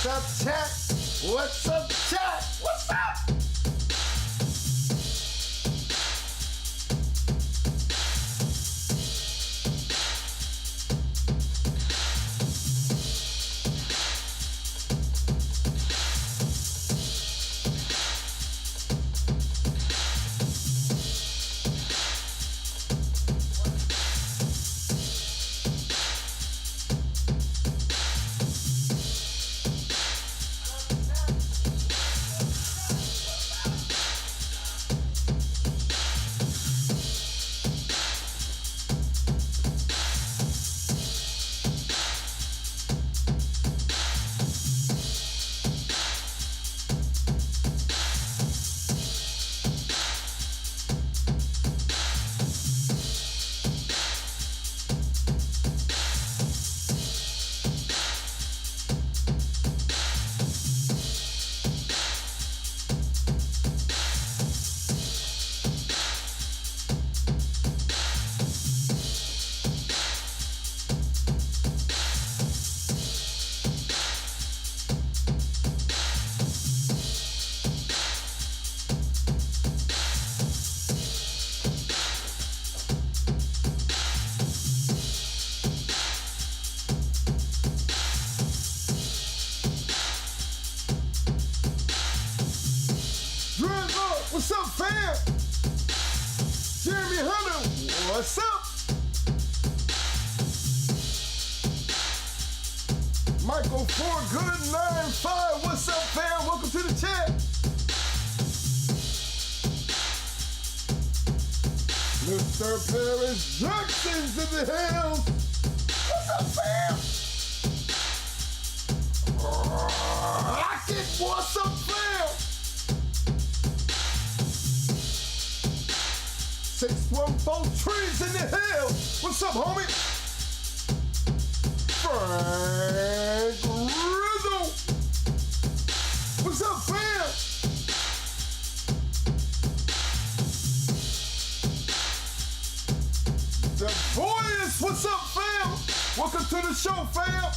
What's up, chat? What's up, chat? What's up? What's up, fam? Jeremy Hunter, what's up? Michael 4Good95, what's up, fam? Welcome to the chat. Mr. Paris Jackson's in the house. What's up, fam? Rocket, what's up, fam? 614 trees in the hill. What's up, homie? Frank Riddle. What's up, fam? The Boys, what's up, fam? Welcome to the show, fam.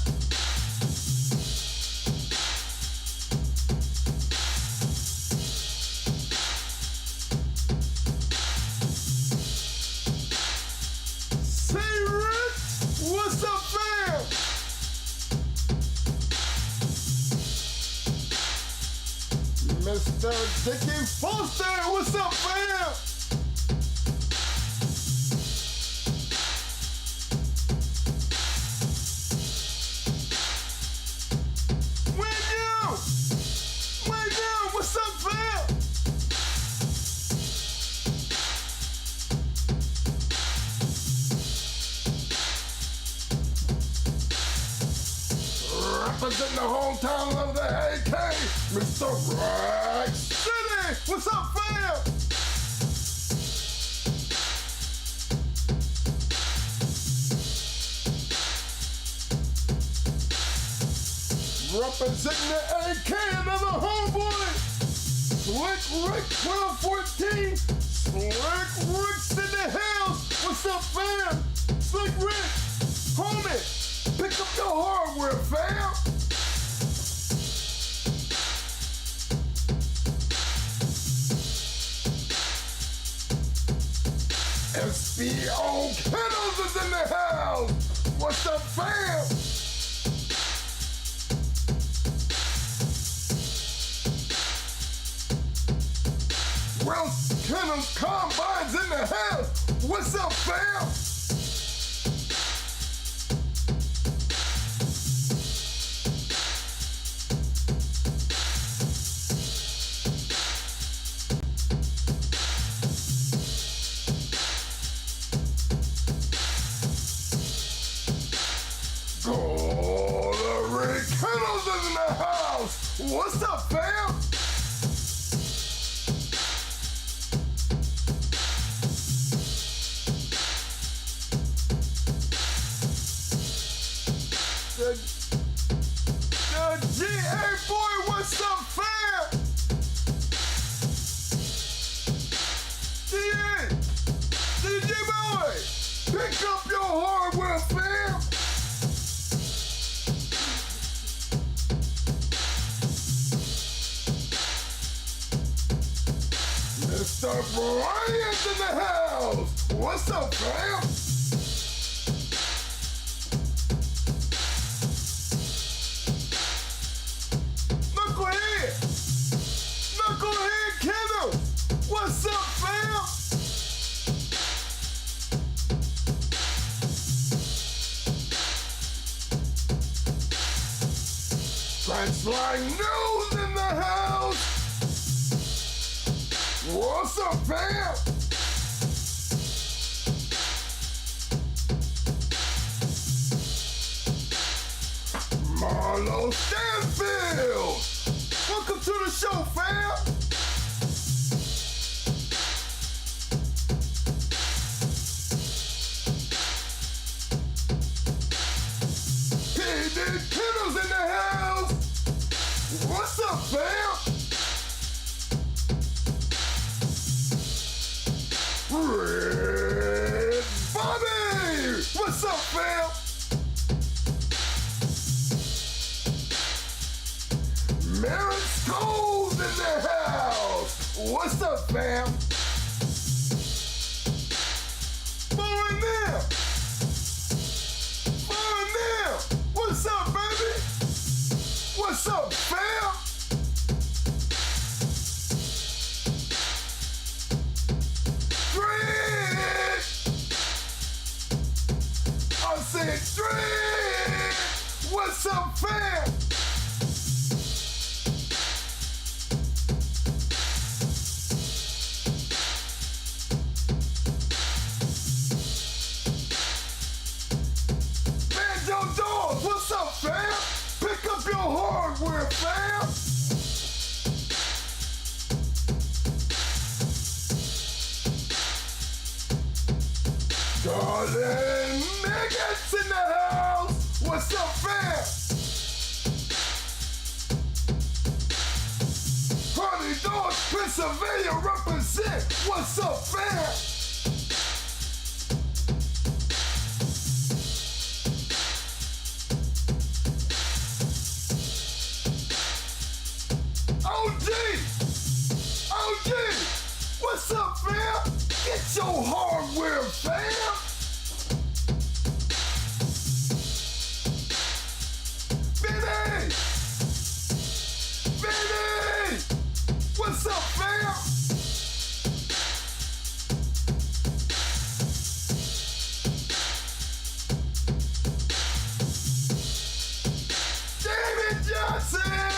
What's up, fam? Mr. Dickie Foster, what's up, fam? William, what's up, fam? Representing the hometown of the AK, Mr. Rack City. What's up, fam? Representing the AK, another homeboy. Slick Rick 1214. Slick Rick's in the house. What's up, fam? Slick Rick, homie. Pick up your hardware, fam! SBO Kennels is in the house! What's up, fam? Ralph Kennels Combine's in the house! What's up, fam? Kennels is in the house! What's up, fam? The GA boy, what's up, fam? DJ boy, pick up your hardware, fam! Mr. Brian's in the house. What's up, fam? Knucklehead Kennels. What's up, fam? Frenchline News in the house. What's up, fam? Marlo Stanfield. Welcome to the show, fam. P.D. Kennels in the house. What's up, fam? Red Bobby! What's up, fam? Mary Scholes in the house! What's up, fam? Foreign Nail! Foreign Nail! What's up, baby? What's up, fam? I said, Drake! What's up, fam? Banjo Dogs, what's up, fam? Pick up your hardware, fam! Darling Niggas in the house! What's up, fam? Hardy Dogs, Pennsylvania represent! What's up, fam? OG! OG! What's up, fam? Get your hardware, fam! Benny! Benny! What's up, fam? David Johnson!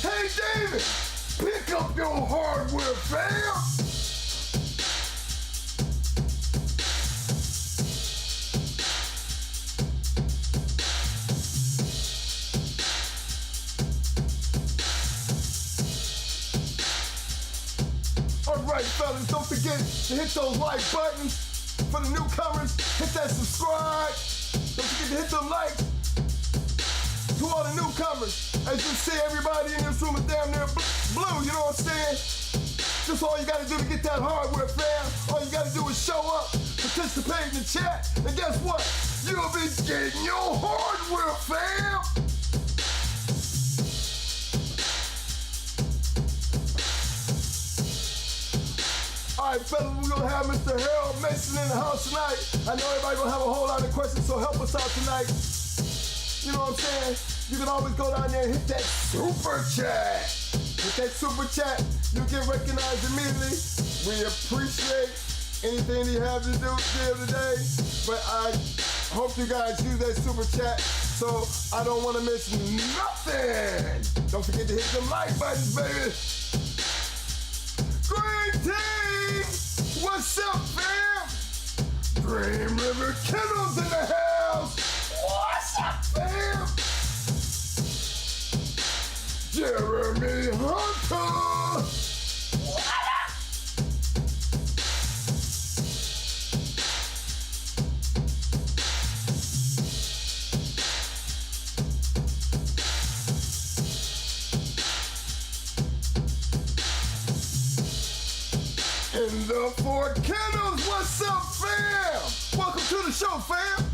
Hey, David! Pick up your hardware, fam! Alright, fellas, don't forget to hit those like buttons. For the newcomers, hit that subscribe. Don't forget to hit them likes. To all the newcomers, as you see, everybody in this room is damn near blue, you know what I'm saying? Just all you gotta do to get that hardware, fam. All you gotta do is show up, participate in the chat, and guess what? You'll be getting your hardware, fam. All right, fellas, we're gonna have Mr. Harold Mason in the house tonight. I know everybody gonna have a whole lot of questions, so help us out tonight. You know what I'm saying? You can always go down there and hit that super chat. With that super chat, you'll get recognized immediately. We appreciate anything you have to do today, but I hope you guys use that super chat so I don't want to miss nothing. Don't forget to hit the like buttons, baby. Greetings! What's up, fam? Green River Kennels in the house! What's up, fam? Jeremy Hunter! What up? In the Fort Kennels, what's up, fam? Welcome to the show, fam.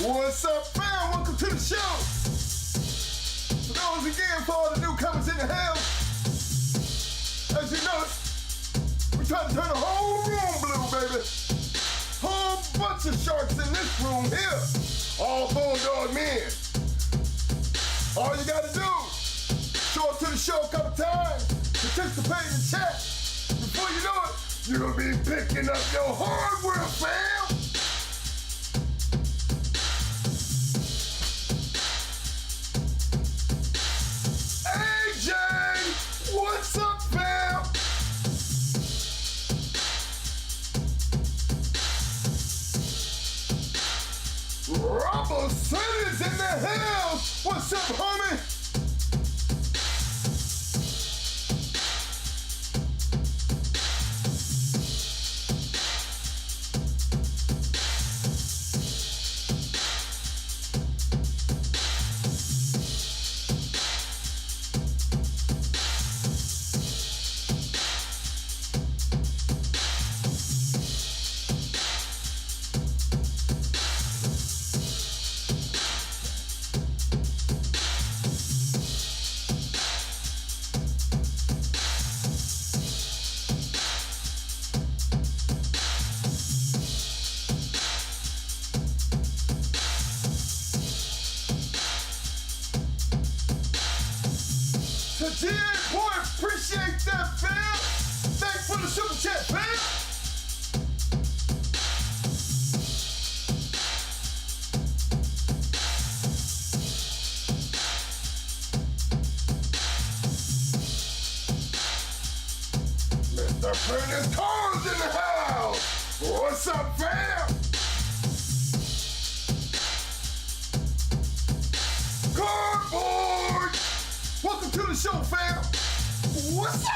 What's up, fam? Welcome to the show. For those again, for all the newcomers in the house, as you know, we try to turn the whole room blue, baby. Whole bunch of sharks in this room here. All bulldog men. All you gotta do, show up to the show a couple times, participate in the chat. Before you know it, you'll be picking up your hardware, fam. AJ, what's up, fam? Rubber City's in the house. What's up, homie? GR.CH, boy, appreciate that, fam. Thanks for the super chat, fam. Mr. Furnace Carl's in the house. What's up, fam? Cardboard! Welcome to the show, fam. What's up?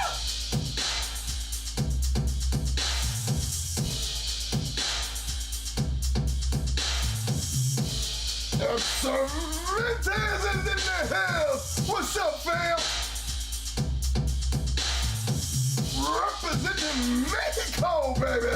Sorrentez is in the house. What's up, fam? Representing Mexico, baby.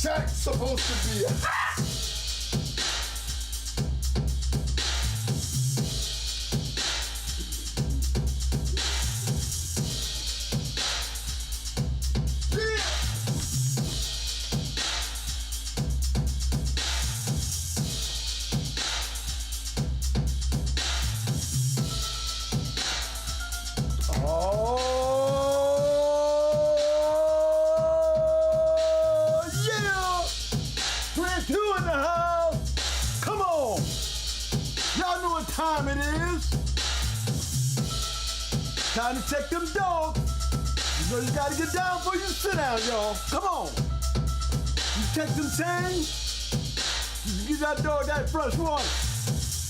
Chat's supposed to be hot. Time it is. Time to check them dogs. You know you gotta get down before you sit down, y'all. Come on. You check them chains. You give that dog that fresh water.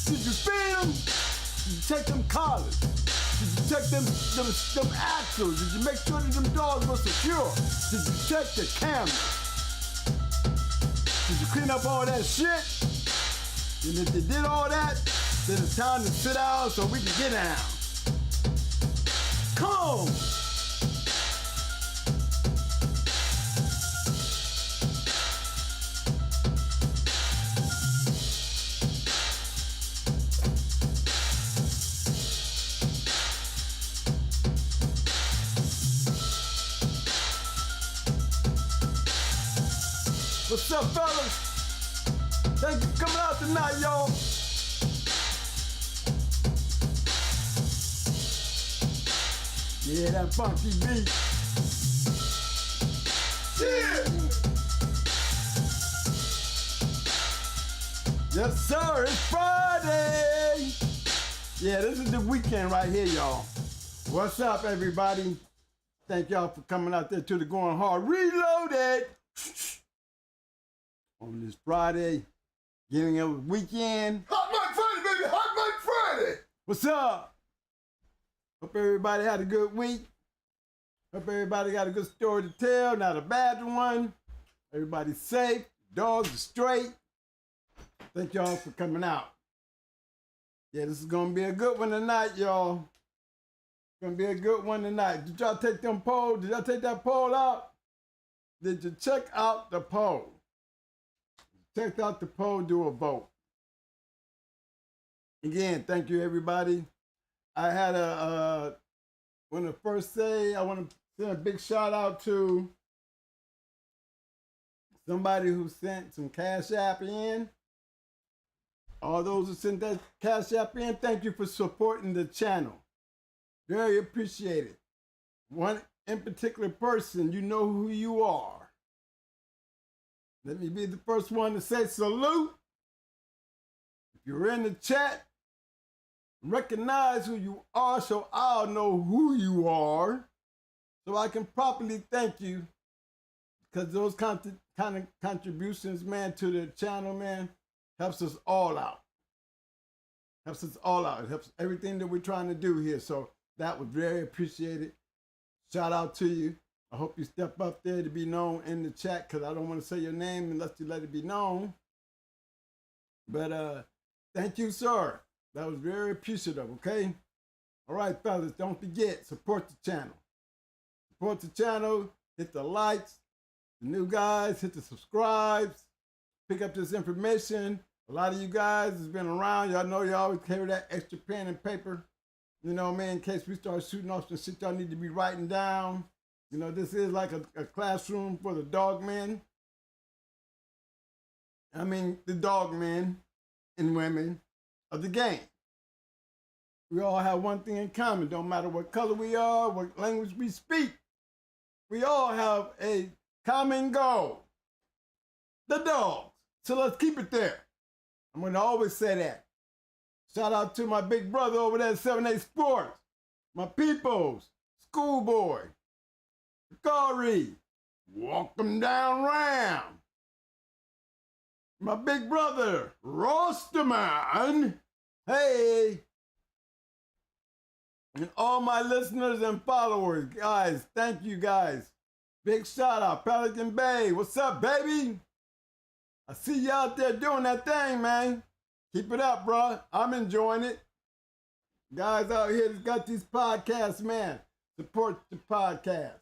Did you feed him? You check them collars. Did you check them axles? Did you make sure that them dogs were secure? Did you check the cameras? Did you clean up all that shit? And if you did all that, then it's time to sit down so we can get down. Come! What's up, fellas? Thank you for coming out tonight, y'all. Yeah, that funky beat. Yeah. Yes, sir, it's Friday. Yeah, this is the weekend right here, y'all. What's up, everybody? Thank y'all for coming out there to the Going Hard Reloaded. On this Friday, getting a weekend. Hot Mic Friday, baby! Hot Mic Friday! What's up? Hope everybody had a good week. Hope everybody got a good story to tell, not a bad one. Everybody's safe, dogs are straight. Thank y'all for coming out. Yeah, this is gonna be a good one tonight, y'all. It's gonna be a good one tonight. Did y'all take them polls? Did y'all take that poll out? Did you check out the poll? Check out the poll, do a vote. Again, thank you, everybody. I had want to first say, I want to send a big shout out to somebody who sent some Cash App in. All those who sent that Cash App in, thank you for supporting the channel. Very appreciated. One in particular person, you know who you are. Let me be the first one to say salute. If you're in the chat, recognize who you are so I'll know who you are, so I can properly thank you, because those kind of contributions, man, to the channel, man, helps us all out. Helps us all out. It helps everything that we're trying to do here. So that was very appreciated. Shout out to you. I hope you step up there to be known in the chat, because I don't want to say your name unless you let it be known. But thank you, sir. That was very appreciative, okay? All right, fellas, don't forget, support the channel. Support the channel, hit the likes. The new guys, hit the subscribes. Pick up this information. A lot of you guys has been around. Y'all know you always carry that extra pen and paper. You know, man, in case we start shooting off some shit y'all need to be writing down. You know, this is like a classroom for the dogmen. I mean, the dogmen and women of the game. We all have one thing in common. Don't matter what color we are, what language we speak. We all have a common goal. The dogs. So let's keep it there. I'm going to always say that. Shout out to my big brother over there at 7-8 Sports. My peoples. Schoolboy. Corey, walk them down round. My big brother, Rosterman. Hey. And all my listeners and followers, guys, thank you guys. Big shout out, Pelican Bay. What's up, baby? I see you out there doing that thing, man. Keep it up, bro. I'm enjoying it. Guys out here that's got these podcasts, man. Support the podcast.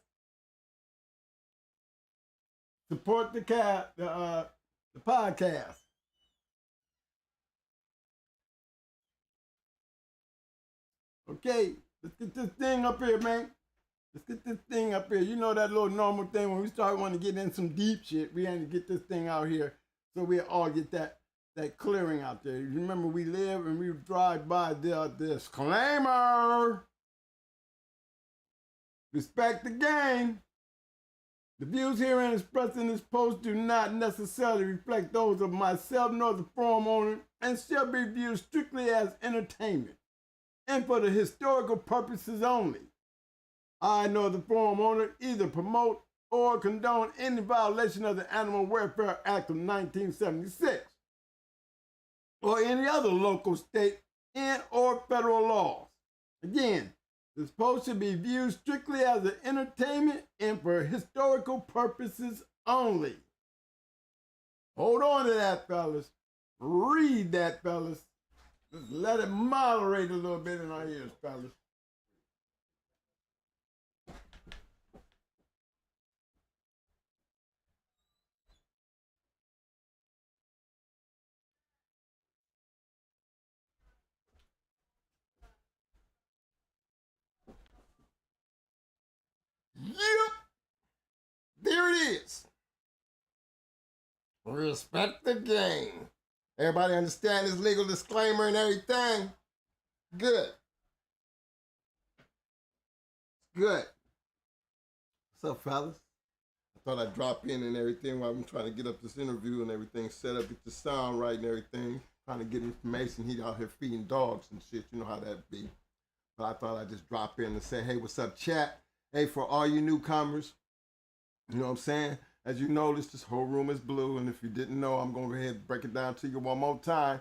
Support the podcast. Okay, let's get this thing up here, man. Let's get this thing up here. You know that little normal thing when we start wanting to get in some deep shit, we had to get this thing out here so we all get that clearing out there. You remember we live and we drive by the disclaimer. Respect the game. The views herein expressed in this post do not necessarily reflect those of myself nor the forum owner and shall be viewed strictly as entertainment and for the historical purposes only. I nor the forum owner either promote or condone any violation of the Animal Welfare Act of 1976 or any other local, state, and or federal laws. Again, It's supposed to be viewed strictly as an entertainment and for historical purposes only. Hold on to that, fellas. Read that, fellas. Just let it moderate a little bit in our ears, fellas. Yep. There it is. Respect the game. Everybody understand this legal disclaimer and everything? Good. Good. What's up, fellas? I thought I'd drop in and everything while I'm trying to get up this interview and everything set up, get the sound right and everything. Trying to get information. He out here feeding dogs and shit. You know how that be. But I thought I'd just drop in and say, hey, what's up, chat? Hey, for all you newcomers, you know what I'm saying? As you notice, this whole room is blue, and if you didn't know, I'm going to go ahead and break it down to you one more time.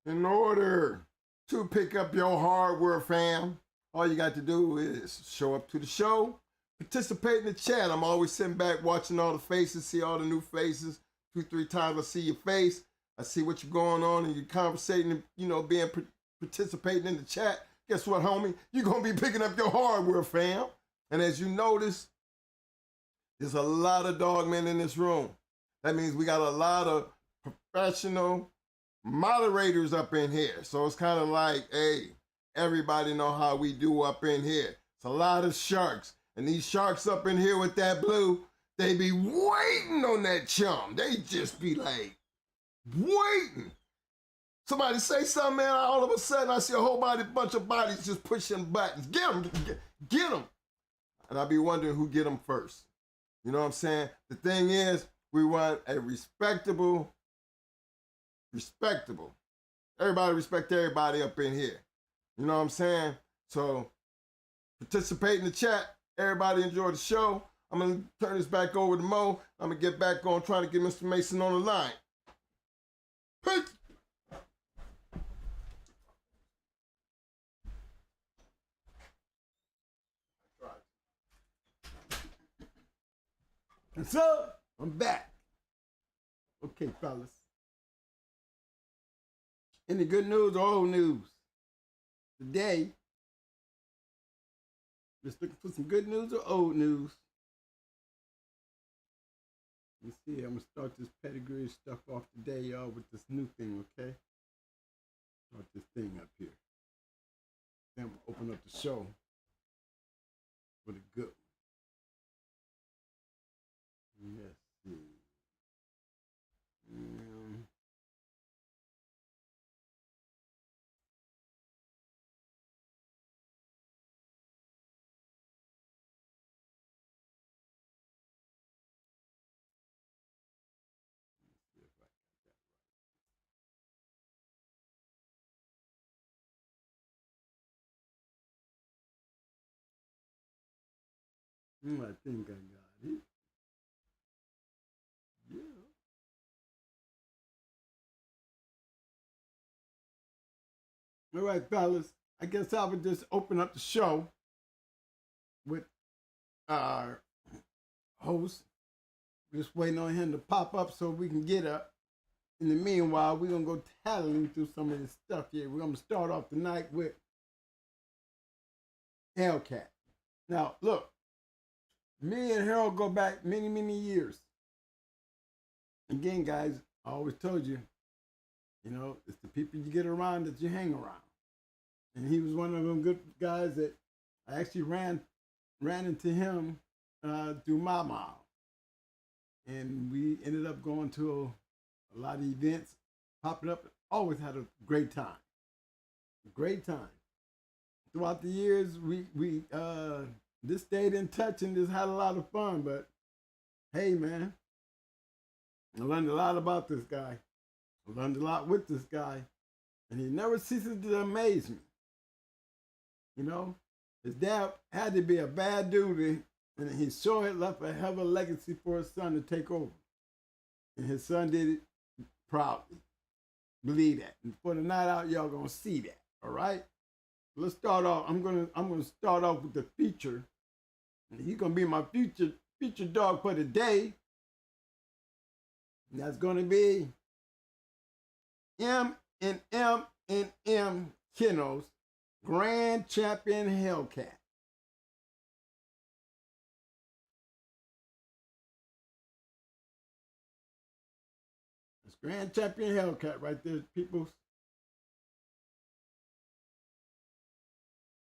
In order to pick up your hardware, fam, all you got to do is show up to the show, participate in the chat. I'm always sitting back watching all the faces, see all the new faces. 2-3 times I see your face. I see what you're going on, and you're conversating, you know, participating in the chat. Guess what, homie? You're going to be picking up your hardware, fam. And as you notice, there's a lot of dogmen in this room. That means we got a lot of professional moderators up in here. So it's kind of like, hey, everybody know how we do up in here. It's a lot of sharks. And these sharks up in here with that blue, they be waiting on that chum. They just be like, waiting. Somebody say something, man, all of a sudden I see a whole bunch of bodies just pushing buttons. Get them, get them. And I be wondering who get them first. You know what I'm saying? The thing is, we want a respectable. Everybody respect everybody up in here. You know what I'm saying? So participate in the chat. Everybody enjoy the show. I'm going to turn this back over to Mo. I'm going to get back on trying to get Mr. Mason on the line. Peace. And so, I'm back. Okay, fellas. Any good news or old news? Today, just looking for some good news or old news. Let me see, I'm going to start this pedigree stuff off today, y'all, with this new thing, okay? Start this thing up here. Then I'm going to open up the show with a good one. Let's see. I think I got it. Yeah. All right, fellas. I guess I would just open up the show with our host. Just waiting on him to pop up so we can get up. In the meanwhile, we're going to go tattling through some of this stuff here. We're going to start off the night with Hellcat. Now, look. Me and Harold go back many, many years. Again, guys, I always told you, you know, it's the people you get around that you hang around. And he was one of them good guys that I actually ran into him through my mom. And we ended up going to a lot of events, popping up, always had a great time. Great time. Throughout the years, we just stayed in touch and just had a lot of fun. But hey, man, I learned a lot about this guy. I learned a lot with this guy. And he never ceases to amaze me. You know, his dad had to be a bad dude, and he sure had left a hell of a legacy for his son to take over. And his son did it proudly. Believe that. And for the night out, y'all gonna see that, all right? let's start off. I'm gonna start off with the feature. He's gonna be my feature dog for the day. And that's gonna be M.M.M Kennels Grand Champion Hellcat. It's Grand Champion Hellcat right there, people.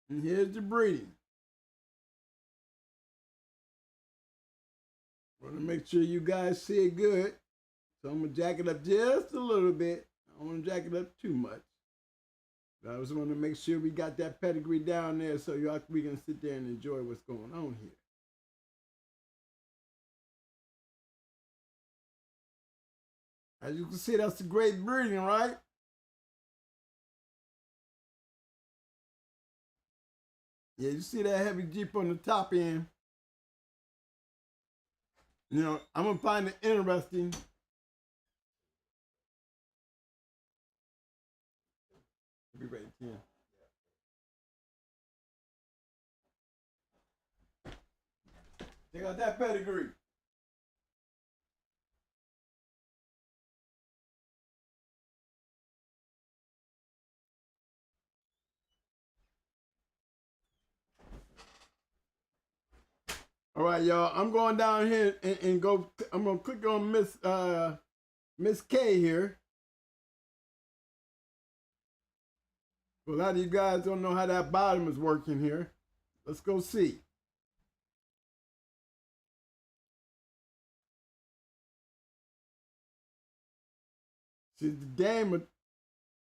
And here's the breeding. Want to make sure you guys see it good. So I'm going to jack it up just a little bit. I don't want to jack it up too much. But I just want to make sure we got that pedigree down there so we can sit there and enjoy what's going on here. As you can see, that's a great breeding, right? Yeah, you see that heavy Jeep on the top end. You know, I'm going to find it interesting. Be ready, yeah. Check out that pedigree. All right, y'all. I'm going down here and go. I'm gonna click on Miss K here. A lot of you guys don't know how that bottom is working here. Let's go see. She's the dame of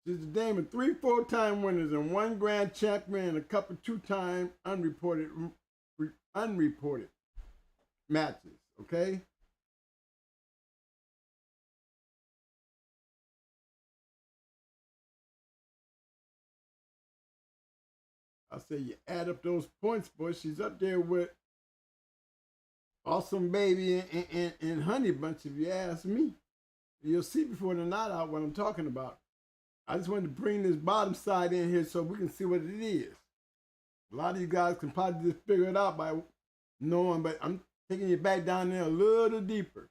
3 4-time winners and 1 grand champion and a couple 2-time unreported matches. Okay. I say you add up those points, boy. She's up there with Awesome Baby and Honey Bunch, if you ask me. You'll see before the night out what I'm talking about. I just wanted to bring this bottom side in here so we can see what it is. A lot of you guys can probably just figure it out by knowing, but I'm taking you back down there a little deeper.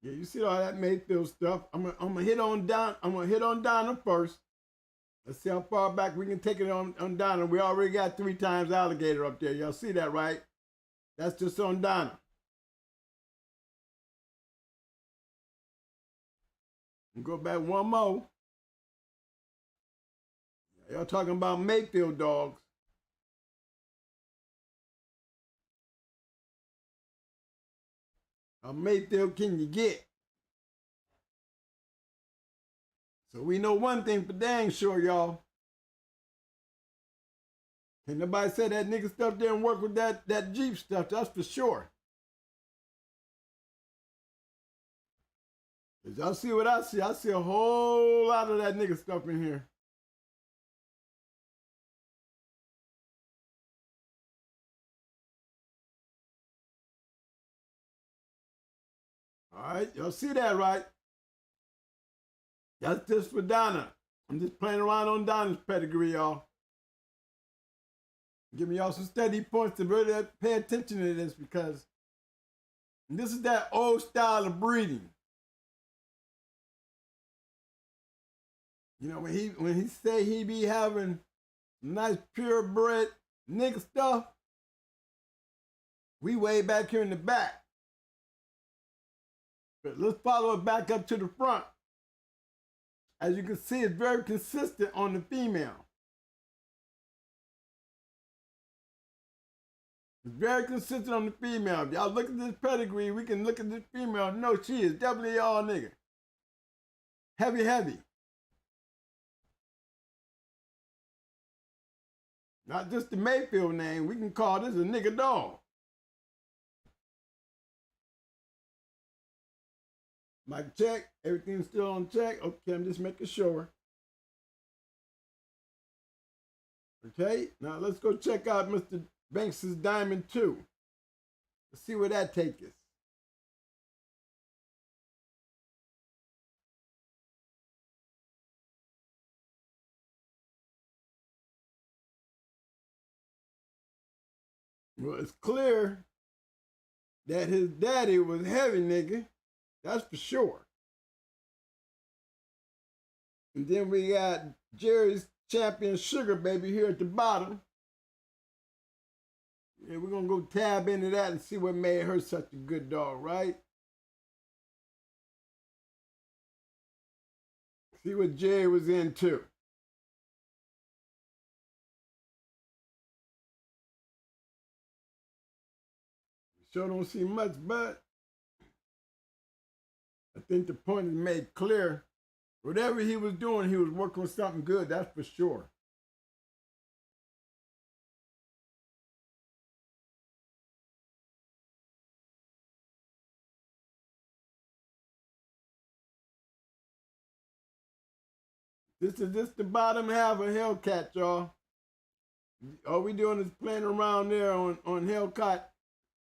Yeah, you see all that Mayfield stuff. I'm gonna hit on down. I'm gonna hit on Donna first. Let's see how far back we can take it on Donna. We already got 3 times alligator up there. Y'all see that, right? That's just on Donna. And go back one more. Y'all talking about Mayfield dogs. How Mayfield can you get? So we know one thing for dang sure, y'all. Can't nobody say that nigga stuff didn't work with that Jeep stuff. That's for sure. Did y'all see what I see? I see a whole lot of that nigga stuff in here. All right, y'all see that, right? That's just for Donna. I'm just playing around on Donna's pedigree, y'all. Giving y'all some steady points to really pay attention to this because this is that old style of breeding. You know, when he say he be having nice purebred nigga stuff, we way back here in the back. But let's follow it back up to the front. As you can see, it's very consistent on the female. It's very consistent on the female. If y'all look at this pedigree, we can look at this female and know she is definitely all nigga. Heavy, heavy. Not just the Mayfield name, we can call this a nigga dog. Mic check, everything's still on check. Okay, I'm just making sure. Okay, now let's go check out Mr. Banks's Diamond 2. Let's see where that takes us. Well, it's clear that his daddy was heavy, nigga. That's for sure. And then we got Jerry's Champion Sugar Baby here at the bottom. Yeah, we're going to go tab into that and see what made her such a good dog, right? See what Jerry was into. Sure don't see much, but I think the point is made clear. Whatever he was doing, he was working on something good, that's for sure. This is the bottom half of Hellcat, y'all. All we doing is playing around there on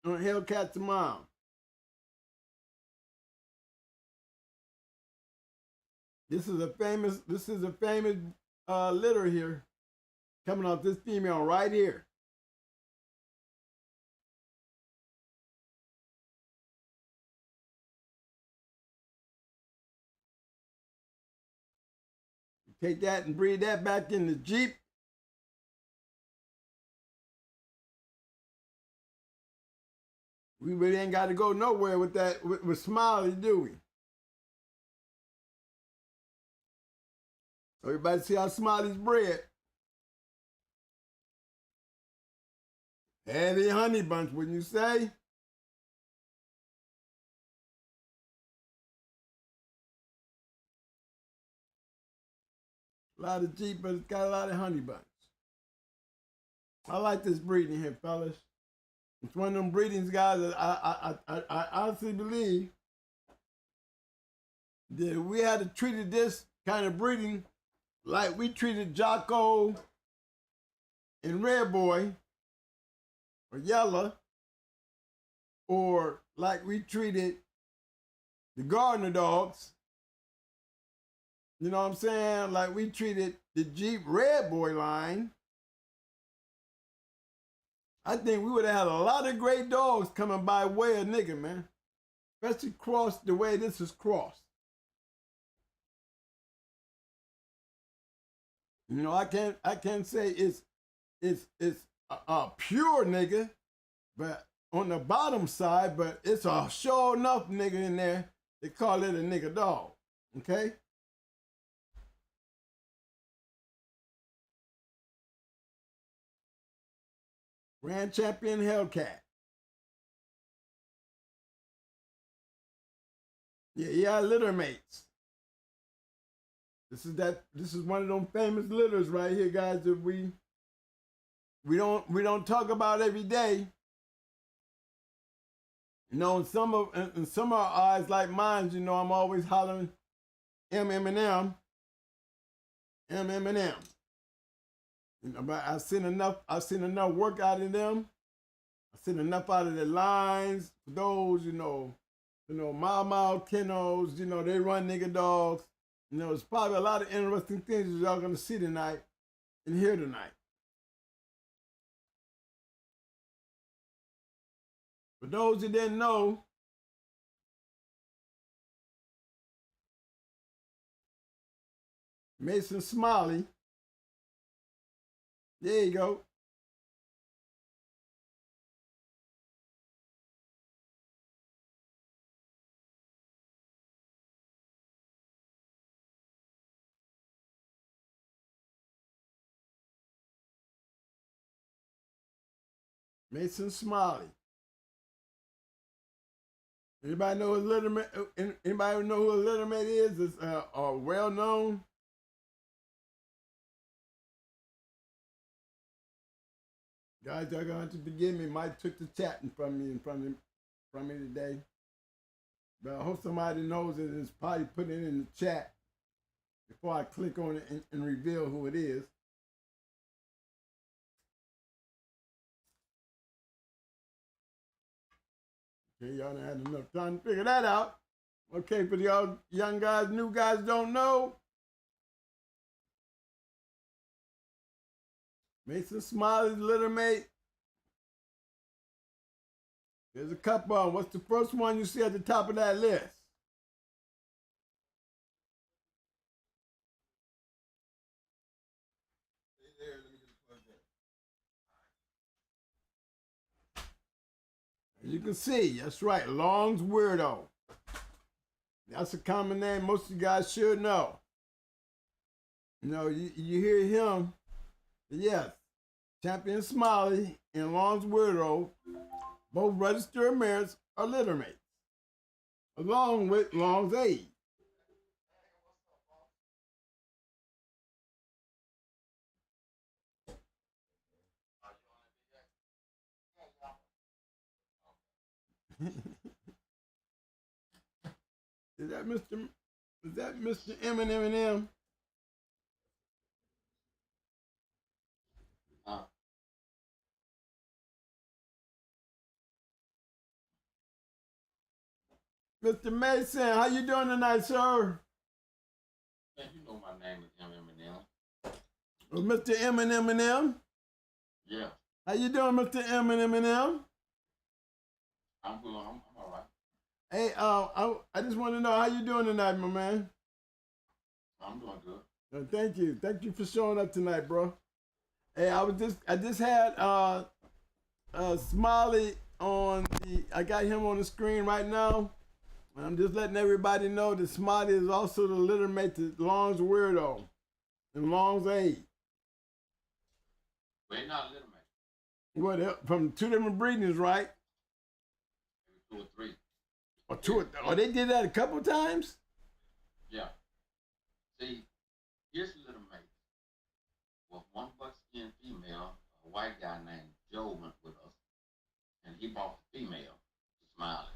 Hellcat's mom. This is a famous litter here, coming off this female right here. Take that and breed that back in the Jeep. We really ain't got to go nowhere with that, with Smiley, do we? Everybody see how Smiley's bred. Heavy honey bunch, wouldn't you say? A lot of Jeep, but it's got a lot of honey bunch. I like this breeding here, fellas. It's one of them breedings, guys, that I honestly believe that we had to treat this kind of breeding like we treated Jocko and Red Boy or Yella, or like we treated the Gardner dogs. You know what I'm saying? Like we treated the Jeep Red Boy line. I think we would have had a lot of great dogs coming by way of nigga, man. Especially crossed the way this is crossed. You know, I can't say it's a pure nigga, but on the bottom side, but it's a sure enough nigga in there. They call it a nigga dog. Okay? Grand Champion Hellcat. Yeah, litter mates. This is one of them famous litters right here, guys, that we don't talk about every day. You know, in some of our eyes, like mine, you know, I'm always hollering M.M.M. M.M.M. You know, but I've seen enough work out of them. I've seen enough out of the lines. For those, you know, M.M.M Kennels, you know, they run nigga dogs. You know, there's probably a lot of interesting things that y'all gonna see tonight and hear tonight. For those who didn't know, Mason Smiley, there you go. Mason Smiley. Anybody know who a littermate? Anybody know who a littermate is? It's well known. Guys, y'all gonna have to forgive me. Mike took the chatting from me today. But I hope somebody knows it and is probably putting it in the chat before I click on it and reveal who it is. Okay, y'all done had enough time to figure that out. Okay, for y'all young guys, new guys don't know. Mason Smiley's littermate There's a couple of them. What's the first one you see at the top of that list? As you can see, that's right, Long's Weirdo. That's a common name most of you guys should know. You know, you hear him, yes, Champion Smiley and Long's Weirdo, both registered mares are littermates, along with Long's aide. Is that Mr. M&M? Mr. Mason, how you doing tonight, sir? Man, you know my name is M.M.M. Well, Mr. M&M? Yeah. How you doing, Mr. M&M? I'm good. I'm all right. Hey, I just want to know how you doing tonight, my man. I'm doing good. Thank you. Thank you for showing up tonight, bro. Hey, I just had Smiley on I got him on the screen right now. I'm just letting everybody know that Smiley is also the littermate to Long's Weirdo and Long's aide. We're not littermate. What, from two different breedings, right? Maybe 2 or 3. Or two? Oh, they did that a couple times? Yeah. See, here's littermate. With one buckskin female, a white guy named Joe went with us, and he bought the female to Smiley.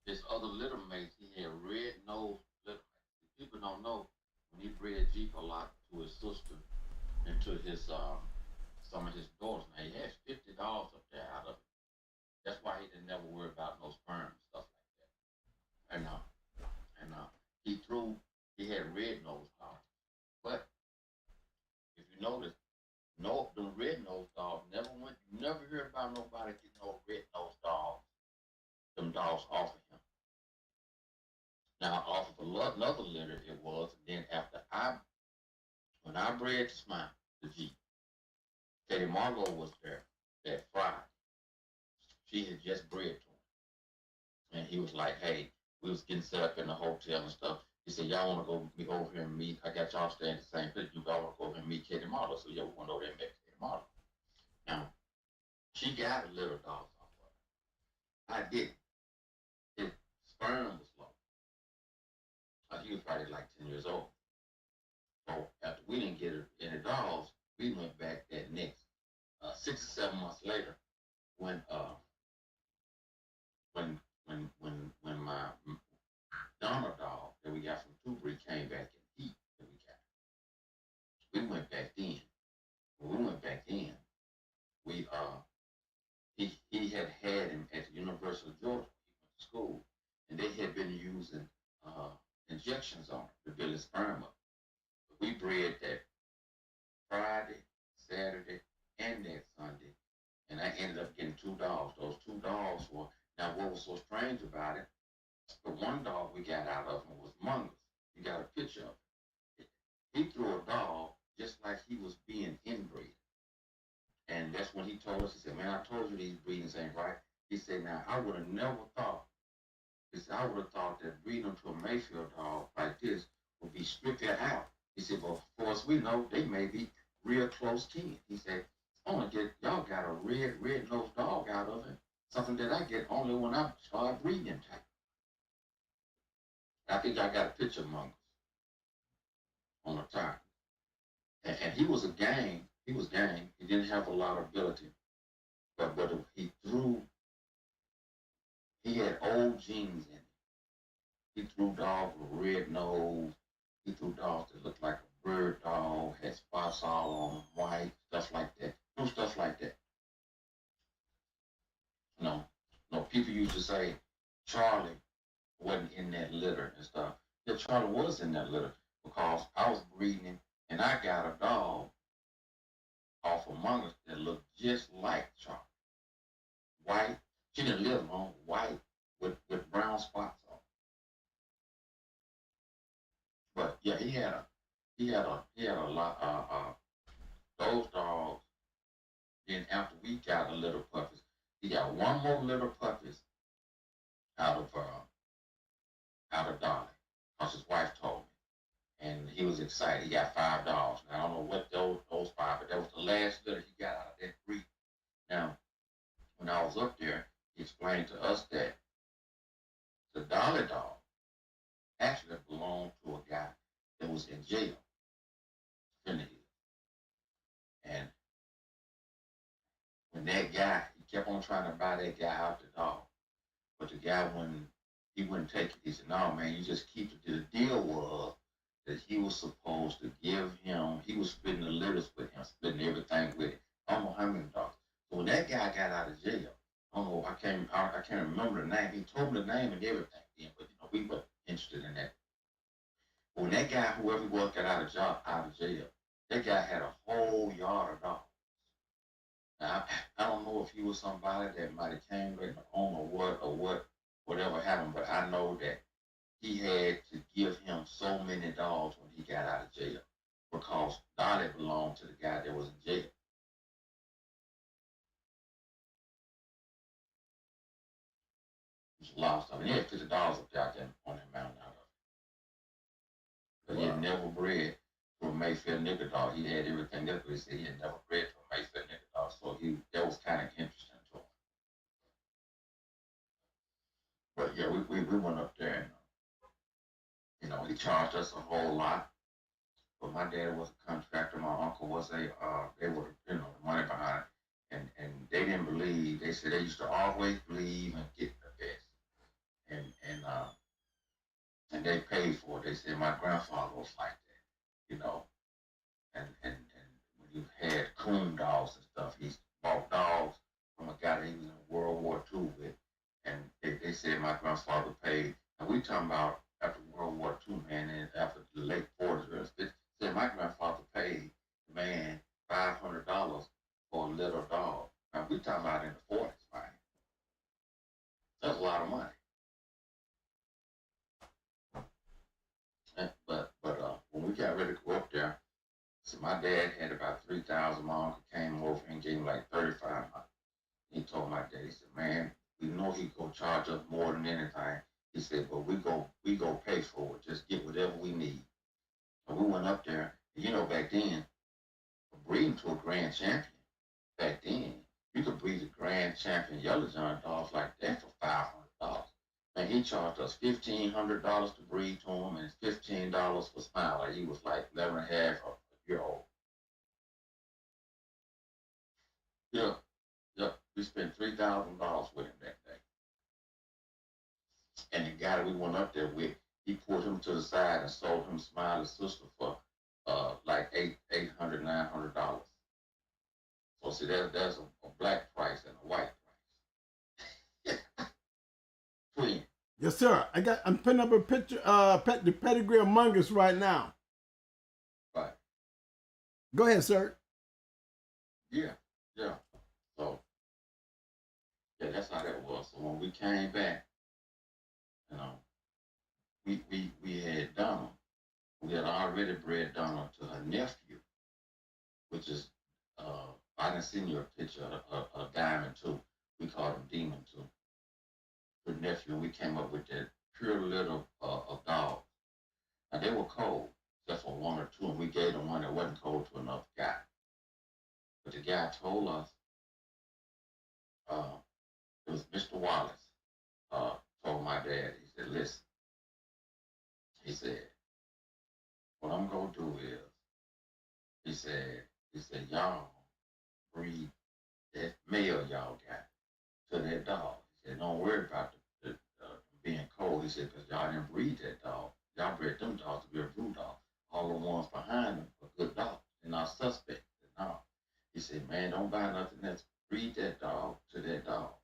His other littermates, he had red-nosed littermates. People don't know, when he bred Jeep a lot to his sister and to his some of his daughters. Now, he has $50 up there out of it. That's why he didn't never worry about no sperm and stuff like that. And he had red-nosed dogs. But if you notice, no, the red-nosed dogs you never hear about nobody getting no red-nosed dogs, them dogs off of him. Now, off of another litter it was, and then when I bred Smile, the Jeep, Teddy Margot was there that Friday. She had just bred to him. And he was like, hey, we was getting set up in the hotel and stuff. He said, y'all want to go over here and meet? I got y'all staying at the same place. You all want to go over and meet Teddy Margot. So, yeah, we went over there and met Teddy Margot. Now, she got a little dogs off of it. I didn't. His sperm was low. He was probably like 10 years old. So after we didn't get any dogs, we went back that next 6 or 7 months later when my Donna dog that we got from Tubry came back in heat that we got. We went back then. When we went back in, he had him at the University of Georgia. He went to school, and they had been using injections on it to build his sperm up. But we bred that Friday, Saturday, and that Sunday, and I ended up getting 2 dogs. Those 2 dogs were, now what was so strange about it, the one dog we got out of him was Mungus. You got a picture of it. He threw a dog just like he was being inbred. And that's when he told us, he said, man, I told you these breedings ain't right. He said, now, I would have never thought, he said, I would have thought that breeding to a Mayfield dog like this would be strictly out. He said, well, for us, we know they may be real close kin. He said, y'all got a red-nosed dog out of it. Something that I get only when I start breeding type. I think I got a picture of Mungus on the top. And he was a gang. He was gang. He didn't have a lot of ability. But he had old genes in him. He threw dogs with red nose. He threw dogs that looked like a bird dog, had spots all on them, white, stuff like that. No stuff like that. No, people used to say Charlie wasn't in that litter and stuff. Yeah, Charlie was in that litter because I was breeding him and I got a dog off of Mungus that looked just like Charlie. White, She didn't live long, white with brown spots on. But yeah, he had a lot. Those dogs. Then after we got the little puppies, he got one more little puppies out of Dolly, because his wife told me, and he was excited. He got 5 dogs. Now, I don't know what those 5, but that was the last litter he got out of that breed. Now, when I was up there, he explained to us that the Dolly dog actually belonged to a guy that was in jail in the hill. And when that guy, he kept on trying to buy that guy out the dog, but the guy wouldn't take it. He said, "No, man, you just keep it." The deal was that he was supposed to give him, he was splitting the litters with him, splitting everything with him. I don't know how many dogs. So when that guy got out of jail, I don't know, I can't remember the name. He told me the name and everything then, but we weren't interested in that. But when that guy, whoever he was, got out of jail, that guy had a whole yard of dogs. Now, I don't know if he was somebody that might have came later on or whatever happened, but I know that he had to give him so many dogs when he got out of jail, because Dolly belonged to the guy that was in jail. He was lost. I mean, he had $50 up there on that mountain out of it. But he had never bred to a Mayfield nigger dog. He had everything else, but he said he had never bred to a Mayfield nigger dog, so that was kind of interesting to him. But yeah, we went up there and he charged us a whole lot. But my dad was a contractor, my uncle was they were, the money behind it. And they didn't believe, they said they used to always believe and get the best. And they paid for it. They said my grandfather was like that, and when you had coon dogs and stuff, he bought dogs from a guy that he was in World War II with, and they said my grandfather paid. And we talking about after World War II, man, and after the late 40s, they said my grandfather paid the man $500 for a little dog. Now we talking about in the 40s, man. That's a lot of money. But when we got ready to go up there, so my dad had about 3,000. My uncle came over and gave him like 3,500. He told my dad, he said, "Man, we know he gonna charge us more than anything." He said, "But we go pay for it. Just get whatever we need." And we went up there. And back then, breeding to a grand champion, back then, you could breed a grand champion yellow john dogs like that for $500. And he charged us $1,500 to breed to him and $15 for SMILEY. He was like 11 and a half a year old. Yeah. We spent $3,000 with him that day. And the guy that we went up there with, he pulled him to the side and sold him SMILEY's sister for like $800, $900. So see, there's a black price and a white price. Twin. Yes, sir. I'm putting up a picture, the Pedigree Among Us right now. Right. Go ahead, sir. Yeah. So, yeah, that's how that was. So when we came back, we had Donna. We had already bred Donna to her nephew, which is, I didn't send you a picture of a diamond too. We called him Demon too. Her nephew, we came up with that pure litter of dogs. Now they were cold, except for 1 or 2, and we gave them one that wasn't cold to another guy. But the guy told us, it was Mr. Wallace, told my dad, he said, "Listen," he said, "what I'm gonna do is," he said, "y'all breed that male y'all got to that dog." He said, "Don't worry about the being cold." He said, "Because y'all didn't breed that dog. Y'all bred them dogs to be a blue dog. All the ones behind them are good dogs. They're not suspect." He said, "No." He said, "Man, don't buy nothing else. Breed that dog to that dog."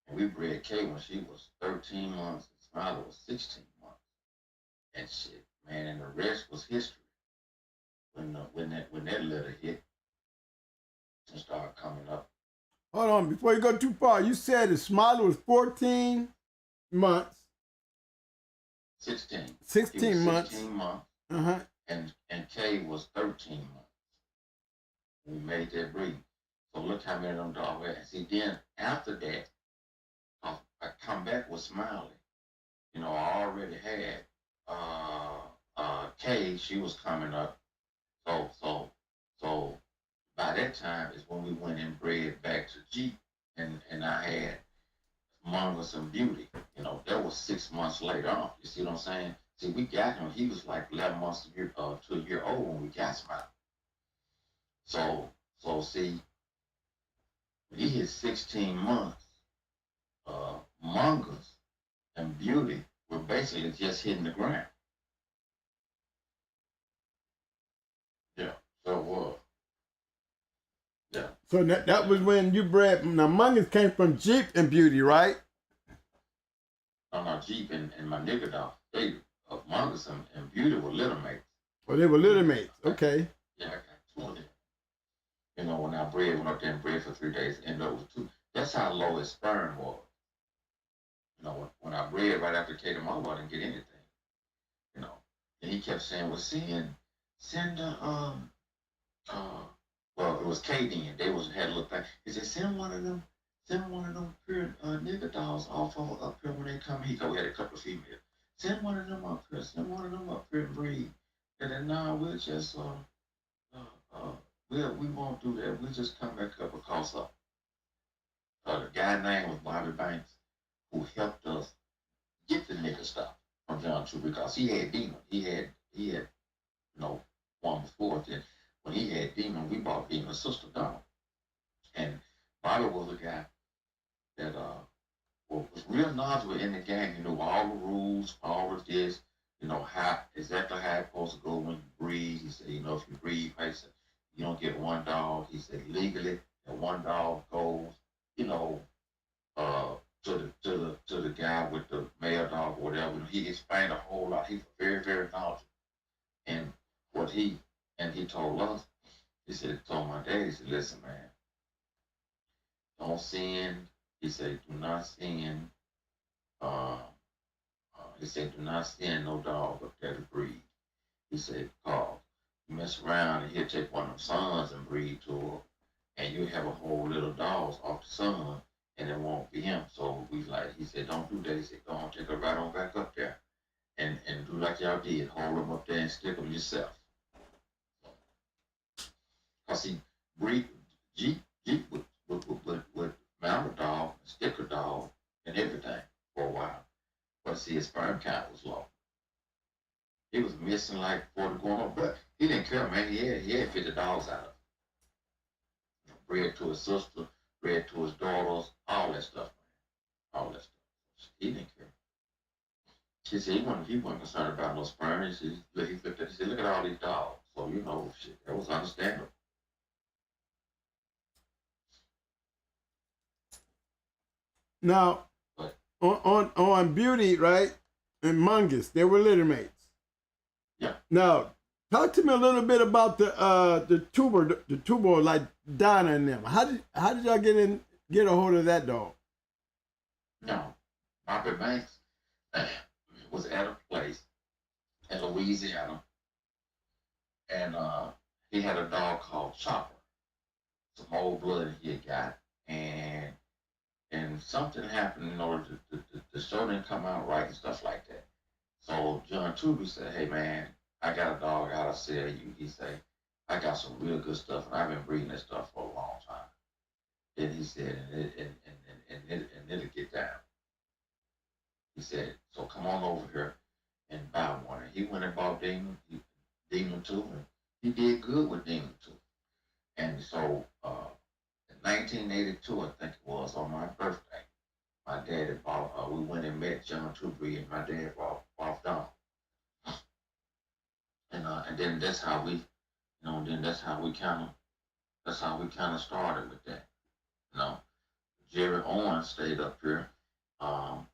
And we bred Kay when she was 13 months and SMILEY was 16 months. And shit, man, and the rest was history. When that litter hit and started coming up. Hold on. Before you go too far, you said that Smiley was 14 months. 16. 16 months. 16 months. Uh-huh. And Kay was 13 months. We made that breed. So look how many of them dogs we had. See, then after that, I come back with Smiley. You know, I already had Kay, she was coming up. So by that time is when we went and bred back to Jeep, and I had Mongoose and Beauty. You know, that was 6 months later on. You see what I'm saying? See, we got him. He was like 11 months to a year old when we got Smiley. So see, when he hit 16 months, Mongoose and Beauty were basically just hitting the ground. Yeah, so it was. Yeah. So that was when you bred. Now, Mongoose came from Jeep and Beauty, right? No, Jeep and my nigga dog, they, Mongoose and Beauty were little mates. Oh, they were little mates. Okay. Yeah, I got two of them. You know, when I went up there and bred for 3 days, and there was two. That's how low his sperm was. You know, when I bred right after Kate and Mama, I didn't get anything. You know, and he kept saying, "Well, send well, it was Katie, and they had a little thing. He said, send one of them pure nigga dolls off of up here when they come." We had a couple of females. Send one of them up here. Send one of them up here and breed. And then now we'll just we won't do that. We'll just come back up because the guy name was Bobby Banks, who helped us get the nigga stuff from John True, because he had Demon. He had you know, one before then. When he had Demon, we bought Demon's sister down. And Bobby was a guy that was real knowledgeable in the game. He knew all the rules, all of this, you know, exactly how it's supposed to go when you breed. He said, you know, if you breed, he said, you don't get one dog. He said, legally, that one dog goes, you know, to the guy with the male dog or whatever. He explained a whole lot. He's very, very knowledgeable. And he told us, told my dad, he said, listen, man, don't send, he said, do not send, he said, do not send no dog up there to breed. He said, because you mess around and he'll take one of them sons and breed to her, and you'll have a whole little dogs off the son, and it won't be him. So he said, don't do that. He said, go on, take her right on back up there, and do like y'all did, hold them up there and stick them yourself. Cause he breed Jeep would mount a dog, stick a dog, and everything for a while. But see, his sperm count was low. He was missing like 40 going on, but he didn't care, man. He had 50 dogs out of it. You know, bred to his sister, bred to his daughters, all that stuff, man. All that stuff. He didn't care. He said he wasn't concerned about no sperm. He said, look at all these dogs. So, you know, shit, that was understandable. Now, on Beauty, right, and Mongoose, they were litter mates. Yeah. Now, talk to me a little bit about the tuber like Donna and them. How did y'all get a hold of that dog? No, Bobby Banks was at a place in Louisiana, and he had a dog called Chopper, some old blood he had got, and something happened in order to the show didn't come out right and stuff like that. So John Tooby said, hey man, I got a dog I gotta sell you. He said, I got some real good stuff, and I've been breeding this stuff for a long time. Then he said, and it'll get down. He said, so come on over here and buy one. And he went and bought Demon too, and he did good with Demon too. And so in 1982, I think it was, on my birthday, my dad had bought, we went and met John Tooby, and my dad bought Don. And then that's how we, that's how we kind of started with that. You know, Jerry Owens stayed up here about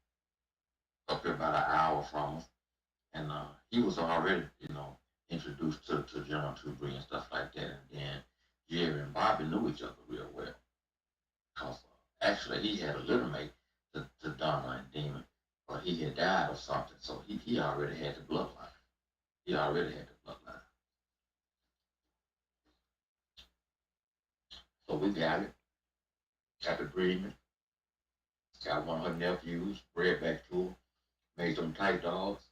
an hour from us, and he was already, introduced to John Tooby and stuff like that. And then Jerry and Bobby knew each other real well, Because actually he had a little mate to Donna and Demon, but he had died or something, so he already had the bloodline. He already had the bloodline. So we got it. Got the agreement. Got one of her nephews, bred back to her, made them tight dogs,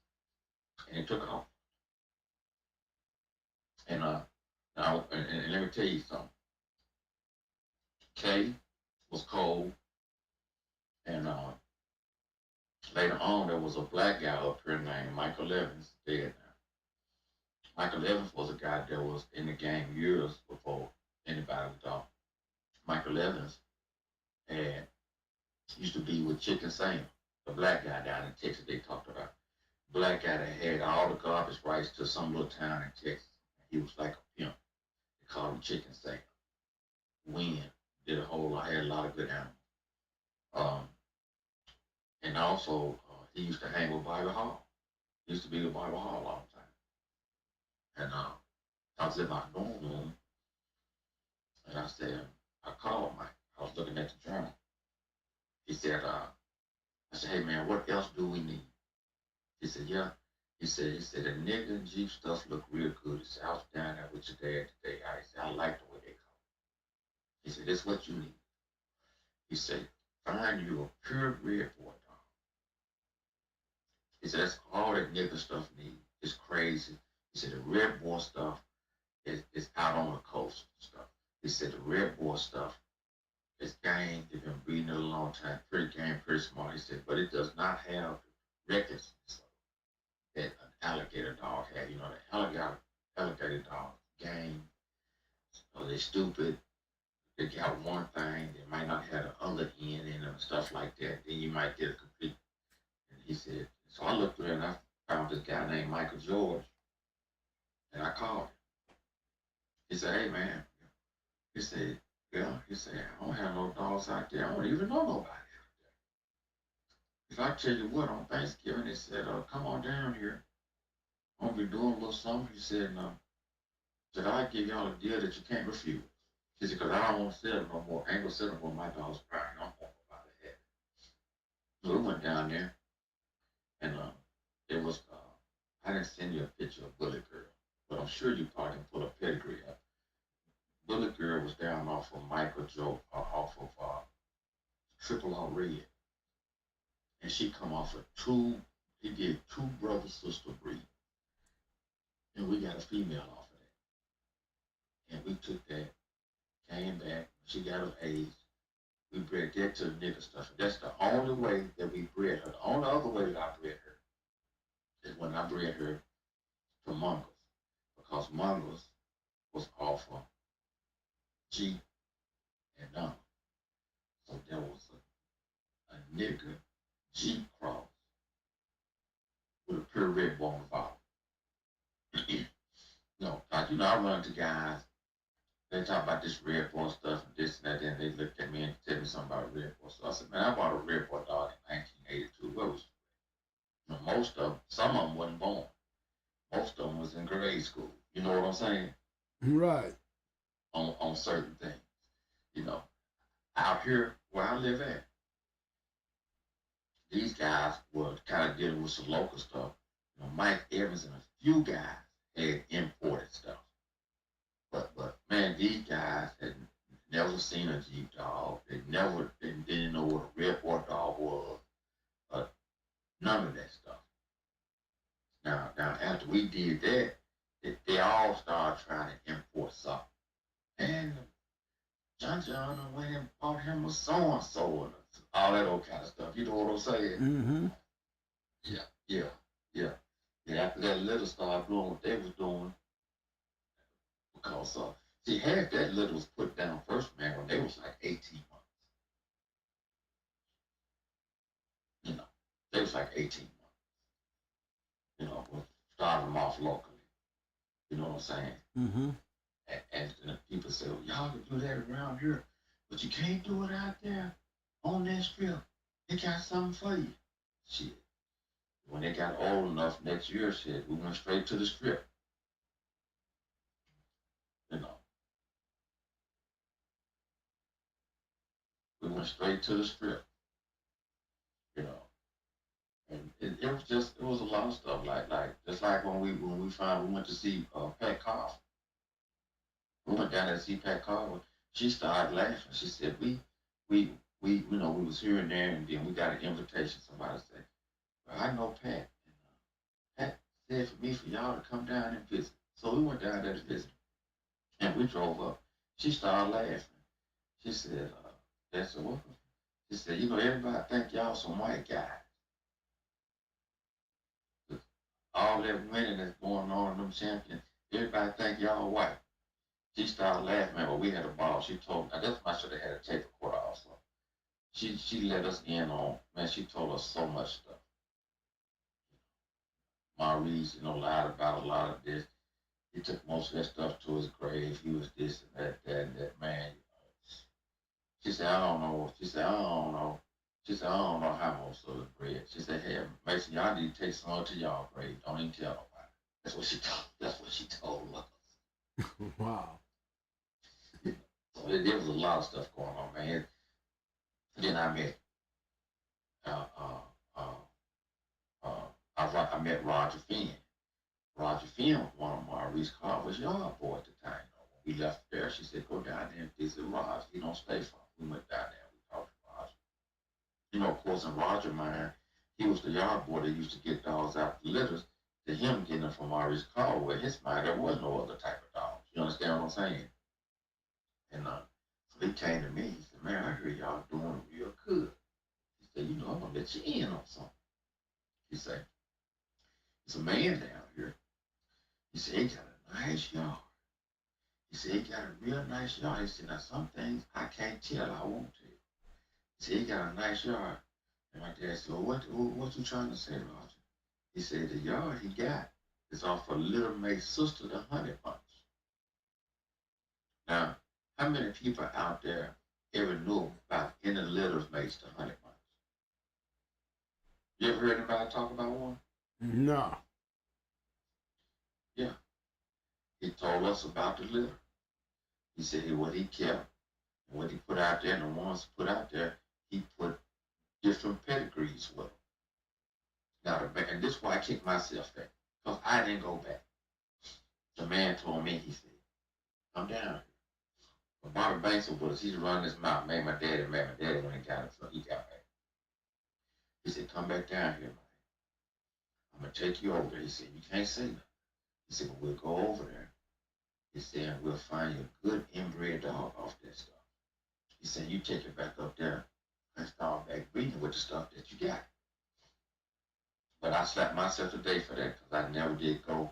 and it took off. And now, and let me tell you something. Kay was cold, and later on there was a black guy up here named Michael Evans, dead now. Michael Evans was a guy that was in the game years before anybody thought. Michael Evans had used to be with Chicken Sam, the black guy down in Texas they talked about. Black guy that had all the garbage rights to some little town in Texas. He was like a pimp. They called him Chicken Sam. Win. Did a whole lot, had a lot of good animals. And also, he used to hang with Bobby Hall. He used to be with Bobby Hall all the time. And I was in my dorm room, and I said, I called Mike. I was looking at the journal. He said, I said, hey man, what else do we need? He said, yeah. He said, the nigga and Jeep stuff look real good. He said, I was down there with your dad today. I said, I like the way they call it. He said, that's what you need. He said, find you a pure red boy dog. He said, that's all that nigga stuff needs. It's crazy. He said, the red boy stuff is out on the coast and stuff. He said, the red boy stuff is game. They've been breeding it a long time. Pretty game, pretty smart. He said, but it does not have the records that an alligator dog had. You know, the alligator dog game. So they're stupid. They got one thing. They might not have the other end in them and stuff like that. Then you might get a complete. And he said, so I looked through and I found this guy named Michael George. And I called him. He said, hey man. He said, yeah. He said, I don't have no dogs out there. I don't even know nobody out there. If I tell you what, on Thanksgiving, he said, come on down here. I'm going to be doing a little something. He said, I'll give y'all a deal that you can't refuse. He said, because I don't want to settle no more. I ain't going to settle for my dog's crying. I'm going to about the head. So we went down there, and it was, I didn't send you a picture of Bullet Girl, but I'm sure you probably can pull a Pedigree up. Bullet Girl was down off of Michael Joe, off of Triple R Red. And she come off of he did 2 brother-sister breed. And we got a female off of that. And we took that, came back, she got of age. We bred that to the nigga stuff. And that's the only way that we bred her. The only other way that I bred her is when I bred her to Mongols. Because Mongols was off of Jeep and Donna. So there was a nigga Jeep cross with a pure red bone bottom. No, like, you know, I run to guys, they talk about this red boy stuff and this and that, and they looked at me and tell me something about red boy. So I said, man, I bought a red boy dog in 1982. Where was you? You know, most of them, some of them wasn't born. Most of them was in grade school. You know what I'm saying? Right. On certain things. You know, out here where I live at, these guys were kind of dealing with some local stuff. You know, Mike Evans and a few guys had imported stuff. But man, these guys had never seen a Jeep dog. They didn't know what a red boy dog was. None of that stuff. Now after we did that, they all started trying to import something. And John went and bought him a so-and-so and all that old kind of stuff. You know what I'm saying? Mm-hmm. Yeah. After that litter started doing what they was doing, because see, half that litter was put down first, man, when they was like 18 months. You know, they was like 18 months. You know, starting them off locally. You know what I'm saying? Mm-hmm. And the people say, well, y'all can do that around here, but you can't do it out there on that strip. They got something for you. Shit. When they got old enough next year, shit, we went straight to the strip. You know. went straight to the strip, you know. And it was a lot of stuff just like when we went to see Pat Carr. We went down there to see Pat Carr. She started laughing. She said, we was here and there, and then we got an invitation. Somebody said, well, I know Pat. And, Pat said for me, for y'all to come down and visit. So we went down there to visit. And we drove up. She started laughing. She said, that's a what? She said, everybody think y'all some white guys. All that winning that's going on in them champions, everybody think y'all white. She started laughing, but we had a ball. She told me, I guess I should have had a tape recorder also. She let us in on, man, she told us so much stuff. Maurice, lied about a lot of this. He took most of that stuff to his grave. He was this and that man. She said, I don't know. She said, I don't know. She said, I don't know how most of the bread. She said, hey, Mason, y'all need to take some to y'all grave. Don't even tell nobody. That's what she told us. Wow. So there was a lot of stuff going on, man. Then I met I met Roger Finn. Roger Finn was one of Maurice Carver's yard boy at the time. When we left there, she said, go down there and visit Roger. He don't stay far. We went down there and we talked to Roger. Of course, in Roger's mind, he was the yard boy that used to get dogs out the litters. To him getting them from Maurice Carver, where his mind, there was no other type of dogs. You understand what I'm saying? And so he came to me. He said, man, I hear y'all doing real good. He said, I'm going to let you in on something. He said, there's a man down here. He said, he got a nice yard. He said, he got a real nice yard. He said, now some things I can't tell, I won't tell. He said, he got a nice yard. And my dad said, well, what you trying to say, Roger? He said, the yard he got is off of Little May's sister, the Honey Bunch. Now, how many people out there ever knew about any Little May's the Honey Bunch? You ever heard anybody talk about one? No. Yeah. He told us about the litter. He said what he kept and what he put out there, and the ones put out there, he put different pedigrees with them. Now, and this is why I kicked myself back, because I didn't go back. The man told me, he said, come down here. But Bobby Banks was with us. He's running his mouth. Man, my daddy when he got it, so he got back. He said, come back down here, man. I'm going to take you over there. He said, you can't say nothing. He said, but we'll go over there. He said, we'll find you a good inbred dog off that stuff. He said, you take it back up there and start back breeding with the stuff that you got. But I slapped myself today for that because I never did go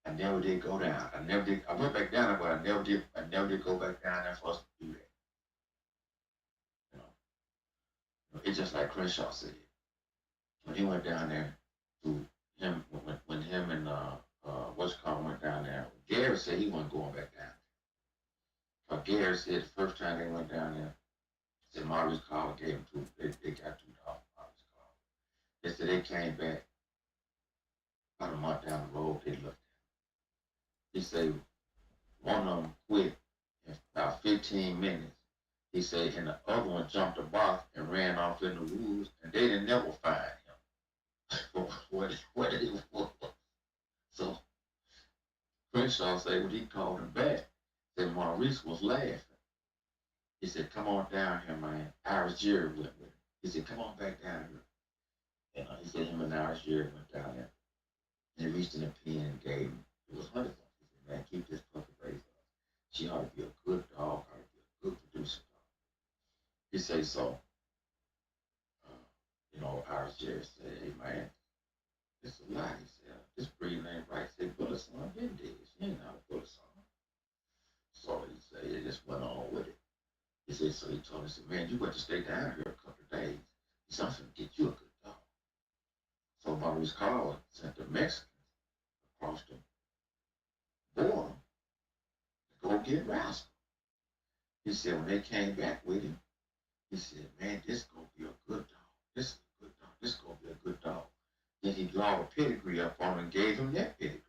down. I went back down there, but I never did go back down there for us to do that. It's just like Crenshaw said. When he went down there to him, when him and went down there, Gary said he wasn't going back down there. But Gary said the first time they went down there, said Maurice Carver gave him two, they got two dogs, Maurice Carver. They said they came back about a month down the road, they looked at him. He said one of them quit in about 15 minutes. He said, and the other one jumped a box and ran off in the woods, and they didn't never find him. what it was. So Crenshaw said when he called him back, said Maurice was laughing. He said, come on down here, man. Irish Jerry went with him. He said, come on back down here. And he said him and Irish Jerry went down there. And he reached in a pen and gave him, it was $100. He said, man, keep this puppy raised up. She ought to be a good dog, ought to be a good producer dog. He said, so, Irish Jerry said, hey, man, it's a lie. He said, this breed ain't right. He said, Bullet son been dead. She ain't not a bullet son. So he said, it just went on with it. He said, so he told me, he said, man, you got to stay down here a couple of days. He said, I'm going to get you a good dog. So Maurice Carver sent the Mexicans across the border to go get Rascal. He said, when they came back with him, he said, man, this is going to be a good dog. This is a good dog. This is going to be a good dog. Then he drew a pedigree up on him and gave him that pedigree.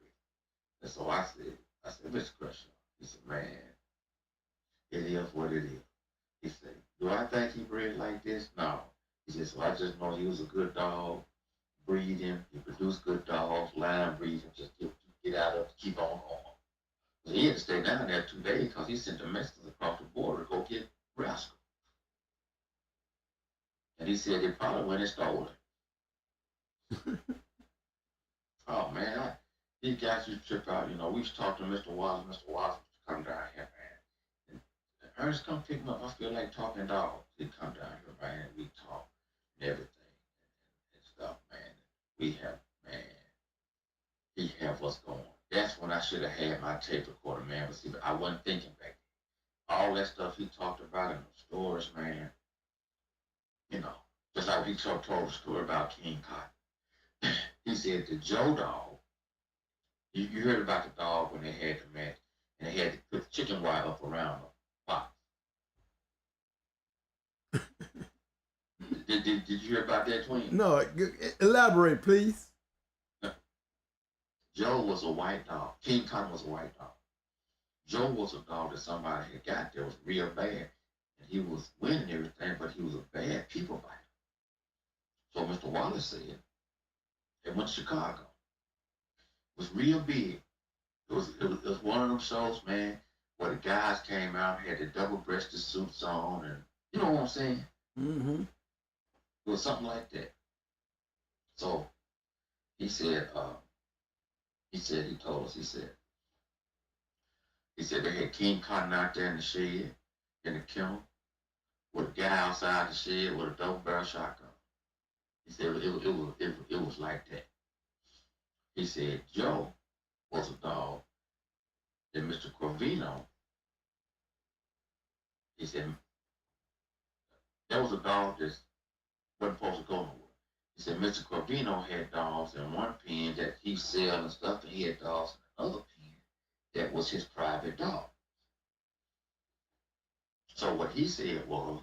And so I said, Mr. Crenshaw, he said, man, it is what it is. He said, Do I think he bred like this? No. He said, so I just know he was a good dog, breeding, he produced good dogs, line breeding, just get out of it, keep on going. So he had to stay down there 2 days because he sent the messages across the border to go get Rascal. And he said they probably went and stole it. Oh man, he got you trip out. You know, we used to talk to Mr. Wallace. Mr. Wallace used to come down here, man. And Ernest come pick him up. I feel like talking dogs. He'd come down here, man. We talk and everything and stuff, man. We have, man, he have us going. That's when I should have had my tape recorder, man. But see, but I wasn't thinking back then. All that stuff he talked about in the stories, man. You know, just like he told the story about King Cotton. He said the Joe dog, you heard about the dog when they had the match, and they had to put the chicken wire up around the box. did you hear about that, Twin? No, elaborate, please. Joe was a white dog. King Cotton was a white dog. Joe was a dog that somebody had got that was real bad. And he was winning everything, but he was a bad people biter. So Mr. Wallace said, they went to Chicago. It was real big. It was one of them shows, man, where the guys came out, had the double-breasted suits on, and you know what I'm saying? Mm-hmm. It was something like that. So he said, he told us, he said they had King Cotton out there in the shed, in the kennel, with a guy outside the shed with a double-barrel shotgun. He said it was like that. He said Joe was a dog that Mr. Corvino, he said, that was a dog that wasn't supposed to go nowhere. He said Mr. Corvino had dogs in one pen that he sell and stuff, and he had dogs in another pen that was his private dog. So what he said was,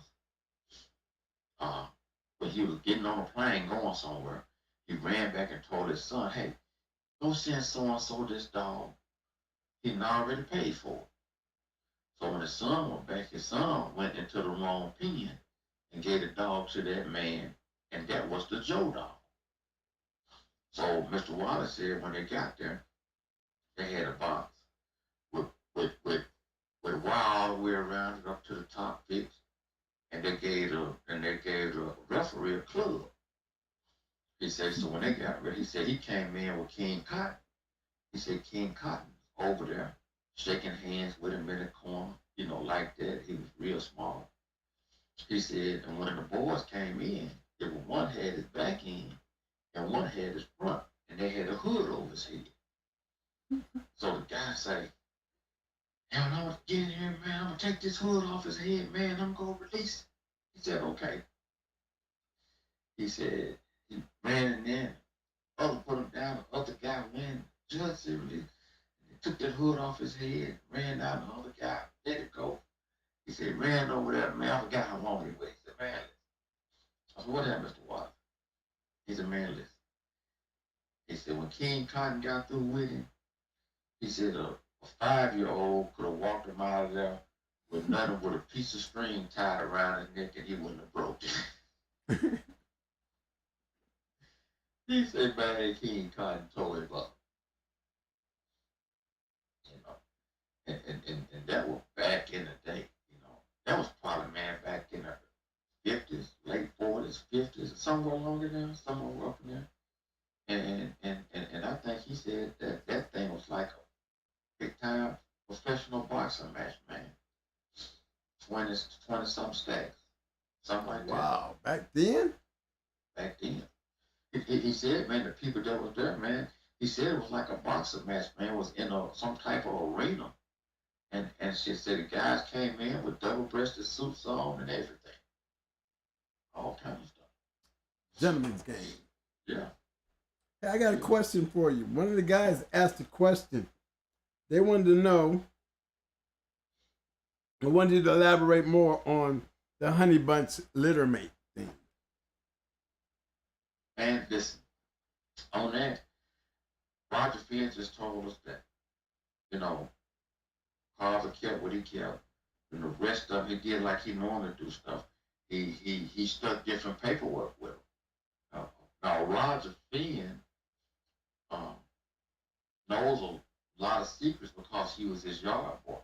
when he was getting on a plane going somewhere, he ran back and told his son, hey, go send so-and-so this dog. He already paid for it. So when his son went back, his son went into the wrong pen and gave the dog to that man, and that was the Joe dog. So Mr. Wallace said when they got there, they had a box with wire all the way around it up to the top fixed, and they gave the referee a club. He said, so when they got ready, he said he came in with King Cotton. He said King Cotton over there shaking hands with him in the corner, you know, like that. He was real small. He said, and when the boys came in, one had his back end and one had his front, and they had a hood over his head. So the guy said, hey, I'm gonna get in here, man. I'm gonna take this hood off his head, man. I'm gonna release it. He said, okay. He said, he ran in there, other put him down, the other guy ran. Judge said, he took that hood off his head, ran out, and the other guy let it go. He said, ran over there, man. I forgot how long he was. He said, man, I said, what happened, Mr. Wallace? He said, man, listen. He said, when King Cotton got through with him, he said a 5-year-old could have walked him out of there with nothing but a piece of string tied around his neck, and he wouldn't have broke it. He said, man, King Cotton tore him up. You know, and that was back in the day, you know. That was probably, man, back in the 50s, late 40s, 50s, somewhere along in there, somewhere up in there. And I think he said that thing was like a big time professional boxing match, man. 20 some stacks, something like that. Wow, back then? Back then. He said, man, the people that was there, man, he said it was like a boxing match, man. It was in some type of arena. And she said the guys came in with double-breasted suits on and everything. All kinds of stuff. Gentleman's game. Yeah. Hey, I got a question for you. One of the guys asked a question. They wanted to know, I wanted you to elaborate more on the honey bunch litter mate thing. And listen, on that, Roger Field just told us that, you know, Carver kept what he kept, And the rest of it, he did like he normally do stuff. He stuck different paperwork with him. Now Roger Finn knows a lot of secrets because he was his yard boy.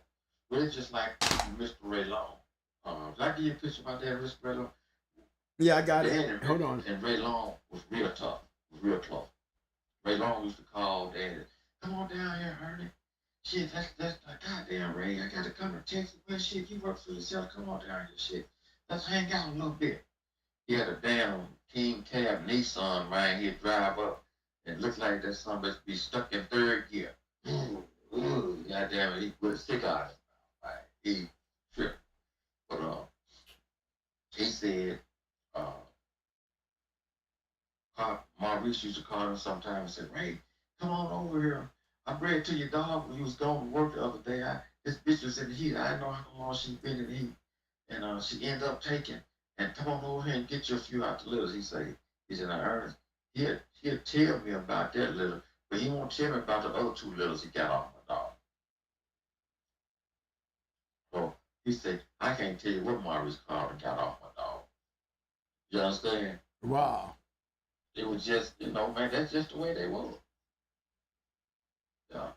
Really just like Mr. Ray Long. Did I give you a picture of my dad, Mr. Ray Long? Yeah, I got Dad it. Hold on. And Ray Long was real tough, was real close. Ray Long used to call Dad, come on down here, Ernie. Shit, that's goddamn Ray. I got to come to Texas. Well, shit, you work for yourself. Come on down here, shit. Let's hang out a little bit. He had a damn King Cab Nissan, man. He'd drive up and look like that son must be stuck in third gear. Ooh, goddamn it, he put a stick out of his mouth. Right? He tripped. But he said, Maurice used to call him sometimes and say, Ray, come on over here. I bred to your dog when you was going to work the other day. This bitch was in the heat. I didn't know how long she been in the heat. And she ended up taking, and come on over here and get you a few out the litters. He said, now Ernest, he'll tell me about that litter, but he won't tell me about the other 2 litters he got off my dog. So he said, I can't tell you what Maurice called and got off my dog. You understand? Wow. It was just, man, that's just the way they was. Yeah,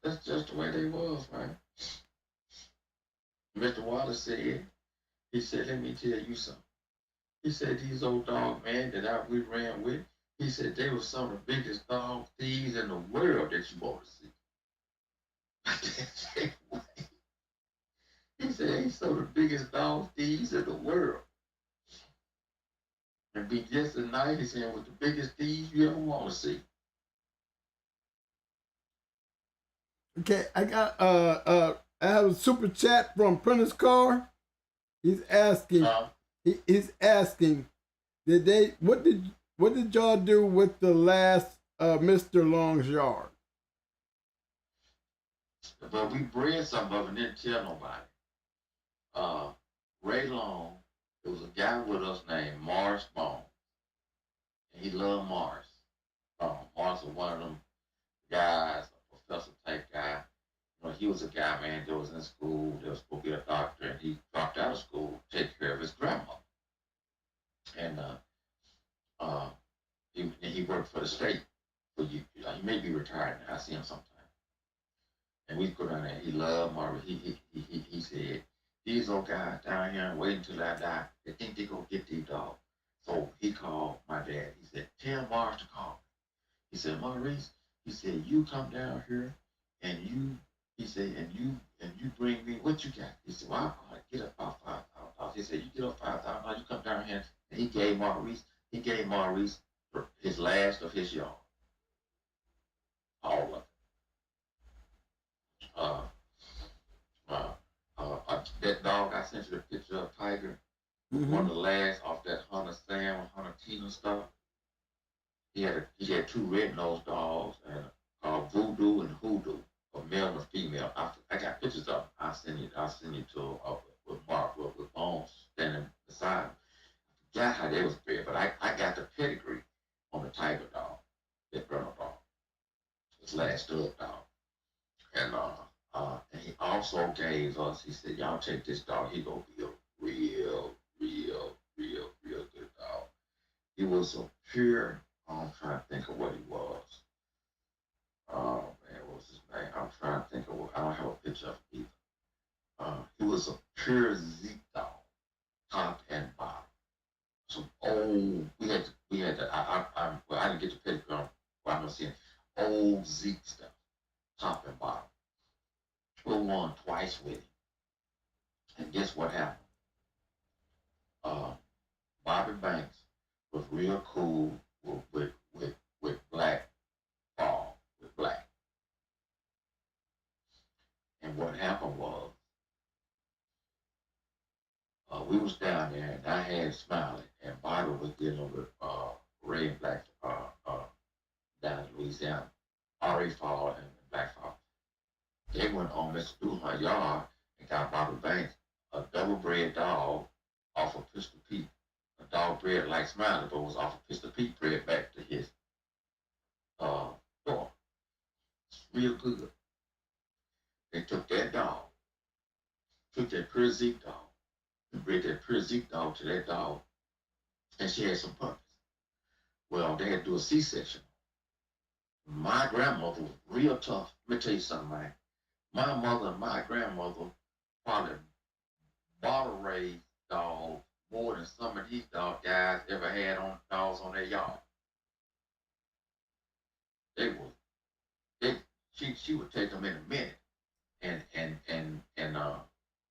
that's just the way they was, man. Mr. Wallace said, he said, let me tell you something. He said, these old dog men that we ran with, he said, they were some of the biggest dog thieves in the world that you want to see. He said, he's some of the biggest dog thieves in the world. And be just as nice as him with the biggest thieves you ever want to see. Okay, I got I have a super chat from Prentice Carr. He's asking he's asking, what did y'all do with the last Mr. Long's yard? But we bred some of it and didn't tell nobody. Ray Long, there was a guy with us named Morris Bone. And he loved Morris. Morris was one of them guys, a professor type guy. He was a guy, man, that was in school, that was supposed to be a doctor, and he dropped out of school to take care of his grandma. And he worked for the state. He may be retired now. I see him sometimes. And we go down there. He loved Morris. He said, these old guys down here waiting until I die, they think they're going to get these dogs. So he called my dad. He said, tell Morris to call me. He said, Maurice, he said, you come down here and you bring me what you got. He said, well, I'll probably get up about $5,000. He said, you get up $5,000, you come down here. And he gave Maurice his last of his yard. All of it. That dog I sent you the picture of, Tiger, one of the last off that Hunter Sam, Hunter Tina stuff. He had 2 red-nosed dogs and called Voodoo and Hoodoo, a male and a female. I got pictures of them. I'll send you to with Mark with Bones standing beside him. I forgot how they was bred, but I got the pedigree on the Tiger dog, that Brenner dog, his last stud dog. And he also gave us, he said, y'all take this dog, he gonna be a real good dog. He was a pure, I'm trying to think of what he was. Oh man, what was his name? I'm trying to think of what, I don't have a picture of him either. He was a pure Zeke dog, top and bottom. Some old, we had to, I didn't get the pedigree on, but I'm seeing old Zeke stuff, top and bottom. We won twice with him. And guess what happened? Bobby Banks was real cool with Black Ball, with Black. And what happened was, we was down there and I had Smiley and Bobby was dealing with Ray and Black down in Louisiana. R.A. Fall and Black Fall. They went on Mr. Duhar yard and got Bobby Banks a double bred dog off of Pistol Pete. A dog bred like Smiley, but was off of Pistol Pete, bred back to his door. It's real good. They took that dog took that pure Zeke dog and bred that pure Zeke dog to that dog, and she had some puppies. Well, they had to do a C-section. My grandmother was real tough. Let me tell you something, man. My mother and my grandmother probably bottle raised dogs more than some of these dog guys ever had on dogs on their yard. They was she would take them in a minute, and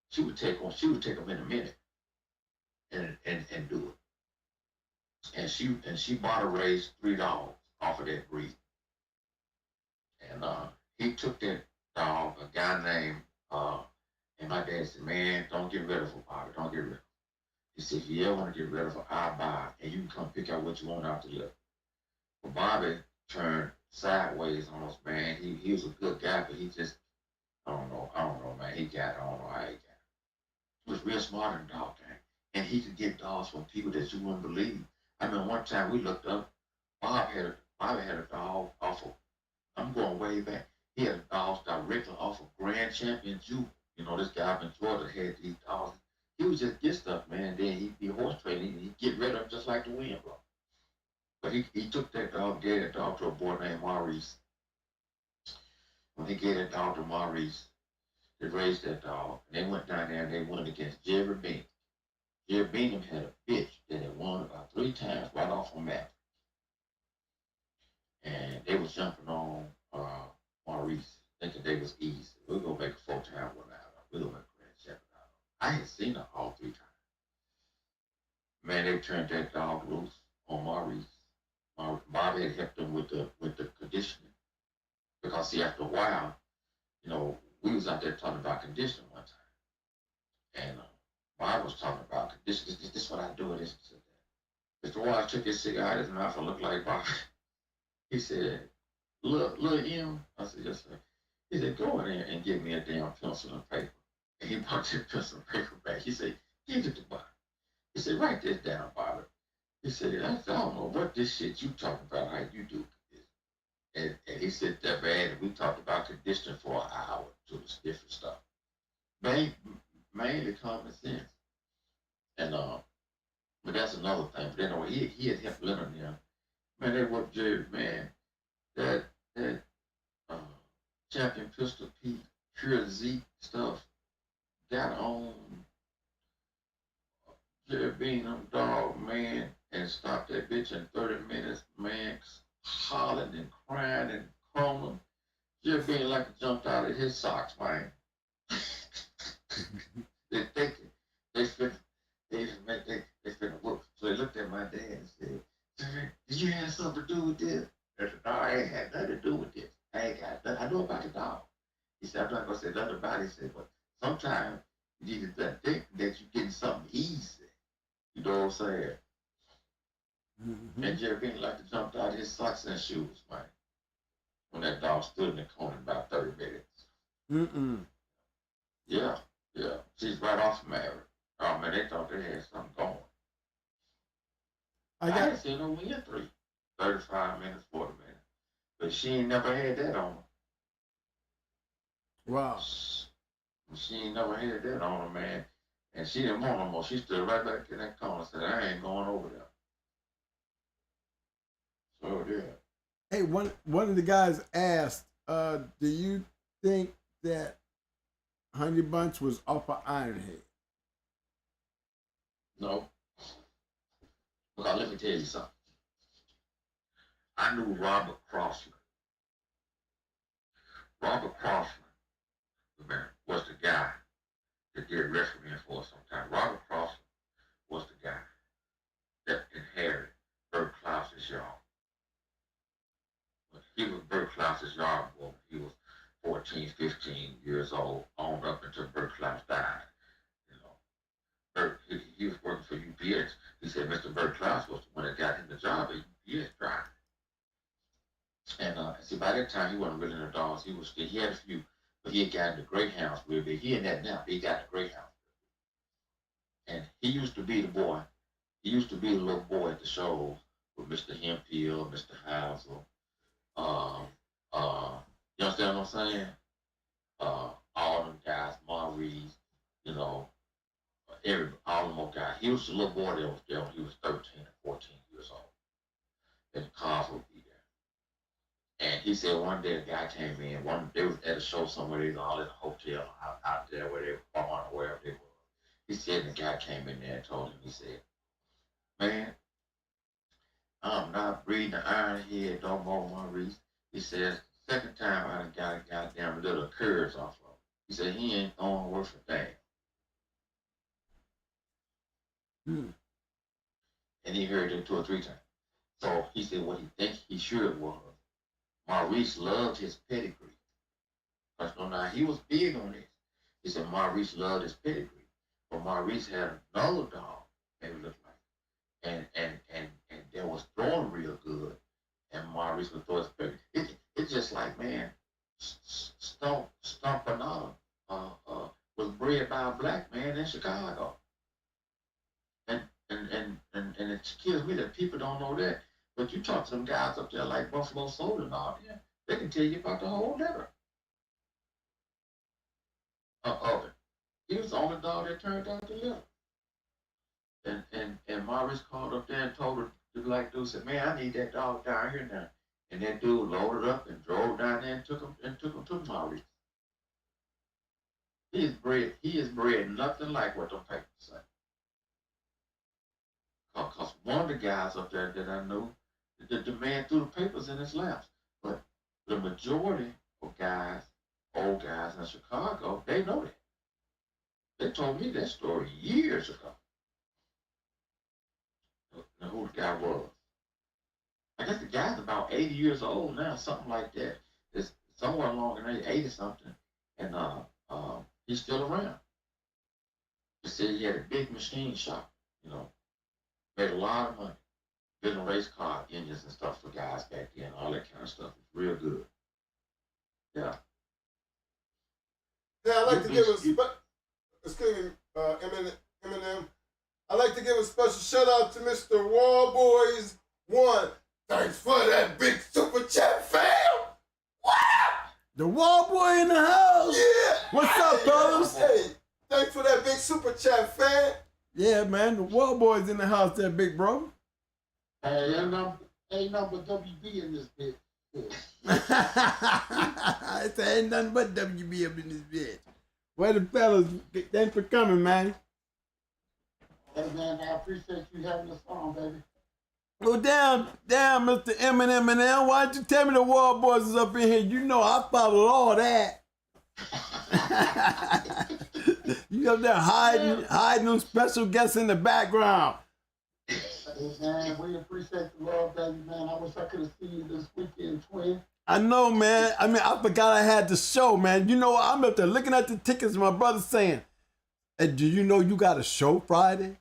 she would take them in a minute, and do it. And she bottle raised 3 dogs off of that breed. And he took that dog, a guy named and my dad said, man, don't get rid of her, Bobby, don't get rid of her. He said, if you ever want to get rid of her, I'll buy her, and you can come pick out what you want out the litter. But Bobby turned sideways on us, man. He was a good guy, but he just, I don't know, man. I don't know how he got it. He was real smart in the dog game. And he could get dogs from people that you wouldn't believe. I remember one time we looked up, Bobby had a dog off of, I'm going way back. He had dogs directly off of Grand Champion Jeep. You know, this guy up in Georgia had these dogs. He would just get stuff, man. Then he'd be horse trading and he'd get rid of them just like the wind blow. But he took that dog, gave that dog to a boy named Maurice. When he gave that dog to Maurice, they raised that dog. And they went down there and they went against Jerry Bingham. Jerry Bingham had a bitch that had won about 3 times right off a map. And they was jumping on Maurice, thinking they was easy. We're going to make a 4-time one out of it. We're going to make a Grand Champion out of it. I had seen her all 3 times. Man, they turned that dog loose on Maurice. Bobby had helped him with the conditioning. Because, see, after a while, you know, we was out there talking about conditioning one time. And Bobby was talking about conditioning. This is what I do. This and that. Mr. Wise took his cigar out of his mouth and looked like Bobby. He said, Little M? I said, yes, sir. He said, go in there and give me a damn pencil and paper. And he brought that pencil and paper back. He said, give it to Bobby. He said, write this down, Bobby. He said, I don't know what this shit you talking about, how you do this. And he said that bad, and we talked about conditioning for an hour to this different stuff. Mainly common sense. And but that's another thing. But anyway, he had helped Leonard there. Man, they worked Jerry, man. That Champion Pistol Pete, Pure Zeke stuff got on Jerry Bingham dog, man, and stopped that bitch in 30 minutes, man, hollering and crying and crawling. Jerry Bingham like jumped out of his socks, man. They finna whoop. So they looked at my dad and said, did you have something to do with this? I said, no, I ain't had nothing to do with this. I ain't got nothing. I know about the dog. He said, I'm not going to say nothing about it. He said, but sometimes you need to think that you're getting something easy. You know what I'm saying? Mm-hmm. And Jerry Bingham like to jump out of his socks and shoes, man. When that dog stood in the corner about 30 minutes. Yeah. She's right off married. Oh, man, they thought they had something going. I hadn't seen her win 35 minutes, 40 minutes. But she ain't never had that on her. Wow. She ain't never had that on her, man. And she didn't want no more. She stood right back in that corner and said, I ain't going over there. So, yeah. Hey, one of the guys asked, do you think that Honey Bunch was off of Ironhead? No. Well, let me tell you something. I knew Robert Crossman. Robert Crossman, man, was the guy that did wrestling for us sometime. Robert Crossman was the guy that inherited Bert Klaus's yard. He was Bert Klaus's yard boy. He was 14, 15 years old, on up until Bert Klaus died. You know, Bert, he was working for UPS. He said Mr. Bert Klaus was the one that got him the job at UPS driving. And see, by that time he wasn't really in the dogs. He had a few, but he had gotten the Greyhounds with me. He in that now, but he got the Greyhounds. And he used to be the boy. He used to be the little boy at the shows with Mr. Hemphill, Mr. Housel. You understand what I'm saying? All them guys, Maurice, you know, all the more guys. He was the little boy that was there when he was 13 and 14 years old. And the cars would be there. And he said one day a guy came in, they was at a show somewhere, they was all in a hotel out there where they were born or wherever they were. He said, and the guy came in there and told him, he said, man, I'm not breathing the iron head no more, Maurice. He says, second time I done got a goddamn little curves off of him. He said, he ain't throwing worth a damn. And he heard it 2 or 3 times. So he said what he thinks he should was, Maurice loved his pedigree. Because now he was big on this. He said Maurice loved his pedigree. But Maurice had another dog that he looked like. And that was throwing real good. And Maurice would throw his pedigree. It's just like, man, Stomp Bernard was bred by a black man in Chicago. And it kills me that people don't know that. But you talk to them guys up there like Buffalo Soda and all that, they can tell you about the whole litter of it. He was the only dog that turned out the litter. And Maurice called up there and told the black dude, said, man, I need that dog down here now. And that dude loaded up and drove down there and took him to Maurice. He is bred nothing like what the papers say. Because one of the guys up there that I knew, the man threw the papers in his laps. But the majority of guys, old guys in Chicago, they know that. They told me that story years ago. Now, who the guy was. I guess the guy's about 80 years old now, something like that. It's somewhere along in there, 80 something. And he's still around. He said he had a big machine shop, you know. Made a lot of money. Building race car engines and stuff for guys back then, all that kind of stuff. It's real good. Yeah. Yeah, I'd like to give excuse me, M.M.M. I'd like to give a special shout out to Mr. Wallboys 1. Thanks for that big super chat, fam. Wow. The Wallboy in the house. Yeah. What's up, fellas? Hey, thanks for that big super chat, fam. Yeah, man, the Wallboy's in the house there, big bro. Hey, ain't nothing but WB in this bitch. I say ain't nothing but WB up in this bitch. Where the fellas? Thanks for coming, man. Hey, man, I appreciate you having us on, baby. Well, damn, Mr. M&M, why don't you tell me the Wallboys is up in here? You know I followed all that. You up there hiding them special guests in the background. Hey, man, we appreciate the love, baby, man. I wish I could have seen you this weekend, twin. I know, man. I mean, I forgot I had the show, man. You know, I'm up there looking at the tickets. My brother's saying, hey, do you know you got a show Friday?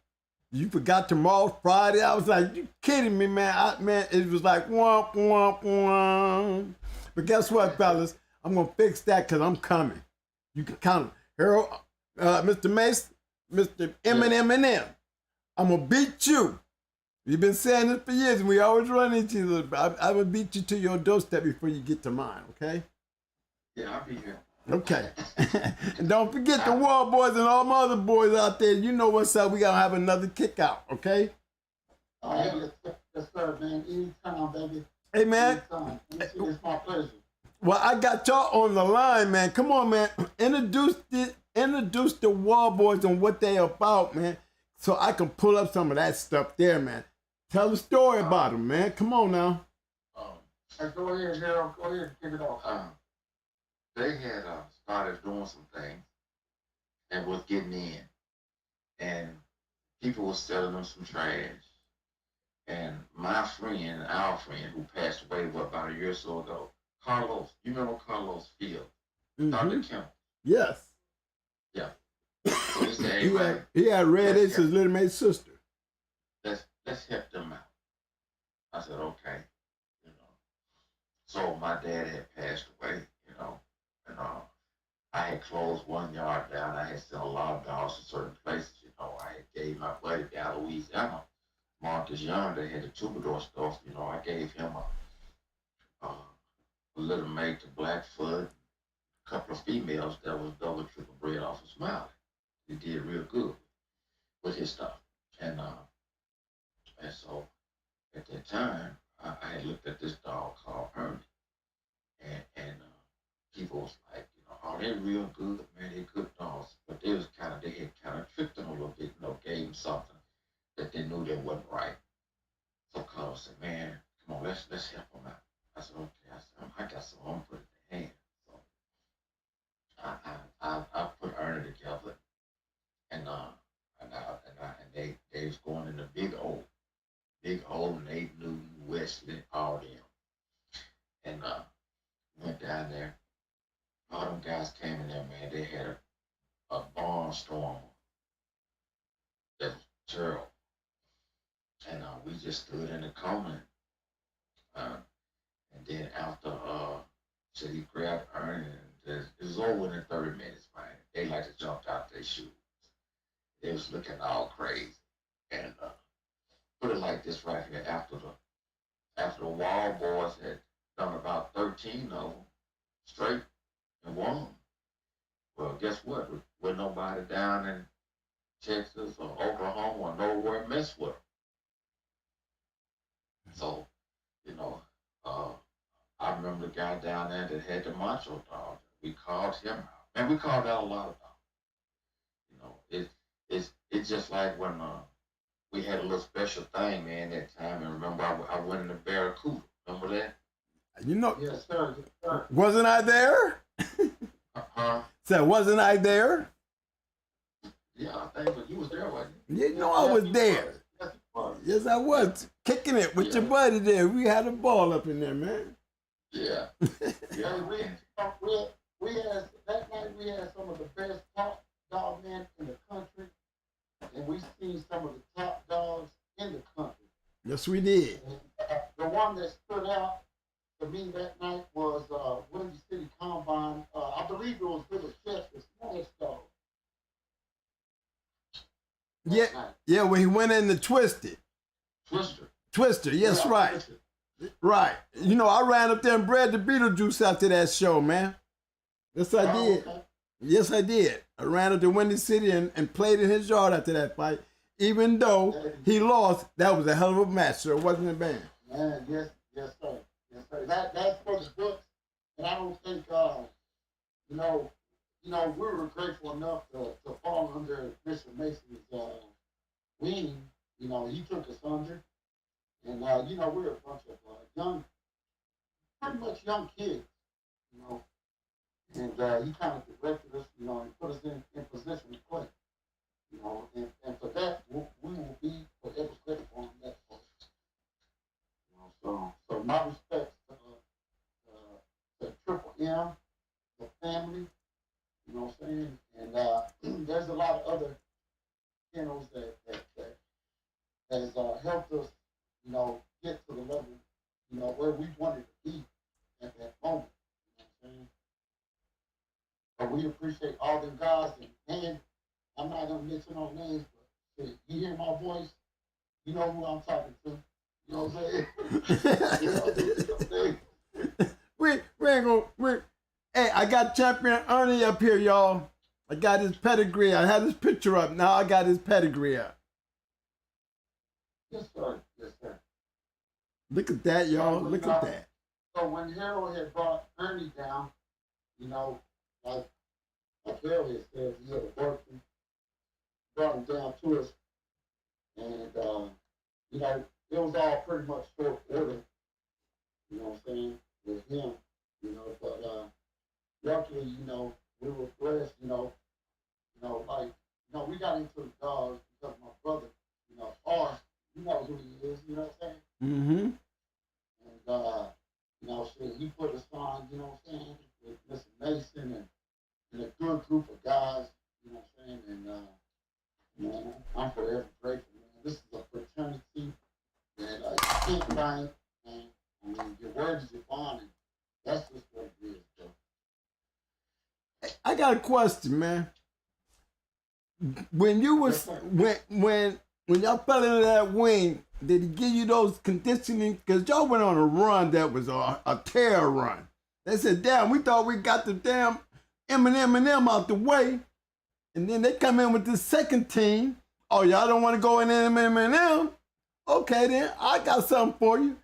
You forgot tomorrow's Friday? I was like, you kidding me, man? Man, it was like, womp, womp, womp. But guess what, fellas? I'm going to fix that because I'm coming. You can count it. Harold, Mr. Mace, Mr. M&M. I'm going to beat you. You've been saying this for years, and we always run into each other. I will beat you to your doorstep before you get to mine, okay? Yeah, I'll be here. Okay. And don't forget the Wallboys and all my other boys out there. You know what's up. We got to have another kick out, okay? Yes, sir, man. Anytime, baby. Hey, man. Anytime. It's my pleasure. Well, I got y'all on the line, man. Come on, man. Introduce the Wallboys and what they about, man, so I can pull up some of that stuff there, man. Tell the story about them, man. Come on now. Go ahead, Harold. Go ahead and kick it off. They had started doing some things and was getting in. And people were selling them some trash. And my friend, our friend, who passed away about a year or so ago, Carlos, you remember Carlos Field? Dr. Kemp. Yes. Yeah. So he said, hey, He had Red Ace, his little mate's sister. Let's help them out. I said, okay. You know. So my dad had passed away, you know, and I had closed one yard down. I had sent a lot of dogs to certain places, you know. I had gave my buddy down Louisiana, Marcus Young, that had the troubadour stuff, you know. I gave him a little mate to Blackfoot, a couple of females that was double triple bred off of Smiley. he did real good with his stuff. And so at that time, I had looked at this dog called Ernie, and people was like, oh, they're real good, man, they're good dogs, but they had kind of tricked them a little bit, gave them something that they knew that wasn't right. So Carlos said, man, come on, let's help them out. I said, okay. I said, I got some. I'm gonna put it in hand. So I put Ernie together, and they was going in the big old, and they knew Wesley, all them, and went down there. All them guys came in there, man. They had a barnstorm that was terrible, and we just stood in the corner. And then after, so he grabbed Ernie, and it was over in 30 minutes, man. They like to jump out their shoes. They was looking all crazy. And put it like this right here, after the Wild Boys had done about 13 of them straight and won. Well, guess what? With nobody down in Texas or Oklahoma or nowhere mess with them. So, I remember the guy down there that had the macho dog. We called him out. Man, we called out a lot of dogs. It's just like when we had a little special thing, man, that time. And remember, I went in the Barracuda. Remember that? Yes, sir. Yes, sir. Wasn't I there? So wasn't I there? Yeah, I think you was there, wasn't you? I was there. Yes, I was. Kicking it with your buddy there. We had a ball up in there, man. Yeah. Yeah, we had that night we had some of the best top dog men in the country. And we seen some of the top dogs in the country. Yes, we did. And, the one that stood out to me that night was Windy City Combine. I believe it was Billy Chester's smash dog. Yeah, when he went in the Twister, yes, yeah, right. Twister. Right. I ran up there and bred the Beetlejuice after that show, man. Yes, I did. Okay. Yes, I did. I ran up to Windy City and played in his yard after that fight. Even though he lost, that was a hell of a match, sir. It wasn't a band. Man, yes, sir. Yes, sir. That's for the books. And I don't think, we were grateful enough to fall under Mr. Mason's wing. He took us under. And, we're a bunch of pretty much young kids, And he kind of directed us, and put us in position to play. And for that, we will be forever grateful on that part. So my respects to Triple M, the family, what I'm saying? And there's a lot of other channels that has helped us, get to the level, where we wanted to be at that moment. You know what I'm saying? But we appreciate all them guys, and I'm not gonna mention no names, but you hear my voice, you know who I'm talking to. You know what I'm saying? we ain't gonna. Hey, I got champion Ernie up here, y'all. I got his pedigree. I had his picture up. Now I got his pedigree up. Yes, sir. Yes, sir. Look at that, y'all. Look at that. So when Harold had brought Ernie down, like Harold had said, he had worked him, brought him down to us, and it was all pretty much short order. You know what I'm saying, with him. But luckily, we were blessed. We got into the dogs because my brother, Forrest, you know who he is. You know what I'm saying? Mm-hmm. And shit, he put us on. You know what I'm saying? With Mr. Mason and a good group of guys. You know what I'm saying? And I'm forever grateful, man. This is a fraternity that you can't find, man. I mean, your word is your bond, and that's just what it is, bro. I got a question, man. When you was when y'all fell into that wing, did he give you those conditioning? Because y'all went on a run that was a terror run. They said, damn, we thought we got the damn M.M.M out the way, And then they come in with this second team. Oh, y'all don't want to go in M.M.M? Okay, then I got something for you.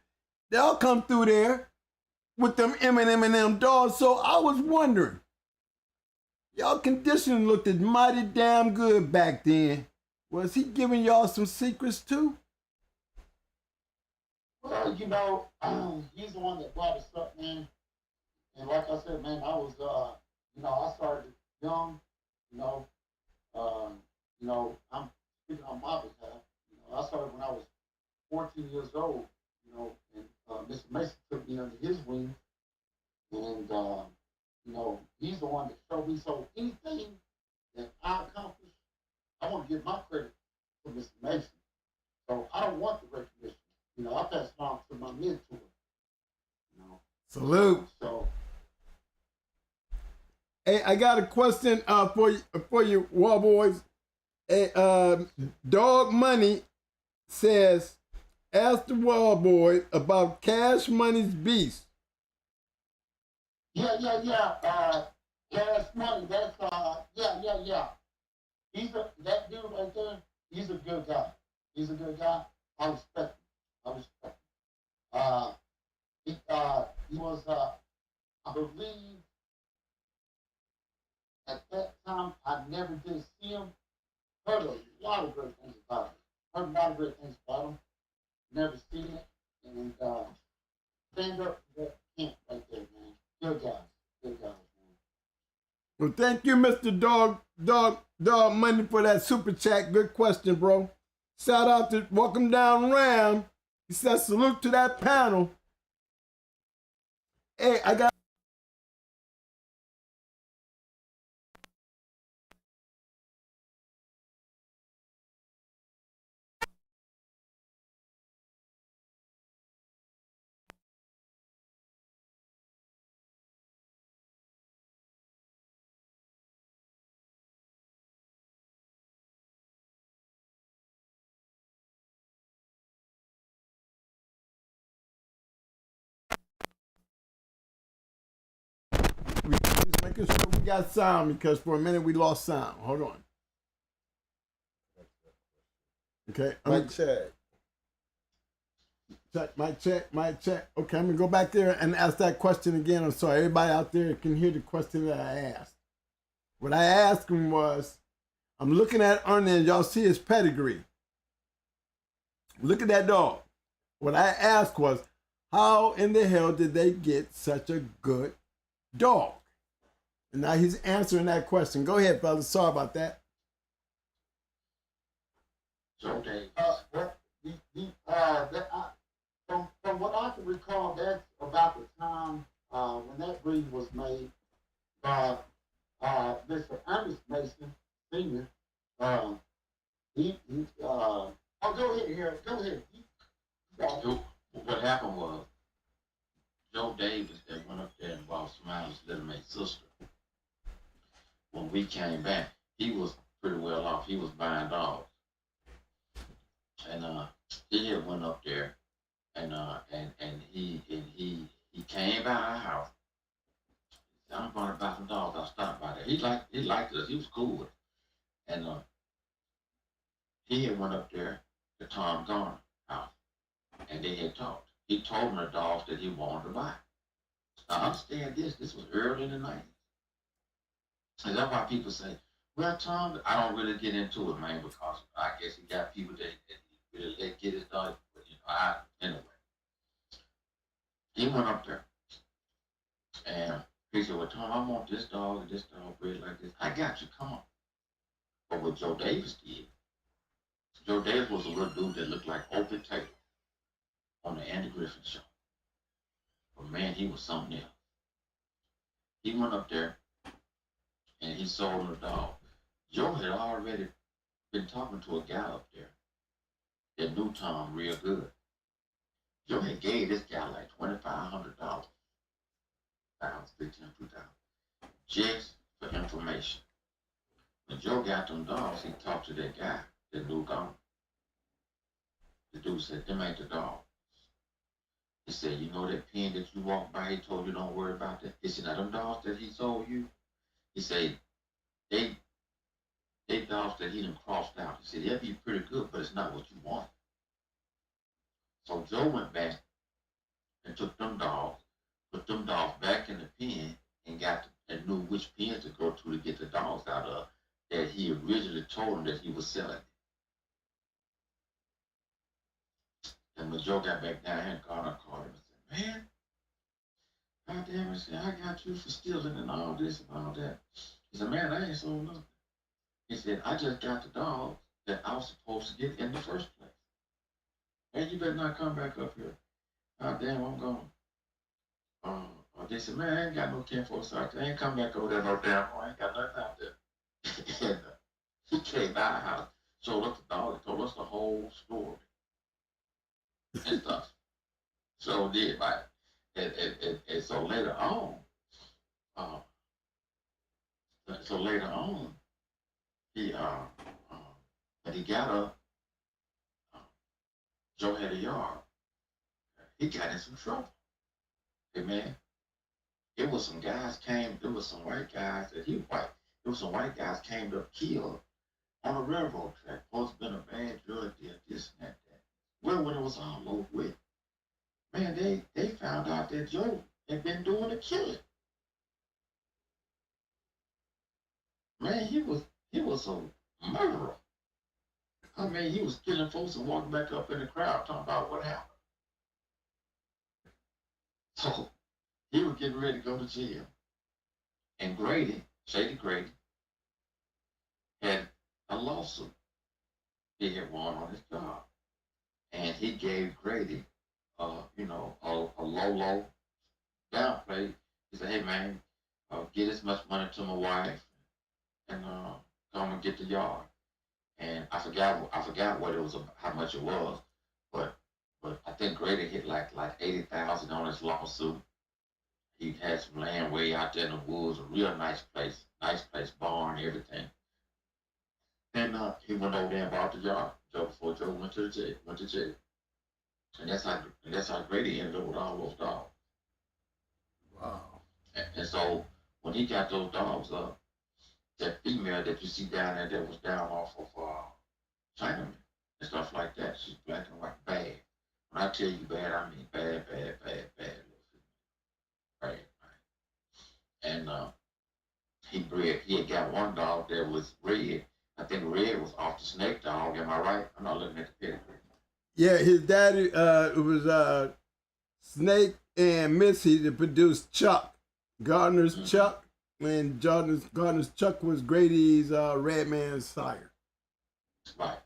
They'll come through there with them M&M dogs. So I was wondering, y'all conditioning looked mighty damn good back then. Was he giving y'all some secrets too? Well, you know, he's the one that brought us up, man. And like I said, man, I was, you know, I started young, you know, I'm speaking on my behalf. You know, I started when I was 14 years old, you know, and Mr. Mason took me under his wing. And, you know, he's the one that showed me. So anything that I accomplished, I want to give my credit to Mr. Mason. So I don't want the recognition. You know, I pass it on to my mentor. You know. Salute. So hey, I got a question for you, War Boys. Hey, Dog Money says, ask the War Boy about Cash Money's Beast. Yeah. Cash Money. That's yeah. That dude right there. He's a good guy. He's a good guy. I respect him. He was I believe at that time I never did see him. Heard a lot of great things about him. Never seen it. And stand up to that camp right there, man. Good guys, man. Well, thank you, Mr. Dog Money, for that super chat. Good question, bro. Shout out to Welcome Down Ram. He says salute to that panel. Hey, I got just making sure we got sound because for a minute we lost sound. Hold on. Okay. Mic check. Mic check. Okay, I'm gonna go back there and ask that question again. I'm sorry, everybody out there can hear the question that I asked. What I asked him was, I'm looking at Ernie and y'all see his pedigree. Look at that dog. What I asked was, how in the hell did they get such a good dog? And now he's answering that question. Go ahead, fellas. Sorry about that. Okay. From what I can recall, that's about the time when that breed was made by Mr. Ernest Mason Sr. Go ahead here. Go ahead. What happened was Joe Davis that went up there and bought Smiley's little mate's sister. When we came back, he was pretty well off. He was buying dogs. And he had went up there and he came by our house. He said, I'm going to buy some dogs. I'll stop by there. He liked us. He was cool with it. And he had went up there to Tom Garner's house and they had talked. He told him the dogs that he wanted to buy. Now understand this was early in the 90s. And that's why people say, well, Tom, I don't really get into it, man, because I guess he got people that really let get his dog. But, anyway. He went up there and he said, well, Tom, I want this dog bred like this. I got you, come on. But what Joe Davis did, Joe Davis was a little dude that looked like Opie Taylor on the Andy Griffin show. But man, he was something else. He went up there and he sold him a dog. Joe had already been talking to a guy up there that knew Tom real good. Joe had gave this guy like $2,500, $1,500, $2,000, just for information. When Joe got them dogs, he talked to that guy that knew Garner. The dude said, them ain't the dogs. He said, you know that pen that you walked by, he told you don't worry about that? He said, now them dogs that he sold you, he said, they dogs that he done crossed out. He said, they'll be pretty good, but it's not what you want. So Joe went back and took them dogs, put them dogs back in the pen, and and knew which pen to go to get the dogs out of that he originally told him that he was selling. And when Joe got back down here, Garner called him and said, man, God damn it, I got you for stealing and all this and all that. He said, man, I ain't sold nothing. He said, I just got the dogs that I was supposed to get in the first place. Hey, you better not come back up here. God damn, I'm gone. They said, man, I ain't got no kinfolks out there. I ain't come back over there no damn more. I ain't got nothing out there. And he came by our house, showed us the dog, told us the whole story and stuff. So did, right? And so later on, he when he got up, Joe had a yard. He got in some trouble. Hey man, it was some guys came. There was some white guys that he was white. There was some white guys came to kill on a railroad track. Supposed to been a bad drug deal, this and that. Well, when it was all over with, man, they found out that Joe had been doing the killing. Man, he was a murderer. I mean, he was killing folks and walking back up in the crowd talking about what happened. So he was getting ready to go to jail. And Grady, Shady Grady, had a lawsuit he had won on his job. And he gave Grady, a low downplay. He said, hey man, get as much money to my wife and come and get the yard. And I forgot what it was, how much it was, but I think Grady hit like 80,000 on his lawsuit. He had some land way out there in the woods, a real nice place, barn, everything. And he went over there and bought the yard before Joe went to jail. And that's how Grady ended up with all those dogs. Wow. And so when he got those dogs up, that female that you see down there that was down off of Chinaman and stuff like that, she's black and white, bad. When I tell you bad, I mean bad. Right. And he had got one dog that was red. I think red was off the snake dog. Am I right? I'm not looking at the pedigree. Yeah, his daddy, it was Snake and Missy that produced Chuck, Gardner's Chuck, and Gardner's Chuck was Grady's Red Man's sire. Right.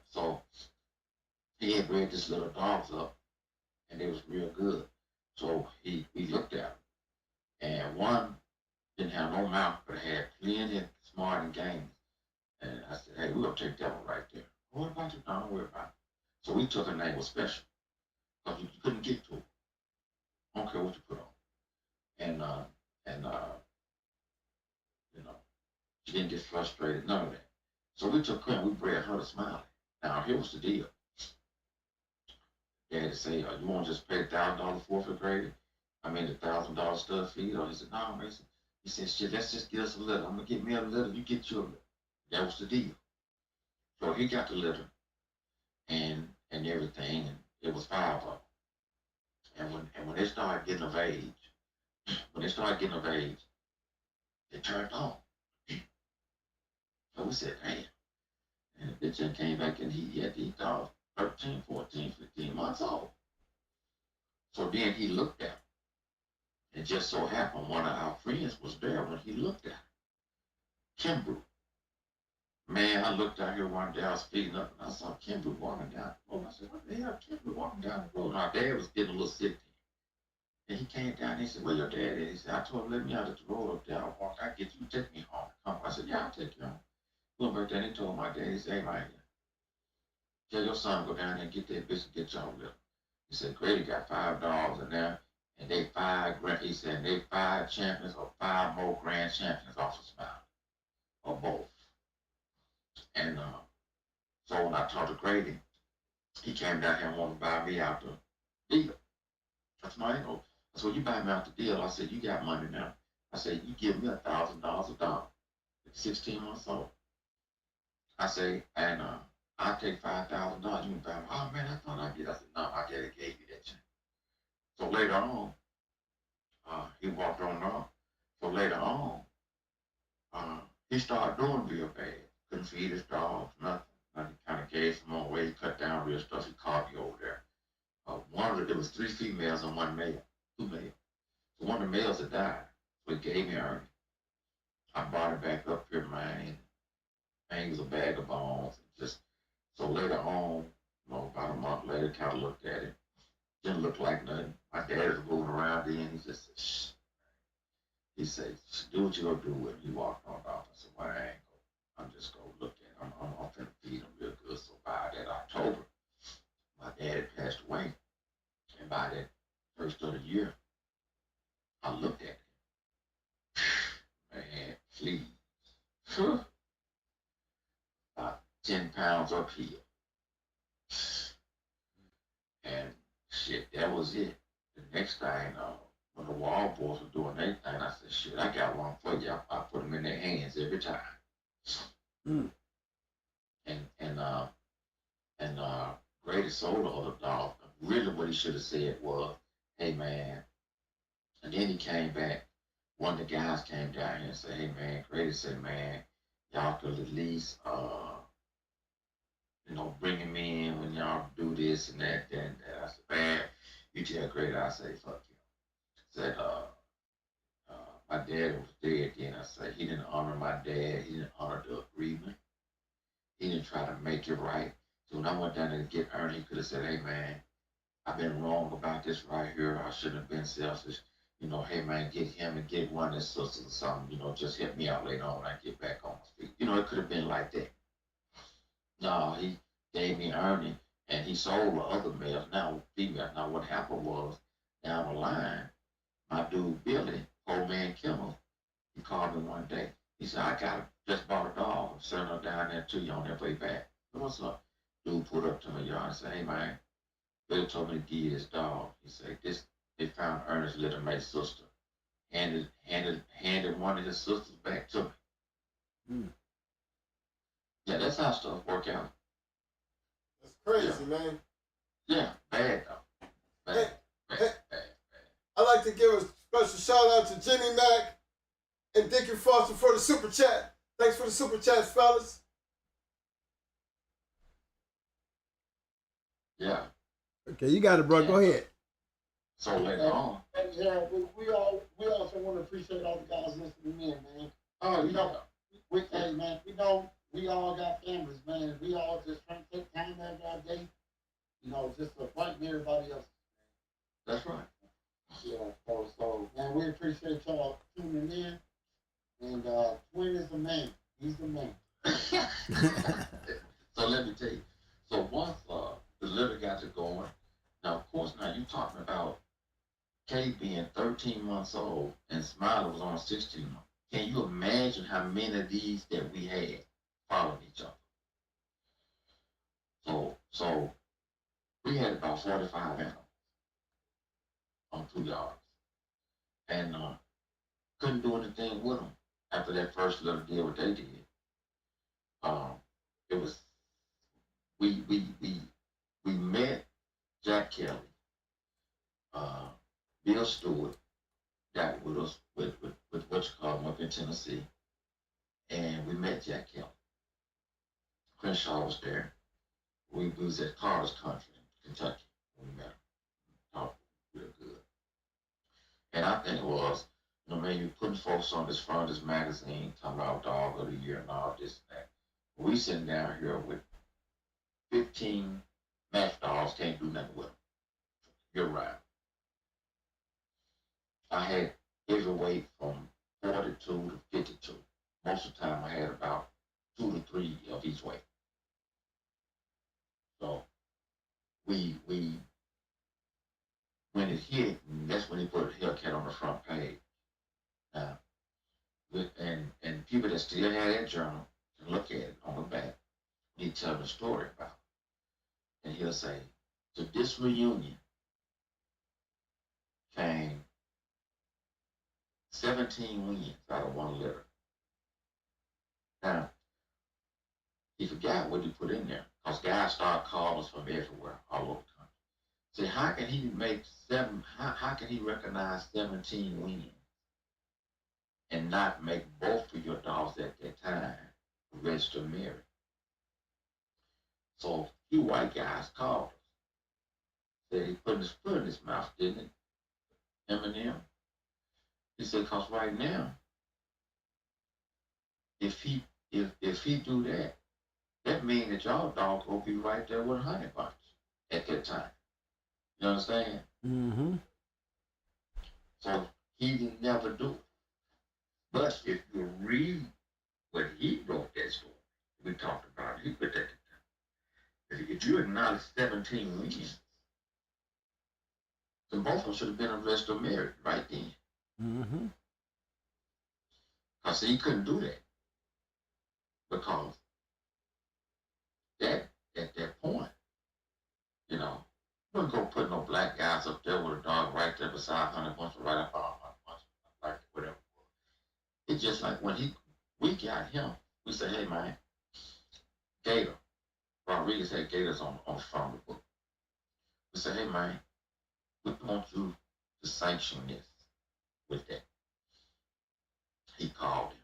So he had bred this little dogs up, and they was real good. So we looked at them, and one didn't have no mouth, but had plenty of smart and games. And I said, hey, we're gonna take that one right there. What about you? No, don't worry about it. So we took a name was special, because you couldn't get to it. I don't care what you put on. And she didn't get frustrated, none of that. So we took her and we bred her to Smiley. Now, here was the deal. Daddy say, you want to just pay $1,000 forfeit grade? I mean, the $1,000 stud fee? Or he said, no, Mason. He said, shit, let's just get us a litter. I'm going to get me a litter, you get you a litter. That was the deal. So he got the litter and everything, and it was 5 of them. And when they started getting of age, they turned on. So we said, damn. And the bitch then came back and he had these dogs 13, 14, 15 months old. So then he looked at him. It just so happened one of our friends was there when he looked at him. Kimbrough. Man, I looked out here one day, I was feeding up, and I saw Kimbrough walking down the road. I said, what the hell, Kimbrough walking down the road? And our dad was getting a little sick. And he came down and he said, where your dad is? He said, I told him, let me out at the road up there. I'll walk, I'll get you, take me home. Come. I said, yeah, I'll take you home. Went back there and he told my dad, he said, hey, man, tell your son go down there and get that bitch and get y'all litter. He said, Grady got 5 dogs in there, and they 5 champions or 5 more grand champions off of Smiley, or both. And so when I talked to Grady, he came down here and wanted to buy me out the deal. I said, no, I ain't no. I said, well, you buy me out the deal. I said, you got money now. I said, you give me $1,000 a dog. 16 months old. I say, and I'll take $5,000. You can buy them. Oh man, I thought I'd get. I said, no, my daddy gave you that change. So later on, he walked on off. So later on, he started doing real bad. Couldn't feed his dogs, nothing. He kind of gave some more weight, cut down real stuff. He called me over there. There was 3 females and 1 male, 2 males. So one of the males had died. So he gave me Ernie. I brought it back up here, man. And he was a bag of bones. Just so later on, about a month later, kind of looked at it. Didn't look like nothing. My dad was moving around then. He just said, shh. He said, do what you gonna do. And he walked on off. I said, well, I ain't go. I'm just gonna look at him. I'm finna feed him real good. So by that October, my dad had passed away. And by that first of the year, I looked at him. Man, please. About 10 pounds uphill. And shit, that was it. The next thing, when the wall boys were doing their thing, I said, shit, I got one for you. I put them in their hands every time. Mm. And Grady sold the other dog. Really what he should have said was, hey man. And then he came back. One of the guys came down here and said, hey man, Grady said, man, y'all could at least bring him in when y'all do this and that, and that. I said, man, you tell Grady, I say, fuck you. Said, my dad was dead then. I said, he didn't honor my dad. He didn't honor the agreement. He didn't try to make it right. So when I went down there to get Ernie, he could have said, hey, man, I've been wrong about this right here. I shouldn't have been selfish. Hey, man, get him and get one of his sisters or something. Just help me out later on when I get back on my feet. It could have been like that. No, he gave me Ernie, and he sold the other males, now females. Now, what happened was, down the line, my dude Billy, M.M.M KENNELS, he called me one day. He said, just bought a dog. I'm sending her down there to you on their way back. What's up? Dude put up to my yard and said, hey, man, Billy told me to give you this dog. He said, they found Ernie's little mate sister. Handed one of his sisters back to me. Mm. Yeah, that's how stuff work out. That's crazy, man. Yeah, bad though. Bad. I'd like to give a special shout out to Jimmy Mack and Dickie Foster for the super chat. Thanks for the super chats, fellas. Yeah. Okay, you got it, bro. Go ahead. So later on. Yeah, we also want to appreciate all the guys listening in, man. Oh, Hey, man, we know we all got families, man. We all just trying to take time out of our day, just to brighten everybody else. That's right. Yeah, so man, we appreciate y'all tuning in. And Twin is the man. He's the man. So let me tell you. So once the litter got to going, now of course now you talking about Kay being 13 months old and Smiley was on 16 months. Can you imagine how many of these that we had following each other? So we had about 45 animals on 2 yards. And couldn't do anything with them after that first little deal what they did. It was we met Jack Kelly, Bill Stewart got with us with what you call him up in Tennessee, and we met Jack Kelly. Crenshaw was there. We was at Carter's Country in Kentucky when we met him. Talked real good. And I think it was, man, you putting folks on this front of this magazine, talking about Dog of the Year and all this and that. We sitting down here with 15 match dogs, can't do nothing with them. You're right. I had heavyweight from 42 to 52. Most of the time I had about 2 to 3 of each weight. So we when it hit, that's when he put Hellcat on the front page. Now, and people that still had that journal can look at it on the back. He tell the story about it. And he'll say, to this reunion came 17 wins out of 1 litter. Now, if forgot what he put in there. Because guys started calling us from everywhere, all over the country. Say, how can he how can he recognize 17 wins and not make both of your dogs at that time register married? So few white guys called us. Said he put his foot in his mouth, didn't it? M.M.M. He said, cause right now, if he do that, that means that y'all dog will be right there with a honey bunch at that time. You understand? Mm-hmm. So he didn't never do it. But if you read what he wrote that story, we talked about it, he put that together. If you acknowledge 17 wins, then both of them should have been arrested or married right then. Mm-hmm. Because he couldn't do that. Because that at that point, you know, you wouldn't go put no black guys up there with a dog right there beside Honey Bunch or right up on Honey Bunch, like whatever. It's just like when we got him, we said, hey man, Gator. Rodriguez had Gators on the front of the book. We said, hey man, we want you to sanction this with that. He called him.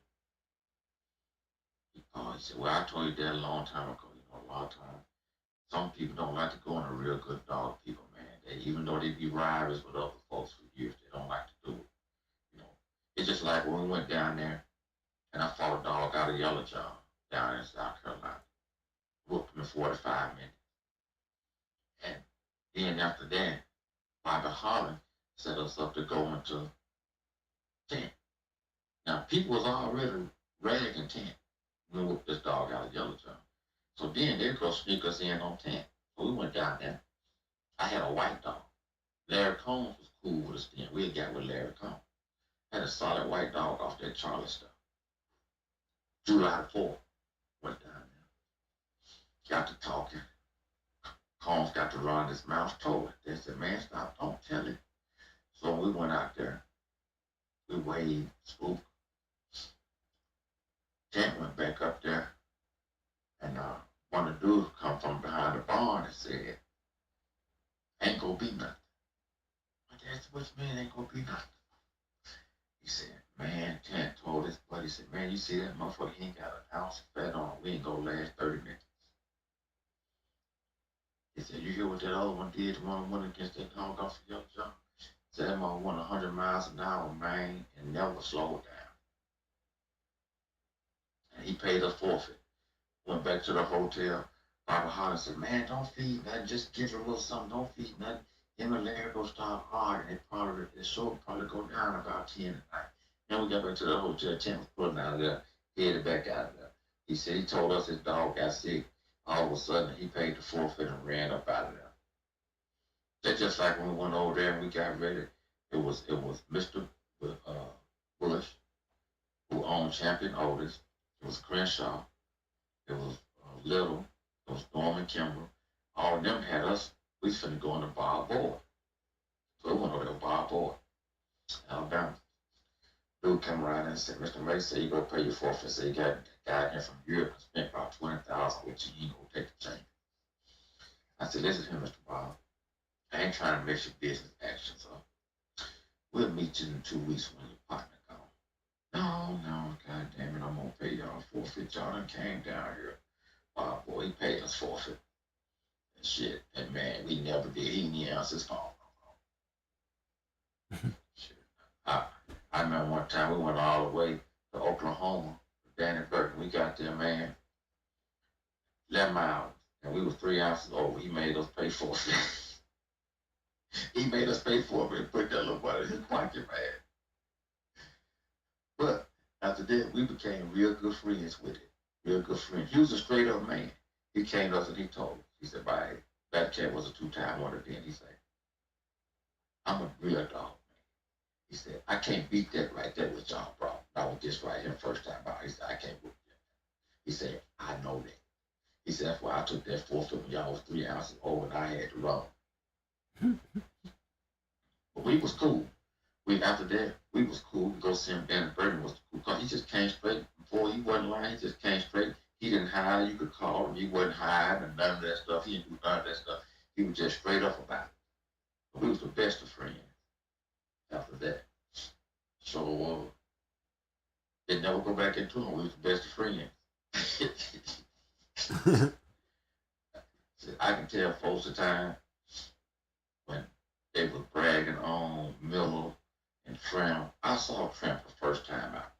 He said, well, I told you that a long time ago. You know, a lot of times, some people don't like to go on a real good dog people, man. They, even though they be rivals with other folks for years, they don't like to do it. You know, it's just like when we went down there and I fought a dog out of Yellow Jaw down in South Carolina. Whooped him in 45 minutes. And then after that, Bobby Holland set us up to go into tent. Now, people was already rag and tent. We whooped this dog out of Yellow Jaw. So then they go sneak us in on tent. So we went down there. I had a white dog. Larry Combs was cool with us then. We had got with Larry Combs. Had a solid white dog off that Charlie stuff. July 4th, went down there. Got to talking. Combs got to run his mouth, told it. They said, man, stop, don't tell it. So we went out there. We waved, spooked. Tent went back up there. And one of the dudes come from behind the barn and said, ain't gonna be nothing. I said, what you mean ain't gonna be nothing? He said, man, Tent told his buddy, he said, man, you see that motherfucker, he ain't got an ounce of fat on. We ain't gonna last 30 minutes. He said, you hear what that other one did, the one went against that dog off of Yellow Jaw? He said, that mother went 100 miles an hour, man, and never slowed down. And he paid a forfeit. Went back to the hotel. Barbara Holland said, man, don't feed nothing. Just give her a little something. Don't feed nothing. Him and Larry go start arguing. The show will probably go down about 10 at night. Then we got back to the hotel. Tent was pulling out of there. Headed back out of there. He said he told us his dog got sick. All of a sudden, he paid the forfeit and ran up out of there. That's just like when we went over there and we got ready. It was Mr. Bush, who owned Champion Otis. It was Crenshaw. It was Little. It was Norman Kimber. All of them had us. We was finna go on the bar board. So we went over to bar board. Alabama. Dude come around and said, Mr. Mason said, you go pay your forfeit. So you got a guy in from Europe and spent about $20,000 with you. You go take the change. I said, listen here, Mr. Bob. I ain't trying to mix your business actions up. We'll meet you in 2 weeks when your partner gone. No, God damn it, I'm gonna pay y'all forfeit. Y'all done came down here. Boy, he paid us forfeit. And shit. And man, we never did. He didn't even answer his phone. Shit. I remember one time we went all the way to Oklahoma with Danny Burton. We got there, man, 11 miles. And we were 3 ounces over. He made us pay forfeit. He made us pay forfeit and put that little money in his pocket, man. But after that, we became real good friends with it. Real good friends. He was a straight up man. He came to us and he told us. He said, that cat was a 2-time winner then. He said, I'm a real dog, man. He said, I can't beat that right there with y'all, bro. I was just right here first time out. He said, I can't whoop that. He said, I know that. He said, that's why I took that forfeit when y'all was 3 ounces over and I had to run. But we was cool. After that, we was cool. We go see him. Danny Burton was cool. Because he just came straight. Before he wasn't lying, he just came straight. He didn't high you could call him. He wasn't high and none of that stuff. He didn't do none of that stuff. He was just straight up about it. We was the best of friends after that. So they never go back into him. We was the best of friends. I can tell folks the time when they were bragging on Miller and Tramp. I saw Tramp the first time out.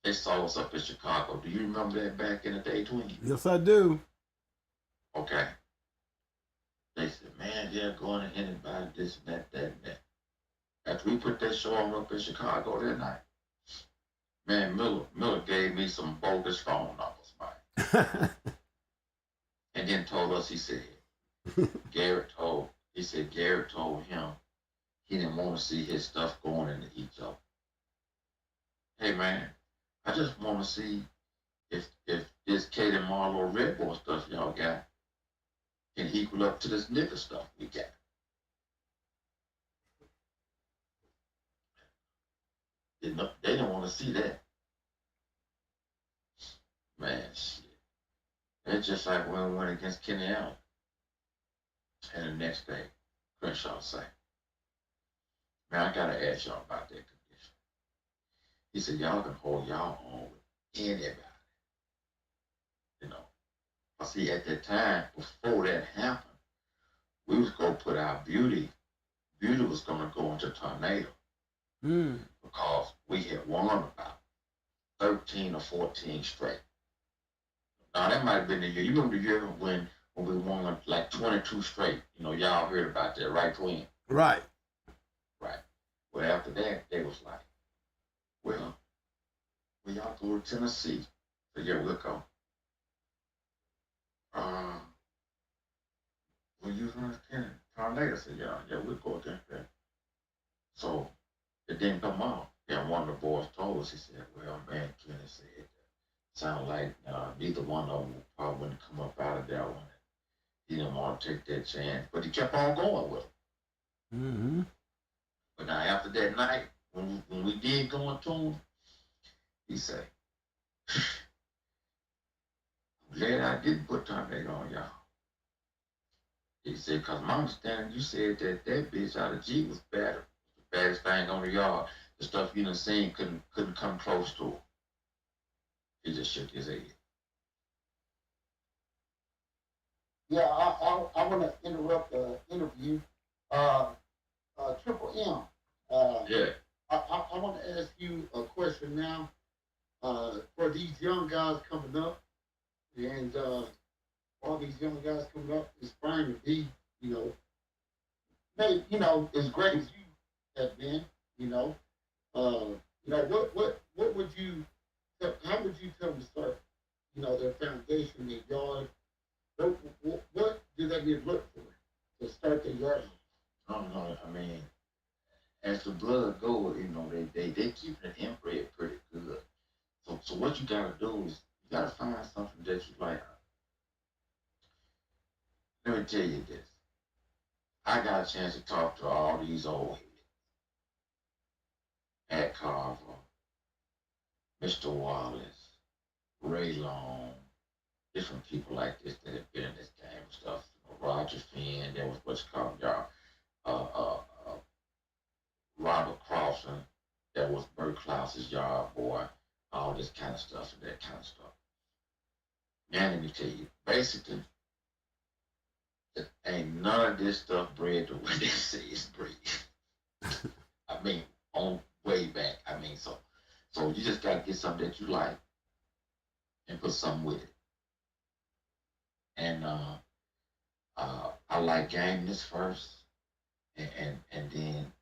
They saw us up in Chicago. Do you remember that back in the day, Twin? Yes, I do. Okay. They said, man, they're going to anybody, this and that, that, and that. After we put that show on up in Chicago that night, man, Miller gave me some bogus phone numbers, man. And then told us, he said, Garrett told him he didn't want to see his stuff going into each other. Hey, man, I just want to see if this Kate and Marlo Red Bull stuff y'all got can equal up to this nigga stuff we got. They didn't want to see that. Man, shit. It's just like when we went against Kenny Allen. And the next day, Crenshaw say, man, I gotta ask y'all about that condition. He said, y'all can hold y'all own with anybody. You know. I see at that time, before that happened, we was gonna put our Beauty was gonna go into Tornado. Because we had won about 13 or 14 straight. Now that might have been the year. You remember the year when we won like 22 straight. You know, y'all heard about that, right, Twin? Right. Right. Well, after that, they was like, well, y'all go to Tennessee. So yeah, we'll go. When you run Tornado, said, yeah, we'll go against that. So it didn't come out. And one of the boys told us, he said, well, man, Kenny said, sound like neither one of them probably wouldn't come up out of that one. He didn't want to take that chance, but he kept on going with it. Mm-hmm. But now after that night, when we did go into him, he said, I'm glad I didn't put Tornado on y'all. He said, because my understanding, you said that bitch out of Jeep was better. The baddest thing on the yard. The stuff you done seen couldn't come close to her. He just shook his head. Yeah, I want to interrupt the interview. Triple M. Yeah. I want to ask you a question now. For these young guys coming up, and all these young guys coming up, aspiring to be, maybe, as great as you have been, what would you, how would you tell them to start, their foundation, their yard? What do they need to look for to start their yard? I mean, as the blood goes, they keeping it inbred pretty good. So what you gotta do is you gotta find something that you like. Let me tell you this. I got a chance to talk to all these old heads. At Carver, Mr. Wallace, Ray Long, different people like this that have been in this game and stuff. Roger Finn, there was what's called y'all. Robert Crossan, that was Bert Klaus's yard boy, all this kind of stuff and that kind of stuff. Man, let me tell you, basically, there ain't none of this stuff bred the way they say it's bred. I mean, on way back. I mean, so you just gotta get something that you like and put something with it. And I like game this first, and then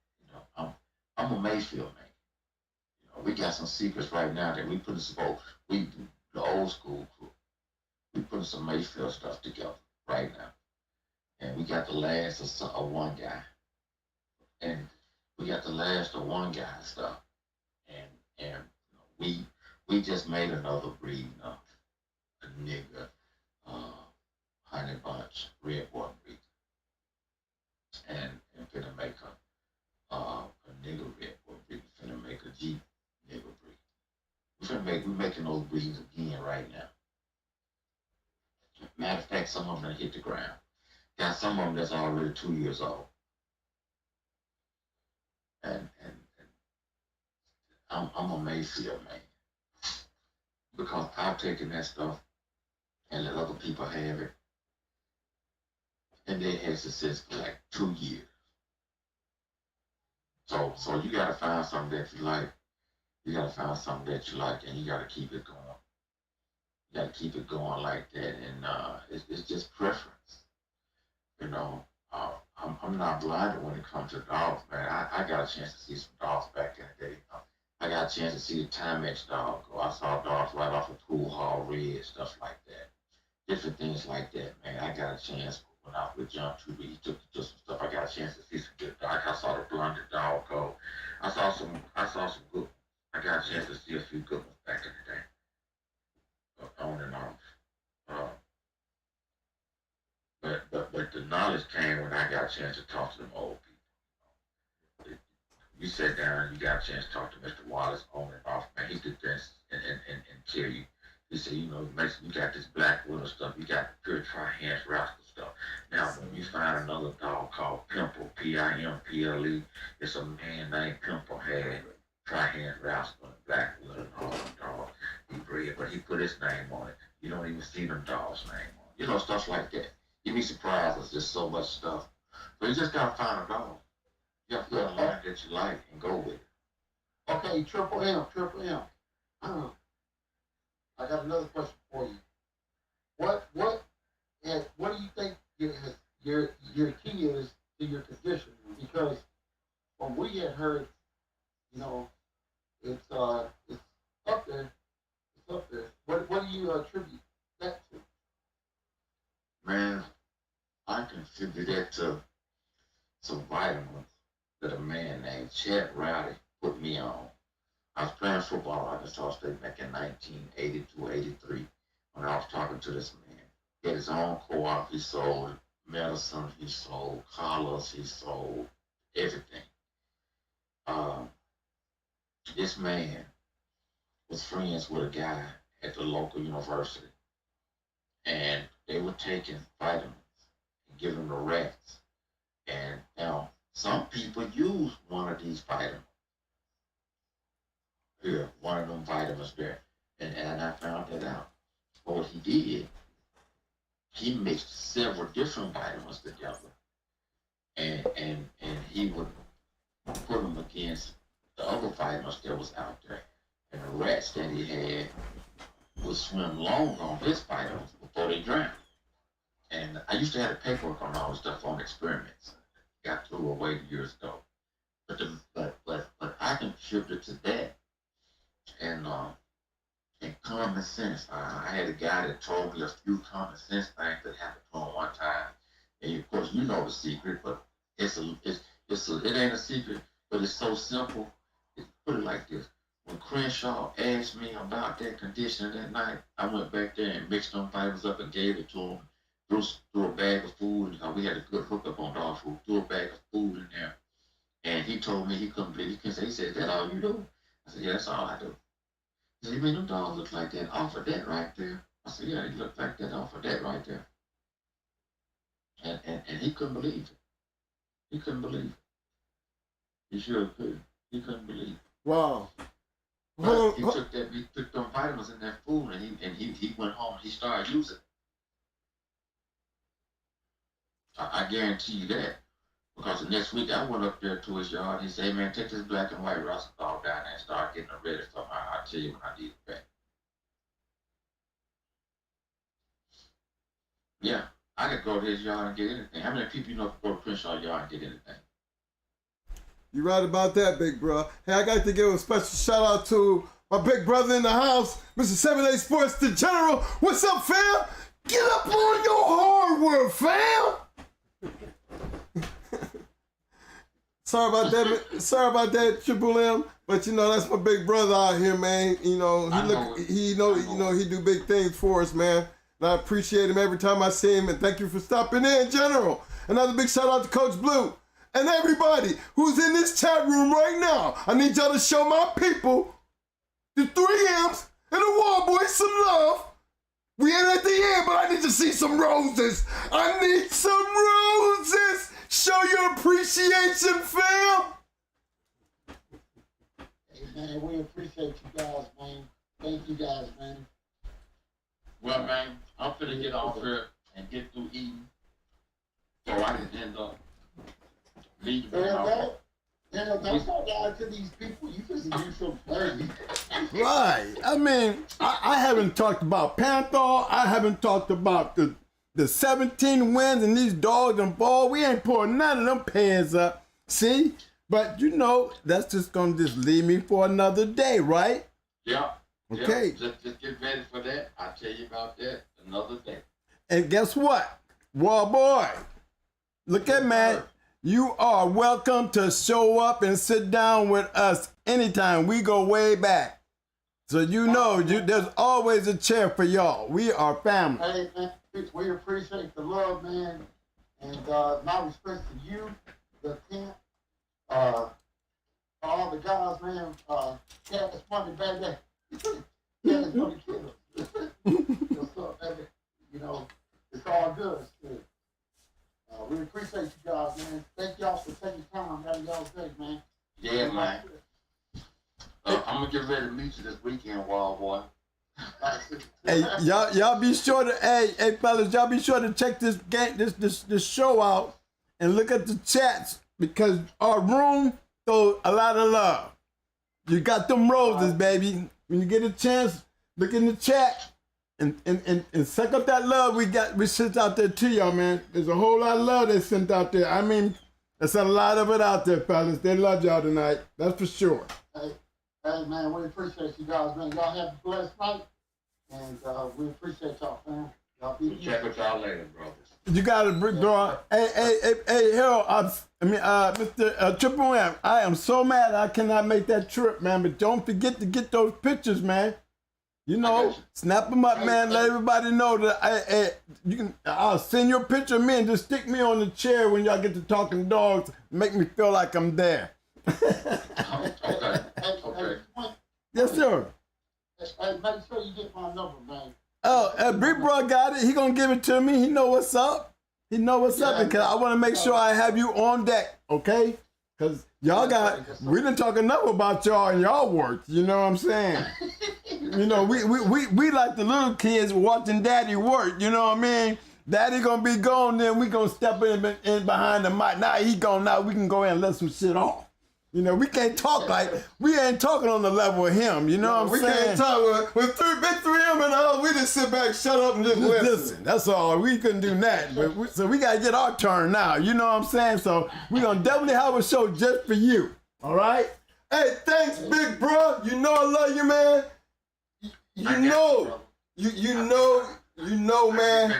I'm a Mayfield man. We got some secrets right now that we put the old school crew. We putting some Mayfield stuff together right now, and we got the last of one guy, and we got the last of one guy stuff, and we just made another breed, a nigga, honey bunch, red boy breed, and finna make a nigga red boy breed, finna make a Jeep nigga breed. We're making those breeds again right now. Matter of fact, some of them hit the ground. Got some of them that's already 2 years old. And I'm a Mayfield man. Because I've taken that stuff and let other people have it. And they had success for like 2 years. So you gotta find something that you like. You gotta find something that you like, and you gotta keep it going. You gotta keep it going like that, and it's just preference. You know, I'm not blinded when it comes to dogs, man. I got a chance to see some dogs back in the day. I got a chance to see the Timex dog go. I saw dogs right off of Pool Hall Red, stuff like that. Different things like that, man. I got a chance when I was with John Truby. He took me to some stuff. I got a chance to see some good dogs. I saw the blonded dog go. I saw some good. I got a chance to see a few good ones back in the day. On and off. But the knowledge came when I got a chance to talk to them old people. You sat down, you got a chance to talk to Mr. Wallace on and off, man. He could dance and tell you. He said, you know, you got this black widow stuff, you got pure tri-hands rascal stuff. Now, when you find another dog called Pimple, Pimple, it's a man named Pimple had tri-hands rascal and black widow and all them dogs. He bred, but he put his name on it. You don't even see them dogs' name on it. You know, stuff like that. You'd be surprised. There's just so much stuff. So you just gotta find a dog. You have to find a line that you like and go with it. Okay, Triple M. I got another question for you. What do you think your key is to your condition? Because when we had heard, you know, it's up there. What do you attribute that to? Man, I contribute that to some vitamins that a man named Chad Rowdy put me on. I was playing football at Arkansas State back in 1982-83 when I was talking to this man. He had his own co-op. He sold medicine. He sold collars. He sold everything. This man was friends with a guy at the local university. And they were taking vitamins and giving them to rats. And now, some people use one of these vitamins. Here, one of them vitamins there. And I found that out. But what he did, he mixed several different vitamins together. And he would put them against the other vitamins that was out there. And the rats that he had would swim long on his vitamins before they drowned. And I used to have the paperwork on all the stuff on experiments. Got threw away years ago. But I contributed to that. And common sense. I had a guy that told me a few common sense things that happened to him one time. And of course, you know the secret, but it ain't a secret, but it's so simple. Put it like this. When Crenshaw asked me about that condition that night, I went back there and mixed them fibers up and gave it to him. Threw a bag of food. We had a good hookup on dog food. Threw a bag of food in there. And he told me he couldn't believe it. He said, is that all you do? I said, yeah, that's all I do. He said, you mean them dogs look like that off of that right there? I said, yeah, they look like that off of that right there. And he couldn't believe it. He couldn't believe it. He sure could. He couldn't believe it. Wow. But he took them vitamins in that food, and he went home and he started using it. I guarantee you that. Because the next week I went up there to his yard and he said, hey man, take this black and white Russell dog down there and start getting it ready. So I'll tell you when I need it back. Yeah, I could go to his yard and get anything. How many people you know can go to Crenshaw yard and get anything? You're right about that, big bro. Hey, I got to give a special shout out to my big brother in the house, Mr. 7A Sports, the General. What's up, fam? Get up on your hard work, fam. Sorry about that, Triple M. But you know, that's my big brother out here, man. You know, he do big things for us, man. And I appreciate him every time I see him. And thank you for stopping in, General. Another big shout out to Coach Blue and everybody who's in this chat room right now. I need y'all to show my people, the 3Ms and the Wall Boys, some love. We ain't at the end, but I need to see some roses. I need some roses. Show your appreciation, fam. Hey, man, we appreciate you guys, man. Thank you guys, man. Well, man, I'm finna get off here and get through eating, so I can end up leaving. Don't talk down to these people. You just do some dirty. Right. I mean, I haven't talked about Panther. I haven't talked about the 17 wins and these dogs and ball. We ain't pouring none of them pants up. See? But you know, that's just gonna just leave me for another day, right? Yeah. Okay. Yeah. Just get ready for that. I'll tell you about that another day. And guess what? Well, boy, look at man. You are welcome to show up and sit down with us anytime. We go way back. So you know, there's always a chair for y'all. We are family. Hey, man, we appreciate the love, man. And my respect to you, the camp, all the guys, man. Cash money, baby. Cash money killers. What's up, baby? You know, it's all good. Still. We appreciate you guys, man. Thank y'all for taking time out of y'all's day, man. Yeah, man. I'm gonna get ready to meet you this weekend, wild boy. Hey, y'all be sure to hey fellas, y'all be sure to check this game, this show out and look at the chats because our room throws a lot of love. You got them roses, baby. When you get a chance, look in the chat. And suck up that love we sent out there to y'all, man. There's a whole lot of love they sent out there. I mean, there's a lot of it out there, fellas. They love y'all tonight. That's for sure. Hey, man, we appreciate you guys, man. Y'all have a blessed night. And we appreciate y'all, fam. Y'all be easy. Check with y'all later, brothers. You got to bring, bro. Hey, Harold, Mr. Triple M, I am so mad I cannot make that trip, man. But don't forget to get those pictures, man. You know, snap them up, man. Let everybody know that I'll send you a picture of me and just stick me on the chair when y'all get to talking dogs. Make me feel like I'm there. Okay. Yes, sir. Hey, make sure you get my number, man. Oh, Big Bro got it. He gonna give it to me. He know what's up. He know what's up because I want to make sure I have you on deck, okay? Because y'all we done talk enough about y'all and y'all work. You know what I'm saying? You know, we like the little kids watching daddy work, you know what I mean? Daddy gonna be gone, then we gonna step in behind the mic. Now he gone, now we can go in and let some shit off. You know, we can't talk we ain't talking on the level of him, you know what I'm saying? We can't talk with big 3M and all, we just sit back, shut up and just listen. That's all, we couldn't do that. But so we gotta get our turn now, you know what I'm saying? So we gonna definitely have a show just for you, all right? Hey, thanks, big bro. You know I love you, man. You know, man.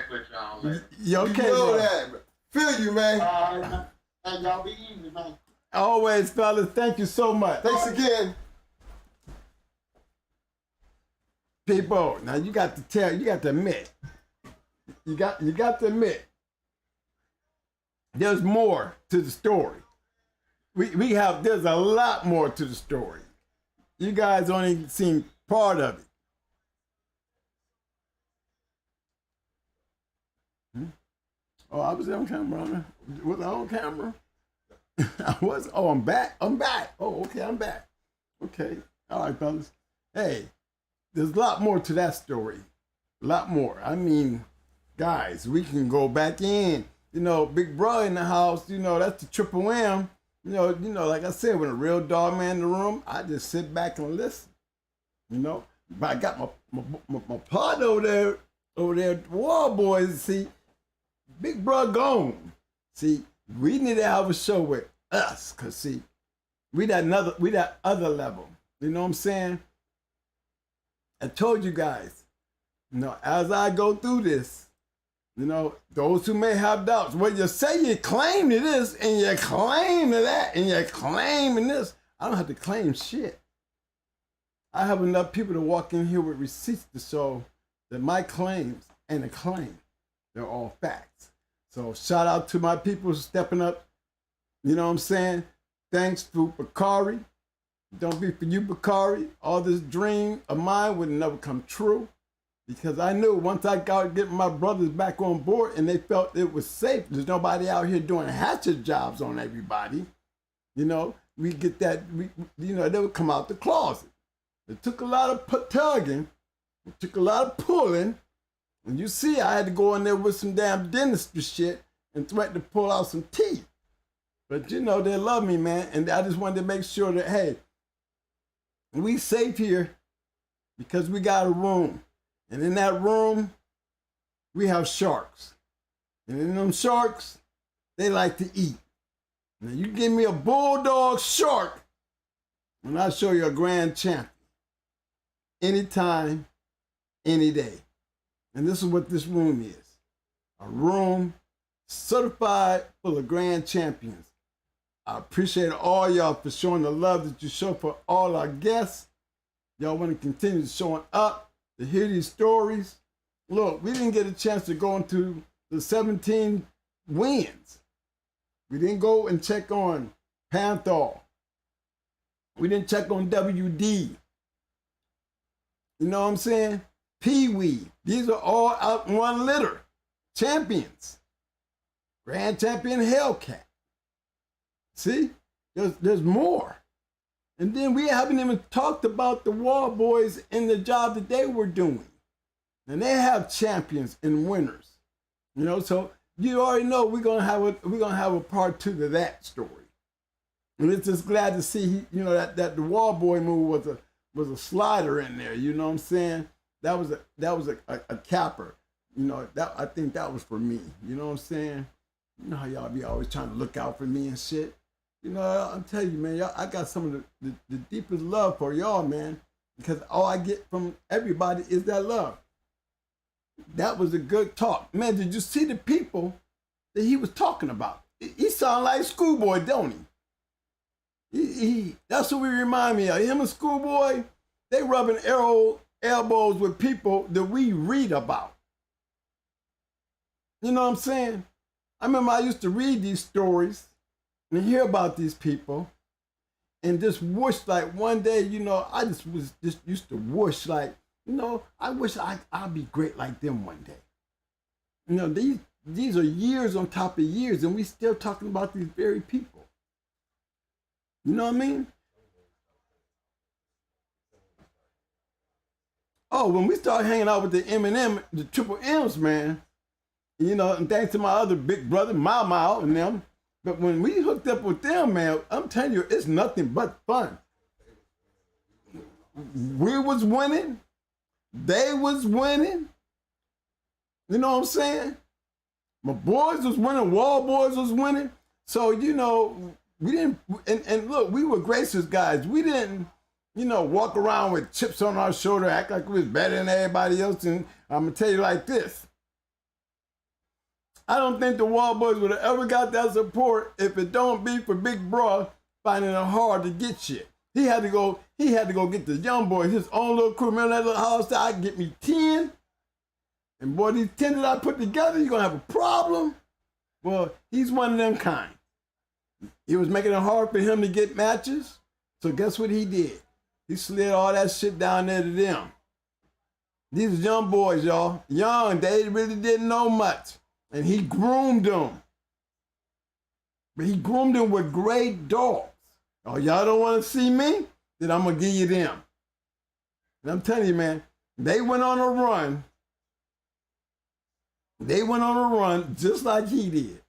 You okay, you know bro? that. Feel you, man. Hey, y'all be easy, man. Always, fellas. Thank you so much. Thanks again. People, now you got to admit. You got to admit. There's more to the story. There's a lot more to the story. You guys only seen part of it. Oh, I was on camera, man. Was I on camera? I was. Oh, I'm back. Oh, okay, I'm back. Okay. All right, fellas. Hey, there's a lot more to that story. A lot more. I mean, guys, we can go back in. You know, Big Bro in the house, you know, that's the Triple M. You know, like I said, when a real dog man in the room, I just sit back and listen. You know? But I got my partner over there, the Wall Boys, see, Big Bro gone. See, we need to have a show with us, cause see, we that other level. You know what I'm saying? I told you guys, you know, as I go through this, you know, those who may have doubts, well, you say you claim to this, and you claim to that, and you claim to this. I don't have to claim shit. I have enough people to walk in here with receipts to show that my claims ain't a claim. They're all facts. So shout out to my people stepping up. You know what I'm saying? Thanks to Bakari. Don't be for you, Bakari. All this dream of mine would never come true. Because I knew once I got getting my brothers back on board and they felt it was safe, there's nobody out here doing hatchet jobs on everybody. You know, we get that, you know, they would come out the closet. It took a lot of tugging, it took a lot of pulling. And you see, I had to go in there with some damn dentistry shit and threaten to pull out some teeth. But you know, they love me, man. And I just wanted to make sure that, hey, we safe here because we got a room. And in that room, we have sharks. And in them sharks, they like to eat. Now you give me a bulldog shark, and I'll show you a grand champion. Anytime, any day. And this is what this room is. A room certified full of grand champions. I appreciate all y'all for showing the love that you show for all our guests. Y'all want to continue showing up to hear these stories. Look, we didn't get a chance to go into the 17 wins. We didn't go and check on Panthol. We didn't check on WD. You know what I'm saying? Pee-wee. These are all out in one litter. Champions. Grand champion Hellcat. See? There's more. And then we haven't even talked about the Wall Boys and the job that they were doing. And they have champions and winners. You know, so you already know we're gonna have a part 2 to that story. And it's just glad to see that the Wall Boy move was a slider in there. You know what I'm saying? That was a capper. You know, that I think that was for me. You know what I'm saying? You know how y'all be always trying to look out for me and shit. You know, I'm telling you, man, y'all, I got some of the deepest love for y'all, man, because all I get from everybody is that love. That was a good talk. Man, did you see the people that he was talking about? He sound like Schoolboy, don't he? That's what we remind me of. Him and Schoolboy, they rubbing elbows with people that we read about. You know what I'm saying? I remember I used to read these stories and hear about these people and just wish like one day, you know, I just used to wish like, you know, I wish I'd be great like them one day. You know, these are years on top of years and we still talking about these very people. You know what I mean? Oh, when we started hanging out with the M&M, the Triple M's, man, you know, and thanks to my other big brother, Mau and them, but when we hooked up with them, man, I'm telling you, it's nothing but fun. We was winning. They was winning. You know what I'm saying? My boys was winning. Wall Boys was winning. So, you know, we didn't, and look, we were gracious guys. We didn't, you know, walk around with chips on our shoulder, act like we was better than everybody else. And I'm going to tell you like this. I don't think the Wall Boys would have ever got that support if it don't be for Big Bro finding it hard to get shit. He had to go get the young boys, his own little crew. Remember that little house that I could get me 10? And boy, these 10 that I put together, you're gonna have a problem. Well, he's one of them kind. It was making it hard for him to get matches. So guess what he did? He slid all that shit down there to them. These young boys, y'all. Young, they really didn't know much. And he groomed them. But he groomed them with great dogs. Oh, y'all don't want to see me? Then I'm going to give you them. And I'm telling you, man, they went on a run. They went on a run just like he did.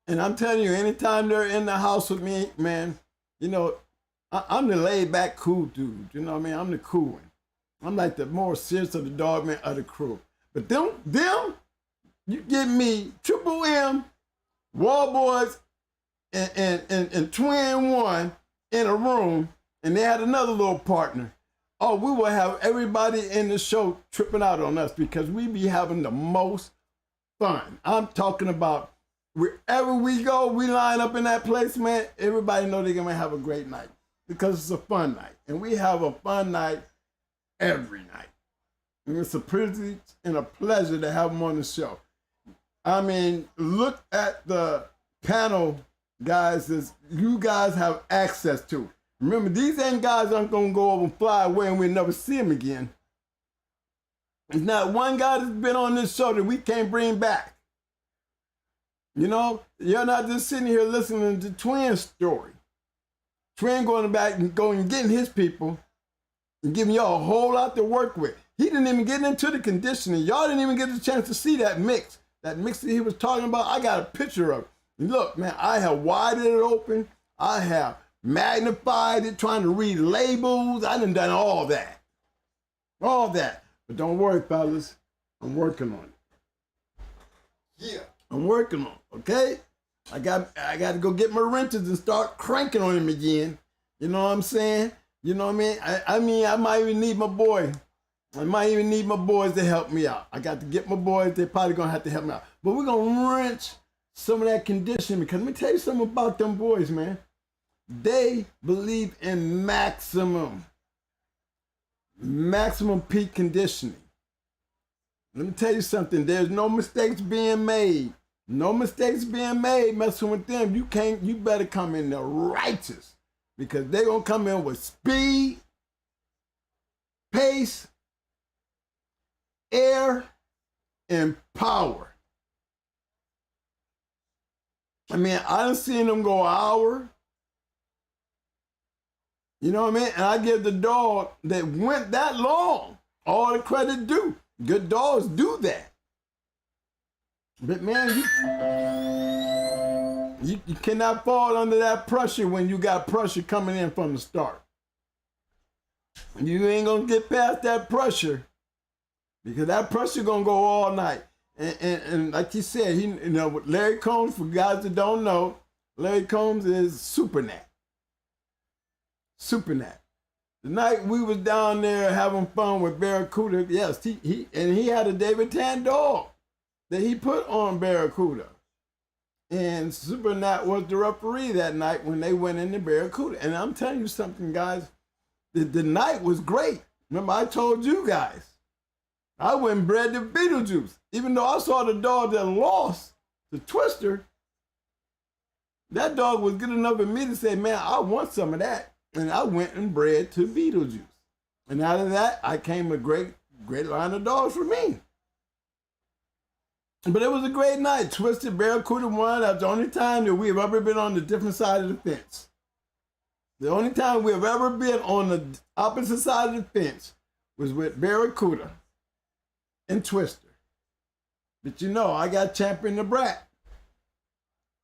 And I'm telling you, anytime they're in the house with me, man, you know, I'm the laid back, cool dude. You know what I mean? I'm the cool one. I'm like the more serious of the dogmen of the crew. But them, you give me Triple M, Wall Boys, and Twin One in a room, and they had another little partner. Oh, we will have everybody in the show tripping out on us because we be having the most fun. I'm talking about wherever we go, we line up in that place, man, everybody know they're gonna have a great night because it's a fun night. And we have a fun night every night. And it's a privilege and a pleasure to have them on the show. I mean, look at the panel, guys, that you guys have access to. Remember, these ain't guys I'm gonna go over and fly away and we'll never see them again. There's not one guy that's been on this show that we can't bring back. You know, you're not just sitting here listening to Twin's story. Twin going back and going and getting his people and giving y'all a whole lot to work with. He didn't even get into the conditioning. Y'all didn't even get a chance to see that mix. That mix that he was talking about, I got a picture of it. And look, man, I have widened it open. I have magnified it, trying to read labels. I done all that. All that. But don't worry, fellas. I'm working on it. Yeah. I'm working on it, okay? I got to go get my wrenches and start cranking on him again. You know what I'm saying? You know what I mean? I mean, I might even need my boy. I might even need my boys to help me out. I got to get my boys. They're probably going to have to help me out. But we're going to wrench some of that conditioning, because let me tell you something about them boys, man. They believe in maximum peak conditioning. Let me tell you something. There's no mistakes being made. No mistakes being made messing with them. You better come in there righteous, because they're going to come in with speed, pace, air, and power. I mean, I done seen them go an hour. You know what I mean? And I give the dog that went that long all the credit due. Good dogs do that. But man, you cannot fall under that pressure when you got pressure coming in from the start. You ain't gonna get past that pressure, because that pressure gonna go all night. And like he said, Larry Combs, for guys that don't know, Larry Combs is Supernat. Supernat. The night we was down there having fun with Barracuda, yes, he had a David Tan dog that he put on Barracuda. And Supernat was the referee that night when they went into Barracuda. And I'm telling you something, guys, the night was great. Remember, I told you guys, I went and bred the Beetlejuice. Even though I saw the dog that lost, the Twister, that dog was good enough for me to say, man, I want some of that. And I went and bred to Beetlejuice. And out of that, I came a great line of dogs for me. But it was a great night. Twisted, Barracuda won. That's the only time that we have ever been on the different side of the fence. The only time we have ever been on the opposite side of the fence was with Barracuda and Twister. But you know, I got Champion the Brat.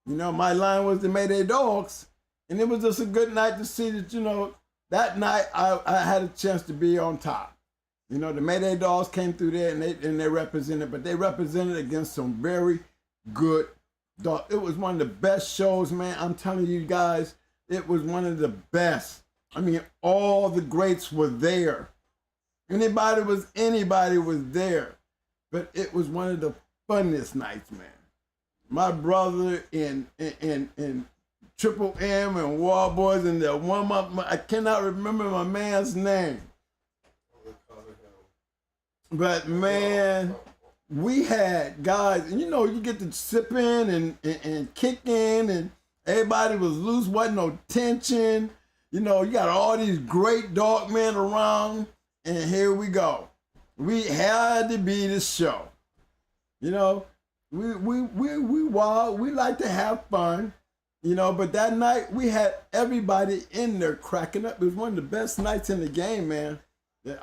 You know, my line was the Mayday Dogs. And it was just a good night to see that, you know, that night I had a chance to be on top. You know, the Mayday Dogs came through there and they represented, but they represented against some very good dogs. It was one of the best shows, man. I'm telling you guys, it was one of the best. I mean, all the greats were there. Anybody was there. But it was one of the funniest nights, man. My brother in Triple M and War Boys and the one, I cannot remember my man's name. But man, we had guys, and you know, you get to sip in and kick in, and everybody was loose, wasn't no tension. You know, you got all these great dog men around, and here we go. We had to be the show. You know, we wild, we like to have fun, you know, but that night we had everybody in there cracking up. It was one of the best nights in the game, man.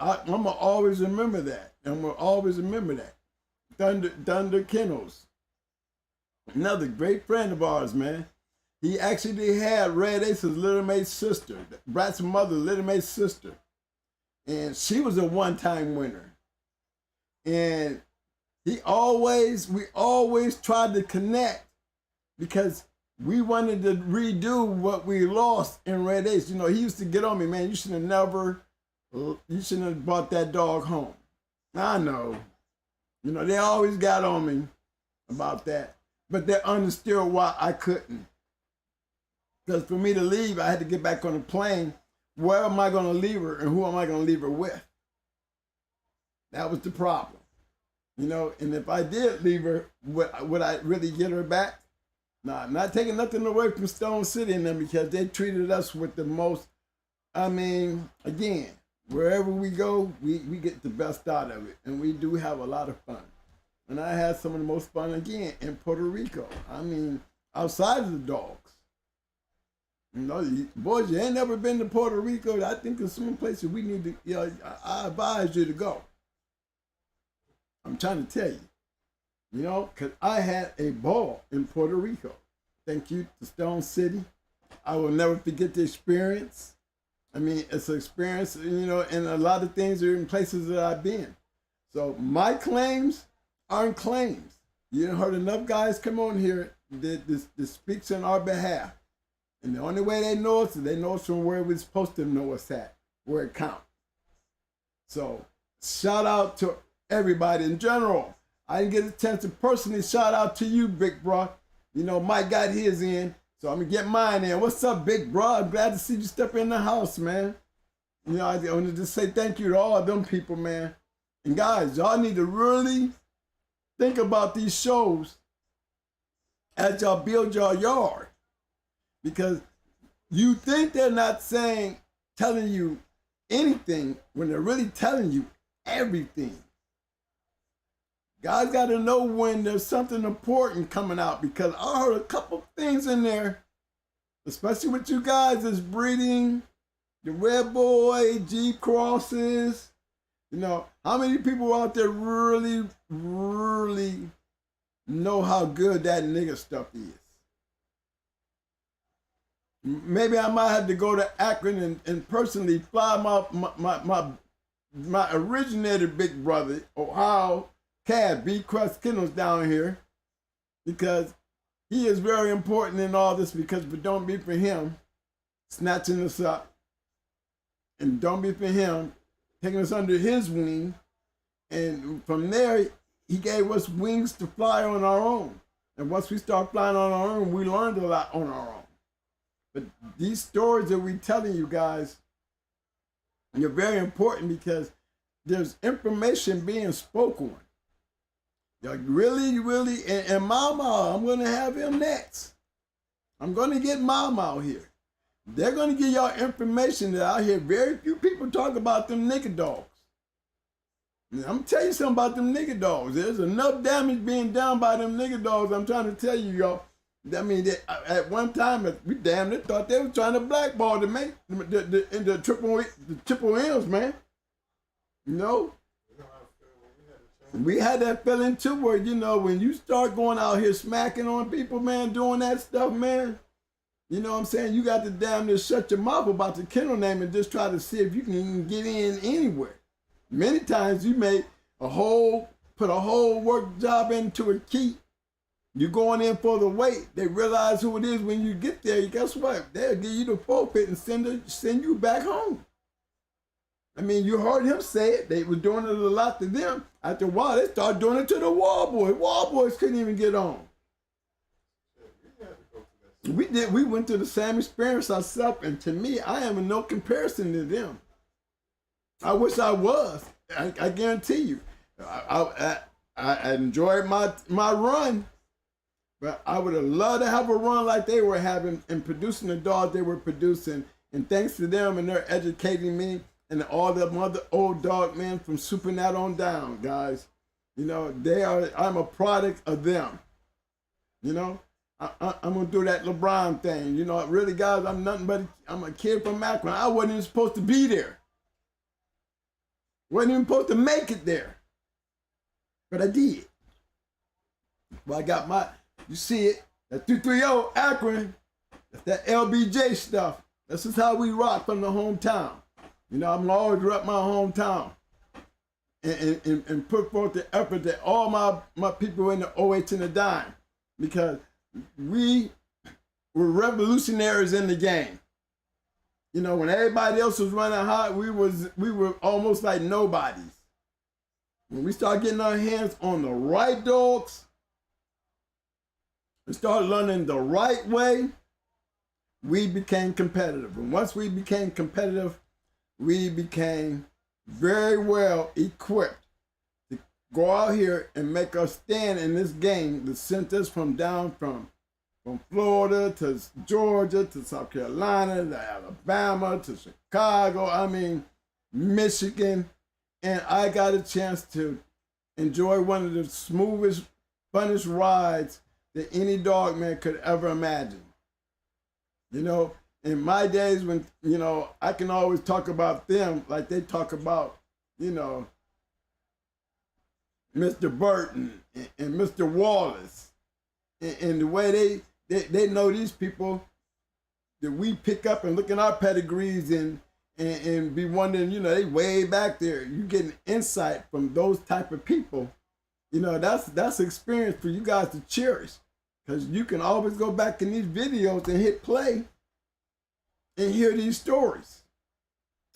I'm gonna always remember that. I'm gonna always remember that. Thunder Kennels, another great friend of ours, man. He actually had Red Ace's Little Mate's sister, Brat's mother, Little Mate's sister, and she was a one-time winner. And we always tried to connect because we wanted to redo what we lost in Red Ace. You know, he used to get on me, man. You shouldn't have brought that dog home. I know. You know, they always got on me about that. But they understood why I couldn't. Because for me to leave, I had to get back on the plane. Where am I going to leave her and who am I going to leave her with? That was the problem. You know, and if I did leave her, would I really get her back? Nah, I'm not taking nothing away from Stone City and them, because they treated us with the most, I mean, again, wherever we go, we get the best out of it. And we do have a lot of fun. And I had some of the most fun again in Puerto Rico. I mean, outside of the dogs. You know, boys, you ain't never been to Puerto Rico. I think there's some places we need to, you know, I advise you to go. I'm trying to tell you, you know, because I had a ball in Puerto Rico. Thank you to Stone City. I will never forget the experience. I mean, it's an experience, you know, and a lot of things are in places that I've been. So my claims aren't claims. You heard enough guys come on here that speaks on our behalf. And the only way they know us is they know us from where we're supposed to know us at, where it counts. So shout out to everybody in general. I didn't get a chance to personally shout out to you, big bro. You know, Mike got his in, so I'm gonna get mine in. What's up, big bro? I'm glad to see you step in the house, man. You know, I want to just say thank you to all of them people, man. And guys, y'all need to really think about these shows as y'all build your yard. Because you think they're not telling you anything when they're really telling you everything. Guys got to know when there's something important coming out, because I heard a couple things in there, especially with you guys that's breeding, the red boy, G crosses. You know, how many people out there really, really know how good that nigga stuff is? Maybe I might have to go to Akron and personally fly my originator big brother, Ohio Cad, B.C. Kennels down here, because he is very important in all this, because if it don't be for him snatching us up, and don't be for him taking us under his wing, and from there, he gave us wings to fly on our own. And once we start flying on our own, we learned a lot on our own. But these stories that we're telling you guys, they're very important, because there's information being spoken. Like really, really, and Mama, I'm going to have him next. I'm going to get Mama out here. They're going to give y'all information that I hear very few people talk about them nigga dogs. And I'm going to tell you something about them nigga dogs. There's enough damage being done by them nigga dogs. I'm trying to tell you, y'all. I mean, at one time, we damn near thought they were trying to blackball the triple M's, man. You know? We had that feeling too, where, you know, when you start going out here smacking on people, man, doing that stuff, man, you know what I'm saying? You got to damn near shut your mouth about the kennel name and just try to see if you can even get in anywhere. Many times you make put a whole work job into a key. You're going in for the weight. They realize who it is when you get there. Guess what? They'll give you the forfeit and send you back home. I mean, you heard him say it. They were doing it a lot to them. After a while, they started doing it to the wall boys. Wall boys couldn't even get on. We did. We went through the same experience ourselves, and to me, I am in no comparison to them. I wish I was. I guarantee you. I enjoyed my run. But I would have loved to have a run like they were having and producing the dogs they were producing. And thanks to them, and they're educating me and all the other old dog men from Supernat on down, guys. You know, I'm a product of them. You know, I'm going to do that LeBron thing. You know, really, guys, I'm a kid from Akron. I wasn't even supposed to be there. Wasn't even supposed to make it there. But I did. Well, I got you see it, that 230 Akron, that's that LBJ stuff. This is how we rock from the hometown. You know, I'm always rep my hometown and put forth the effort that all my people in the 08 and the dime, because we were revolutionaries in the game. You know, when everybody else was running hot, we were almost like nobodies. When we start getting our hands on the right dogs, and start learning the right way, we became competitive. And once we became competitive, we became very well equipped to go out here and make us stand in this game that sent us from Florida to Georgia to South Carolina to Alabama to Chicago. I mean, Michigan, and I got a chance to enjoy one of the smoothest, funnest rides that any dog man could ever imagine. You know, in my days when, you know, I can always talk about them like they talk about, you know, Mr. Burton and Mr. Wallace, and the way they know these people that we pick up and look at our pedigrees and be wondering, you know, they way back there. You getting insight from those type of people. You know, that's experience for you guys to cherish, because you can always go back in these videos and hit play and hear these stories.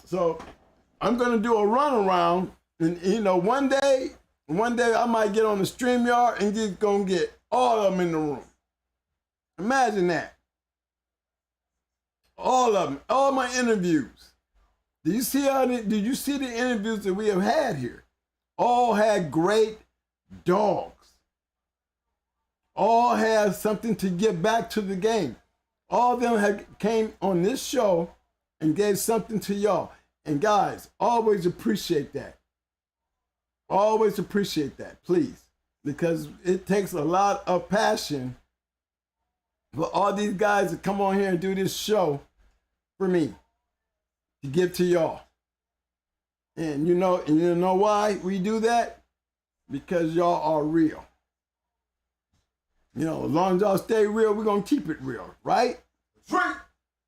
So I'm gonna do a runaround, and you know, one day I might get on the StreamYard and just gonna get all of them in the room. Imagine that. All of them, all my interviews. Did you see the interviews that we have had here? All had great dogs. All had something to give back to the game. All of them came on this show and gave something to y'all. And guys, always appreciate that. Always appreciate that, please. Because it takes a lot of passion for all these guys to come on here and do this show for me to give to y'all. And you know why we do that? Because y'all are real. You know, as long as y'all stay real, we're gonna keep it real, right? That's right.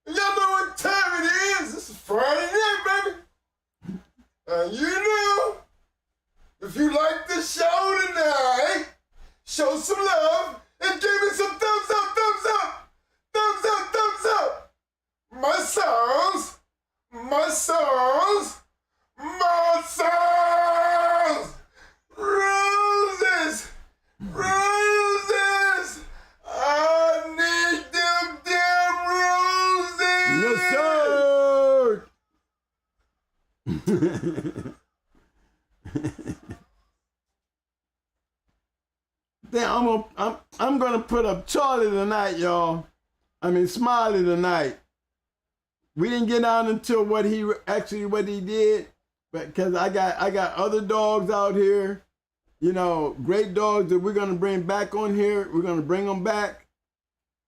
And y'all know what time it is. This is Friday night, baby. And you know, if you like the show tonight, show some love and give me some thumbs up, thumbs up, thumbs up, thumbs up. My songs, my songs, my songs. Roses, roses. I need them damn roses. Yes, sir. Then I'm gonna put up Charlie tonight, y'all. I mean Smiley tonight. We didn't get on until what he did, but because I got other dogs out here, you know, great dogs that we're gonna bring back on here. We're gonna bring them back,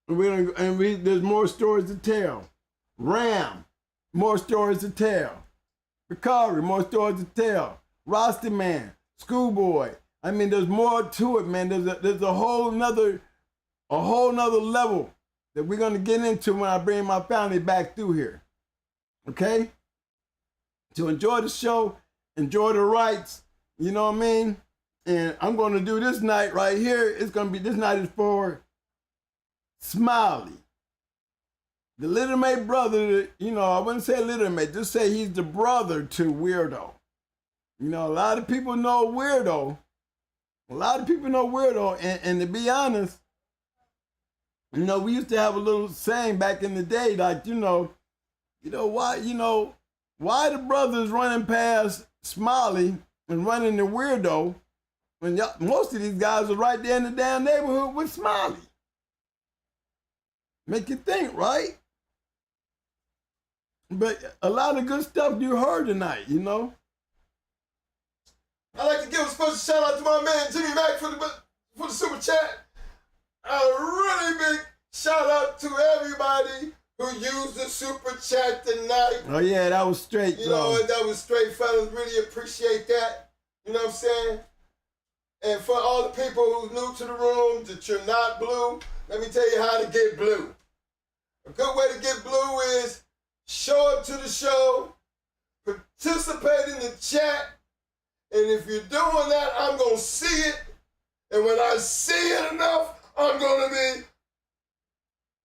and there's more stories to tell. Ram, more stories to tell. Picari, more stories to tell. Roster Man, Schoolboy. I mean, there's more to it, man. There's a whole nother level that we're gonna get into when I bring my family back through here. Okay? To enjoy the show, enjoy the rights, you know what I mean? And I'm gonna do this night right here. This night is for Smiley. The little mate brother, you know, I wouldn't say little mate, just say he's the brother to Weirdo. You know, a lot of people know Weirdo. And to be honest, you know, we used to have a little saying back in the day, like, you know why the brothers running past Smiley and running the Weirdo when most of these guys are right there in the damn neighborhood with Smiley. Make you think, right? But a lot of good stuff you heard tonight, you know? I'd like to give a special shout out to my man Jimmy Mack for the super chat. A really big shout out to everybody who used the super chat tonight. Oh yeah, that was straight, you know, that was straight, fellas. Really appreciate that. You know what I'm saying? And for all the people who's new to the room, that you're not blue, let me tell you how to get blue. A good way to get blue is show up to the show, participate in the chat, and if you're doing that, I'm going to see it. And when I see it enough, I'm going to be,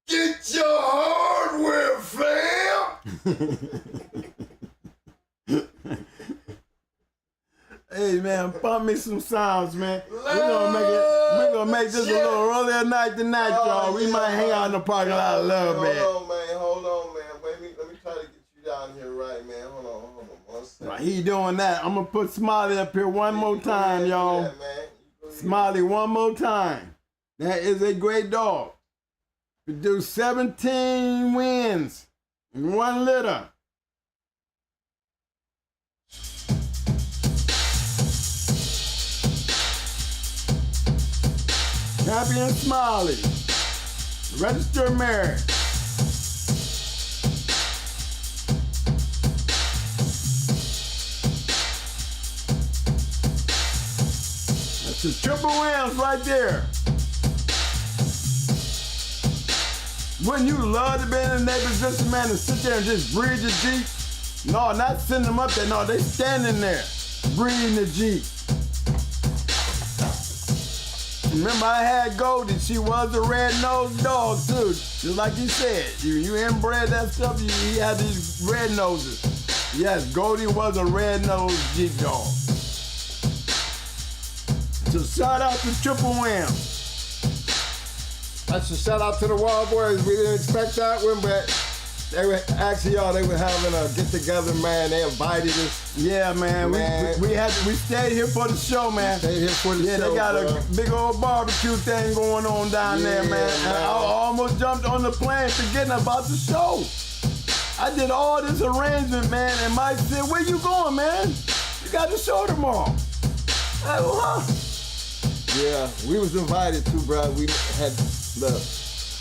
get your hardware, fam. Hey, man, pump me some sounds, man. We're going to make this a little earlier night tonight, y'all. We might hang out in the parking lot a little bit. Hold on, man. Let me try to get you down here right, man. Hold on 1 second. Right, he doing that. I'm going to put Smiley up here one more time, y'all. Smiley one more time. That is a great dog. Produced 17 wins in 1 litter. Happy and Smiley. Registered marriage. That's the triple M's right there. Wouldn't you love to be in a neighbor's position, man, to sit there and just breathe your Jeep? No, not send them up there. No, they standing there, breathing the Jeep. Remember, I had Goldie. She was a red-nosed dog, too. Just like you said. You inbred that stuff, he had these red noses. Yes, Goldie was a red-nosed Jeep dog. So shout out to Triple M. That's a shout out to the Wild Boys. We didn't expect that one, but they were actually, y'all, they were having a get together, man. They invited us. Yeah, man. We stayed here for the show, man. Stayed here for the show. Yeah, they got a big old barbecue thing going on down there, man. And I almost jumped on the plane forgetting about the show. I did all this arrangement, man, and Mike said, "Where you going, man? You got the show tomorrow." I go, huh? Yeah, we was invited too, bro. We had look.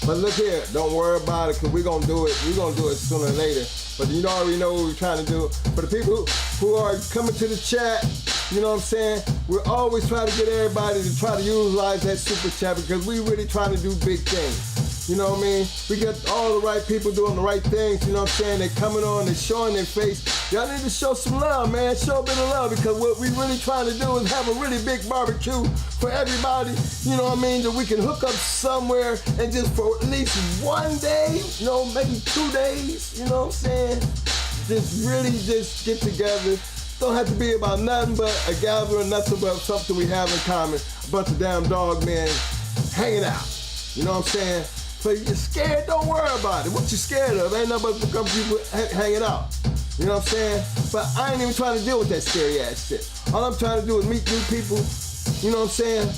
But look here, don't worry about it, because we're going to do it. We're going to do it sooner or later. But you already know what we're trying to do. For the people who are coming to the chat, you know what I'm saying? We're always trying to get everybody to try to utilize that super chat, because we really trying to do big things. You know what I mean? We got all the right people doing the right things, you know what I'm saying? They're coming on, they're showing their face. Y'all need to show some love, man. Show a bit of love, because what we really trying to do is have a really big barbecue for everybody, you know what I mean? That we can hook up somewhere and just for at least one day, you know, maybe 2 days, you know what I'm saying? Just really just get together. Don't have to be about nothing but a gathering, nothing but something we have in common. A bunch of damn dog men hanging out, you know what I'm saying? So you're scared, don't worry about it. What you scared of? Ain't nothing but become people hanging out. You know what I'm saying? But I ain't even trying to deal with that scary ass shit. All I'm trying to do is meet new people, you know what I'm saying?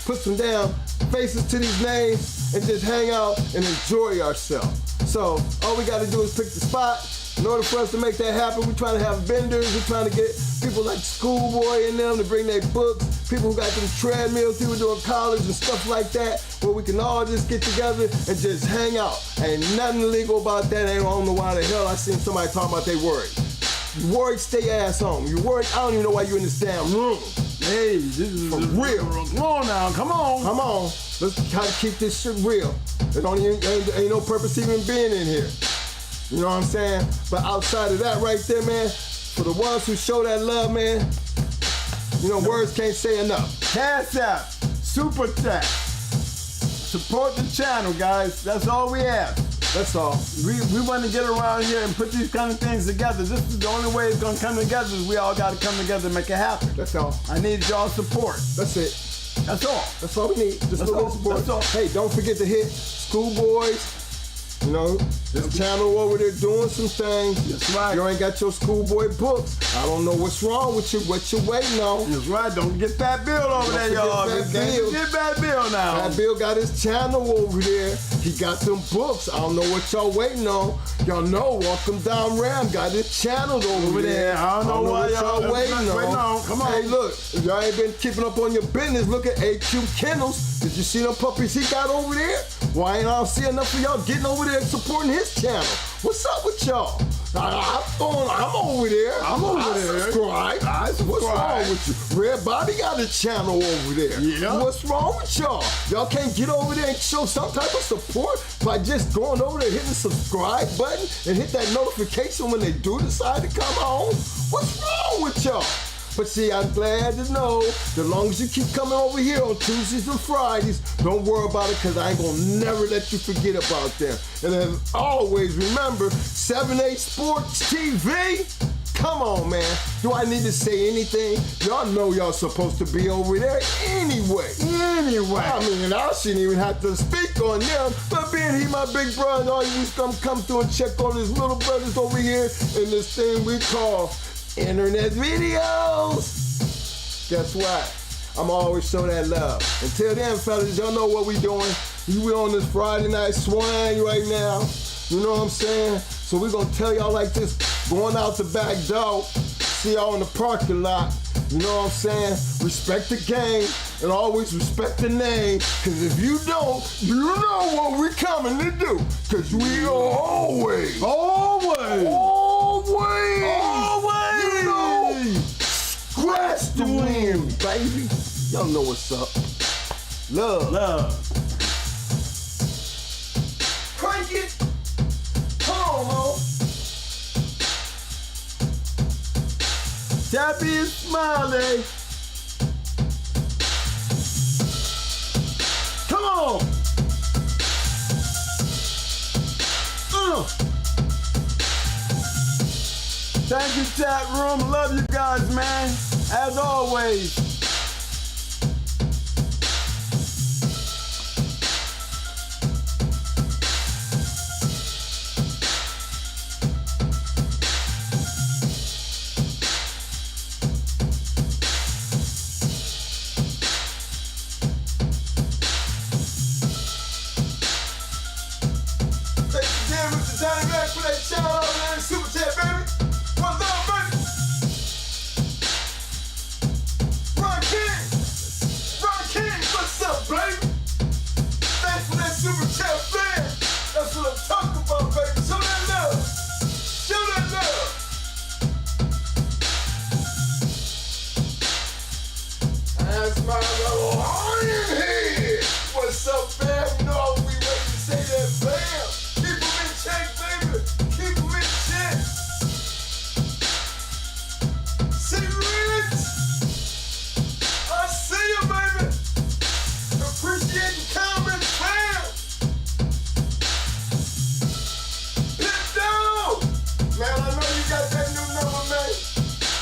Put some damn faces to these names and just hang out and enjoy ourselves. So all we gotta do is pick the spot. In order for us to make that happen, we're trying to have vendors, we're trying to get people like Schoolboy in them to bring their books, people who got them treadmills, people doing college and stuff like that, where we can all just get together and just hang out. Ain't nothing illegal about that. I don't know why the hell I seen somebody talking about they worried. You worried, stay your ass home. You worried, I don't even know why you're in this damn room. Hey, this is for real. Come on now, come on. Come on. Let's try to keep this shit real. There ain't no purpose even being in here. You know what I'm saying? But outside of that right there, man, for the ones who show that love, man, you know, words can't say enough. Cash App, Super Chat. Support the channel, guys. That's all we have. That's all. We want to get around here and put these kind of things together. This is the only way it's going to come together is we all got to come together and make it happen. That's all. I need y'all's support. That's it. That's all. That's all we need. Just a little support. That's all. Hey, don't forget to hit Schoolboys. You know, this channel over there doing some things. That's right. You ain't got your Schoolboy books. I don't know what's wrong with you, what you waiting on. That's right. Don't get Fat Bill over there, y'all. Get Fat Bill now. Fat Bill got his channel over there. He got them books. I don't know what y'all waiting on. Y'all know, Welcome Down Ram got his channel over there. I don't know what y'all waiting on. Come on. Hey, look, if y'all ain't been keeping up on your business, look at AQ Kennels. Did you see them puppies he got over there? Why ain't I don't see enough of y'all getting over there and supporting his channel? What's up with y'all? I'm over there. I'm over there. Subscribe. What's wrong with you? Red Bobby got a channel over there. Yeah. What's wrong with y'all? Y'all can't get over there and show some type of support by just going over there, hitting the subscribe button and hit that notification when they do decide to come on? What's wrong with y'all? But see, I'm glad to know, as long as you keep coming over here on Tuesdays and Fridays, don't worry about it, because I ain't gonna never let you forget about them. And as always, remember, 7-8 Sports TV. Come on, man. Do I need to say anything? Y'all know y'all supposed to be over there anyway. I mean, I shouldn't even have to speak on them, but being he my big brother, all you just come through and check on his little brothers over here in this thing we call internet videos. Guess what? I'm always show that love. Until then, fellas, y'all know what we doing. We on this Friday night swing right now. You know what I'm saying? So we're gonna tell y'all like this, going out the back door, see y'all in the parking lot. You know what I'm saying? Respect the game and always respect the name. Cause if you don't, you know what we coming to do. Cause we always. You know, scratch the wind, baby. Y'all know what's up. Love. Crank it. Come on, Mo. Tappy and Smiley. Come on. Thank you, chat room. Love you guys, man. As always. For that shout out, man, super chat, baby. One love, baby. Ron King, what's up, baby? Thanks for that super chat, man. That's what I'm talking about, baby. Show that love. That's my little iron head. What's up, fam? You know we ready to say that, fam. Keep them in check, baby. Keep them in check. See Rich? I see you, baby. Appreciate the comments, fam. Pit down. Man, I know you got that new number, man.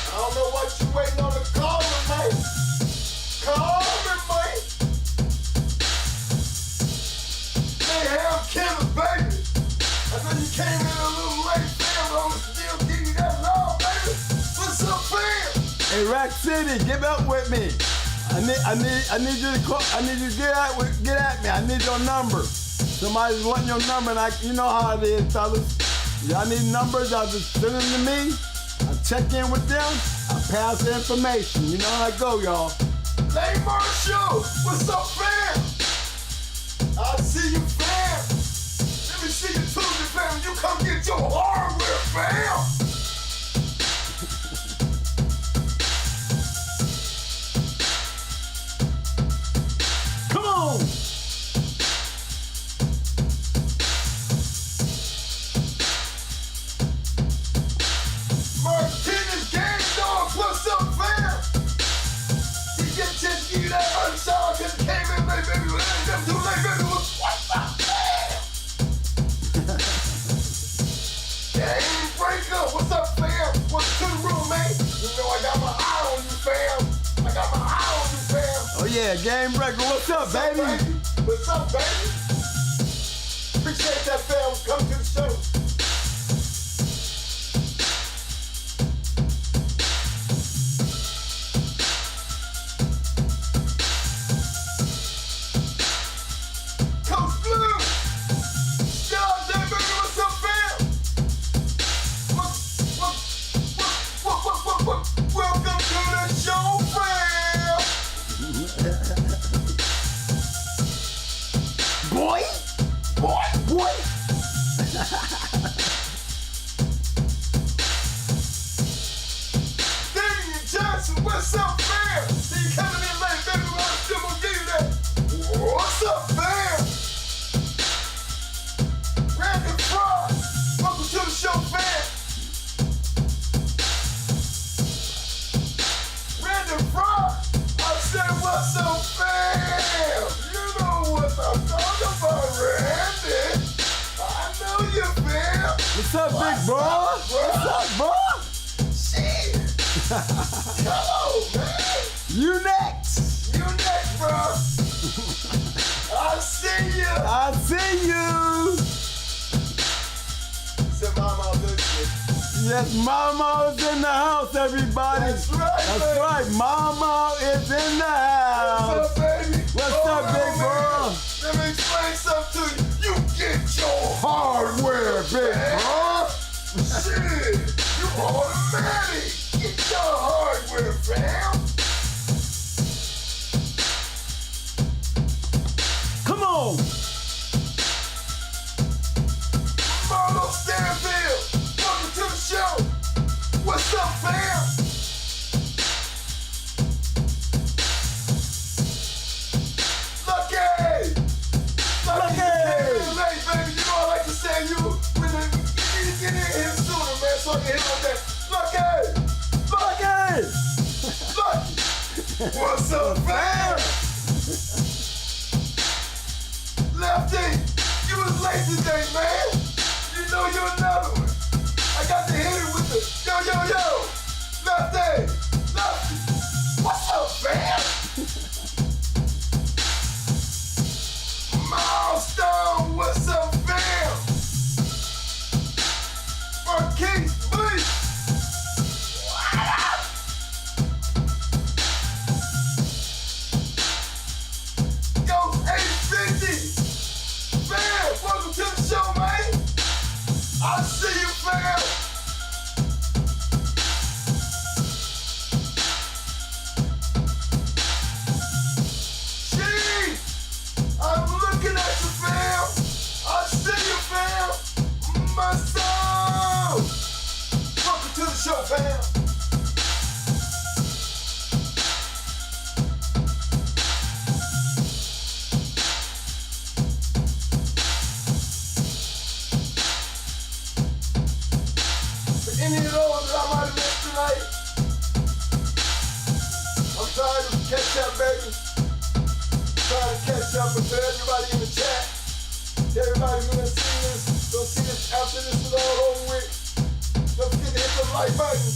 I don't know what you waiting on to call me, man. Call me, man. M.M.M KENNELS, baby. I know you came in a little late, fam, but I'm still giving you that love, baby. What's up, fam? Hey, Rack City, get up with me. I need you to call. I need you to get at me. I need your number. Somebody's wanting your number, and you know how it is, fellas. Y'all need numbers, y'all just send them to me. I check in with them. I pass the information. You know how I go, y'all. Lay Marshall, what's up, fam? I see you, fam. Let me see you Tuesday, fam. You come get your hardware, fam. Come on. Martinez Gang Dogs, what's up, fam? You get a chance to give you that unsolved because it came in late, baby. It ain't them too late, baby. What's up, fam? Game breaker, what's up, fam? What's to the room, man? You know I got my eye on you, fam. I got my eye on you, fam. Oh yeah, Game Breaker. What's up, baby? What's up, baby? Appreciate that, fam. Come to the show. Coach Blue! Still out there, baby. What's up, fam? Welcome to the show, fam! Boy. Damian Johnson, what's up, fam? See you coming in late, baby. I'm still gonna give you that. What's up, fam? Randy Frost, welcome to the show, fam. Randy Frost, I said, what's up, fam? You know what I'm talking about, Randy. I know you, fam. What's up, big bro? What's up, bro? Shit. Come on, man. You next. You next, bro. I see you. I see you. Said Mama, I'll do it. Yes, Mama's in the house, everybody. That's right, That's baby. right. Mama is in the house. What's up, baby? What's Hold up, on, big bro? man. Let me explain something to you. You get your hardware, Big man. bro. Shit. You automatic. Get Y'all hard with it, fam. Come on. Marlo Stanfield, welcome to the show. What's up, fam? Lucky! Hey, baby, you know I like to say you when you need to get in here sooner, man, so I can hit on that. Lucky! What's up, fam? Lefty, you was late today, man. You know you're another one. I got to hit it with the yo. Lefty. What's up, fam? Milestone, what's up, fam? Marquise, please. What up? Ghost 850. Fam, welcome to the show, man. I see you, fam. Gee, I'm looking at you, fam. I see you, fam. My soul. Welcome to the show, fam. Any of those that I might have missed tonight, I'm trying to catch up, baby. Trying to catch up with everybody in the chat. Everybody who's gonna see this after this is all over with. Don't forget to hit the like button.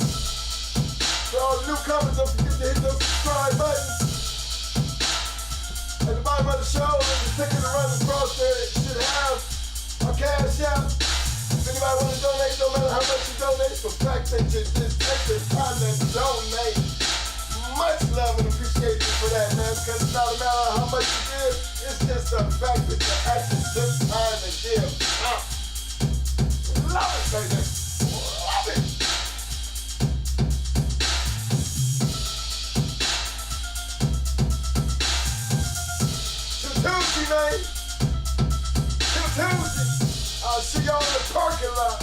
For all the newcomers, don't forget to hit those subscribe buttons. At the bottom of the show, there's a ticket to run across there. It should have a cash out. If anybody want to donate, no matter how much you donate, the fact that you just take the time to donate. Much love and appreciation for that, man, because it's not a matter of how much you give, it's just the fact that you actually took time to give. Love it, baby. Love it. Tuesday, man. Tuesday. I'll see y'all in the parking lot.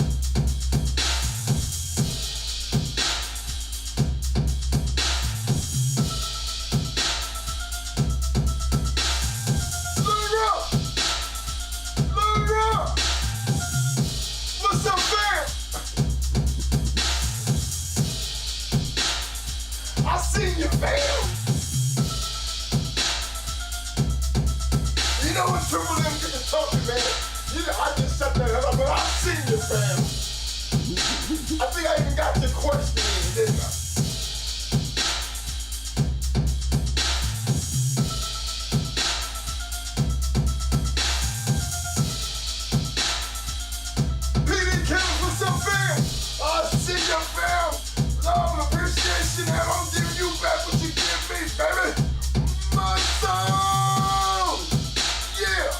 Little Rock. What's up, fam? I seen you, fam. You know when Triple M get to talking, man? I just shut that hell up, but I seen you, fam. I think I even got your question in, didn't I? PD Kennels, what's up, fam? I see you, fam. Love and appreciation, and I'm giving you back what you give me, baby. My soul. Yeah.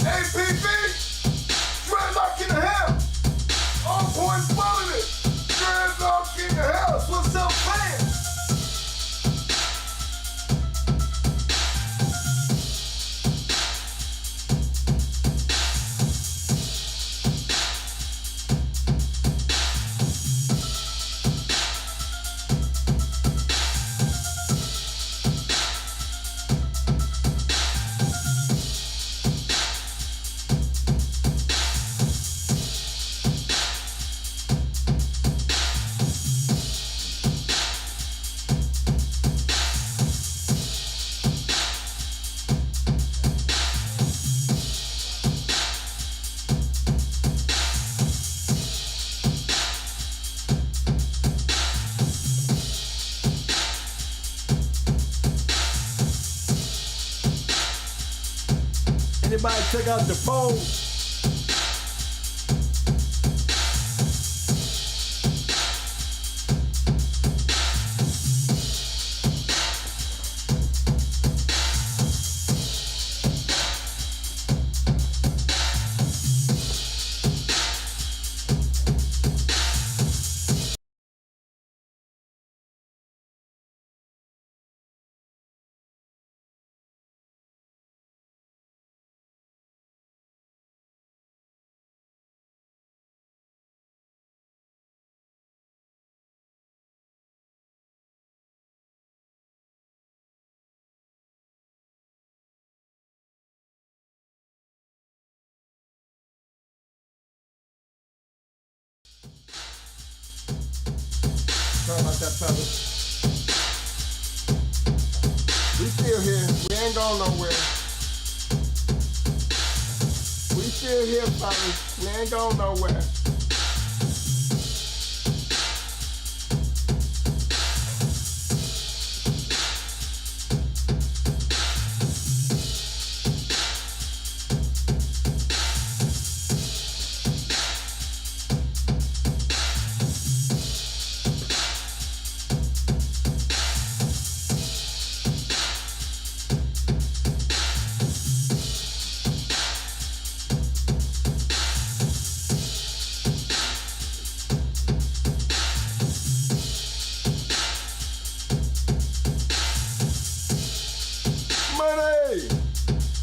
APB, dreadlock in the house. All points following it. Dreadlock in the house. What's up, fam? Anybody check out the poll? Sorry about that, fellas. We still here. We ain't going nowhere. We still here, fellas. We ain't going nowhere.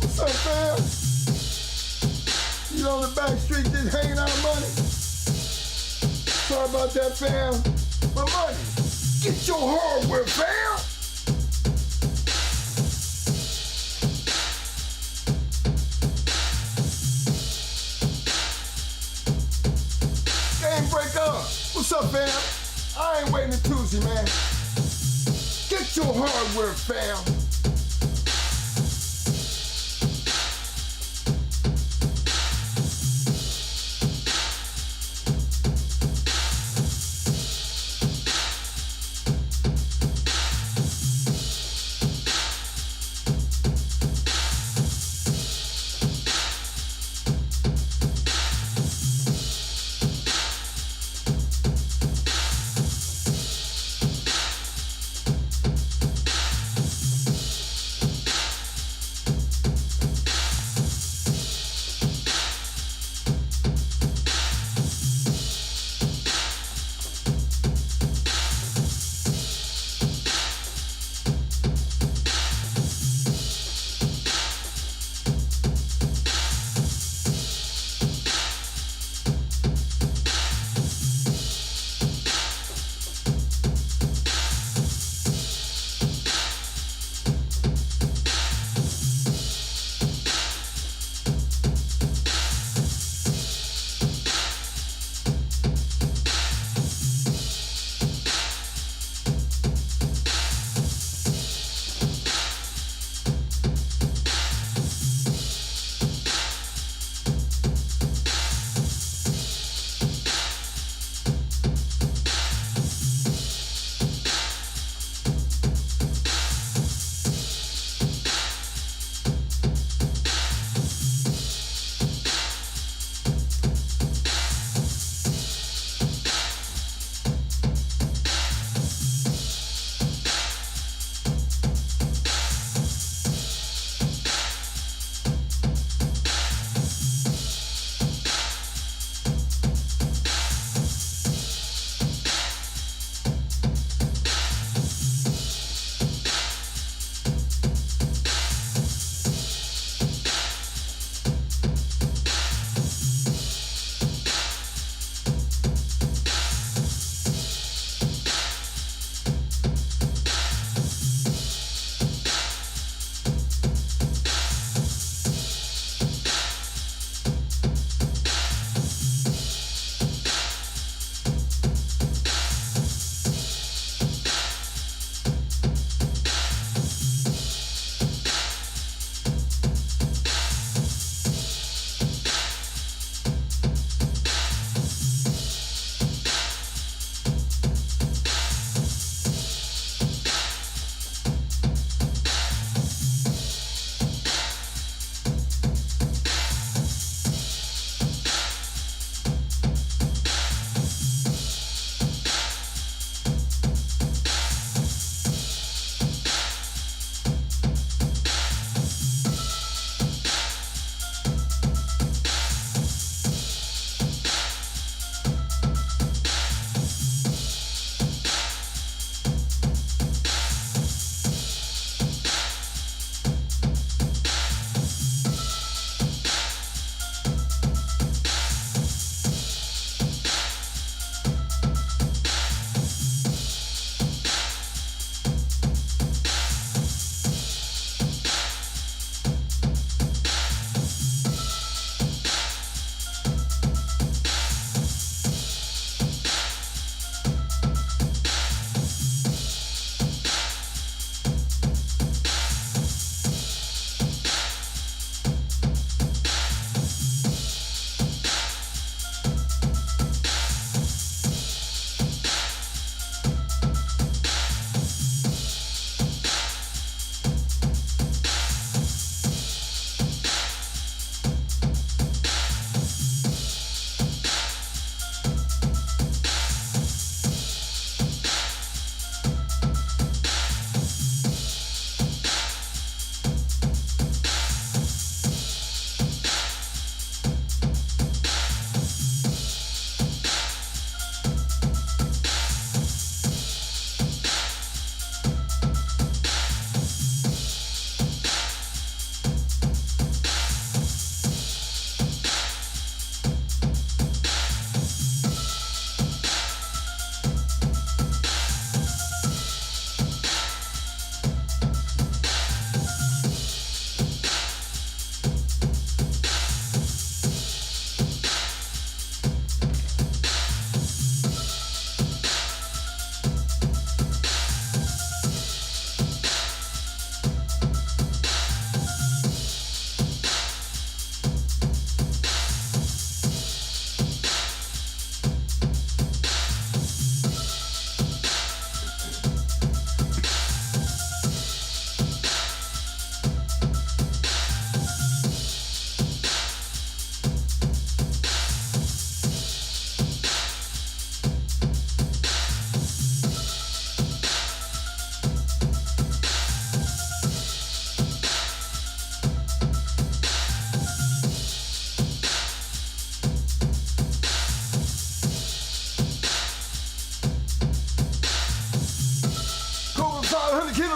What's up, fam? You on the back street just hanging out money? Sorry about that, fam. But money, get your hardware, fam. Game break up. What's up, fam? I ain't waiting till Tuesday, man. Get your hardware, fam.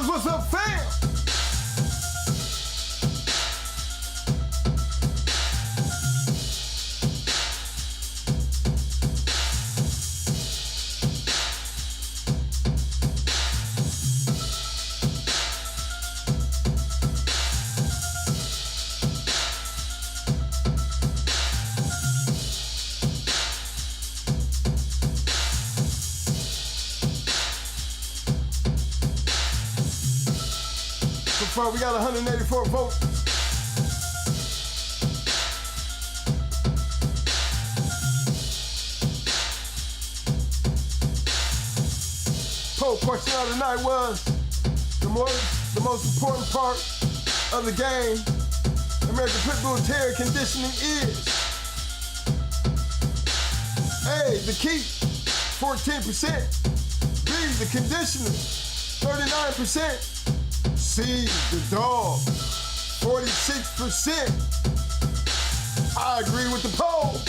what's up, fam? So far, we got 184 votes. Poll question of the night was, the most important part of the game American Pit Bull Terrier conditioning is A, the key, 14%, B, the conditioner, 39%, C, the dog, 46%. I agree with the poll.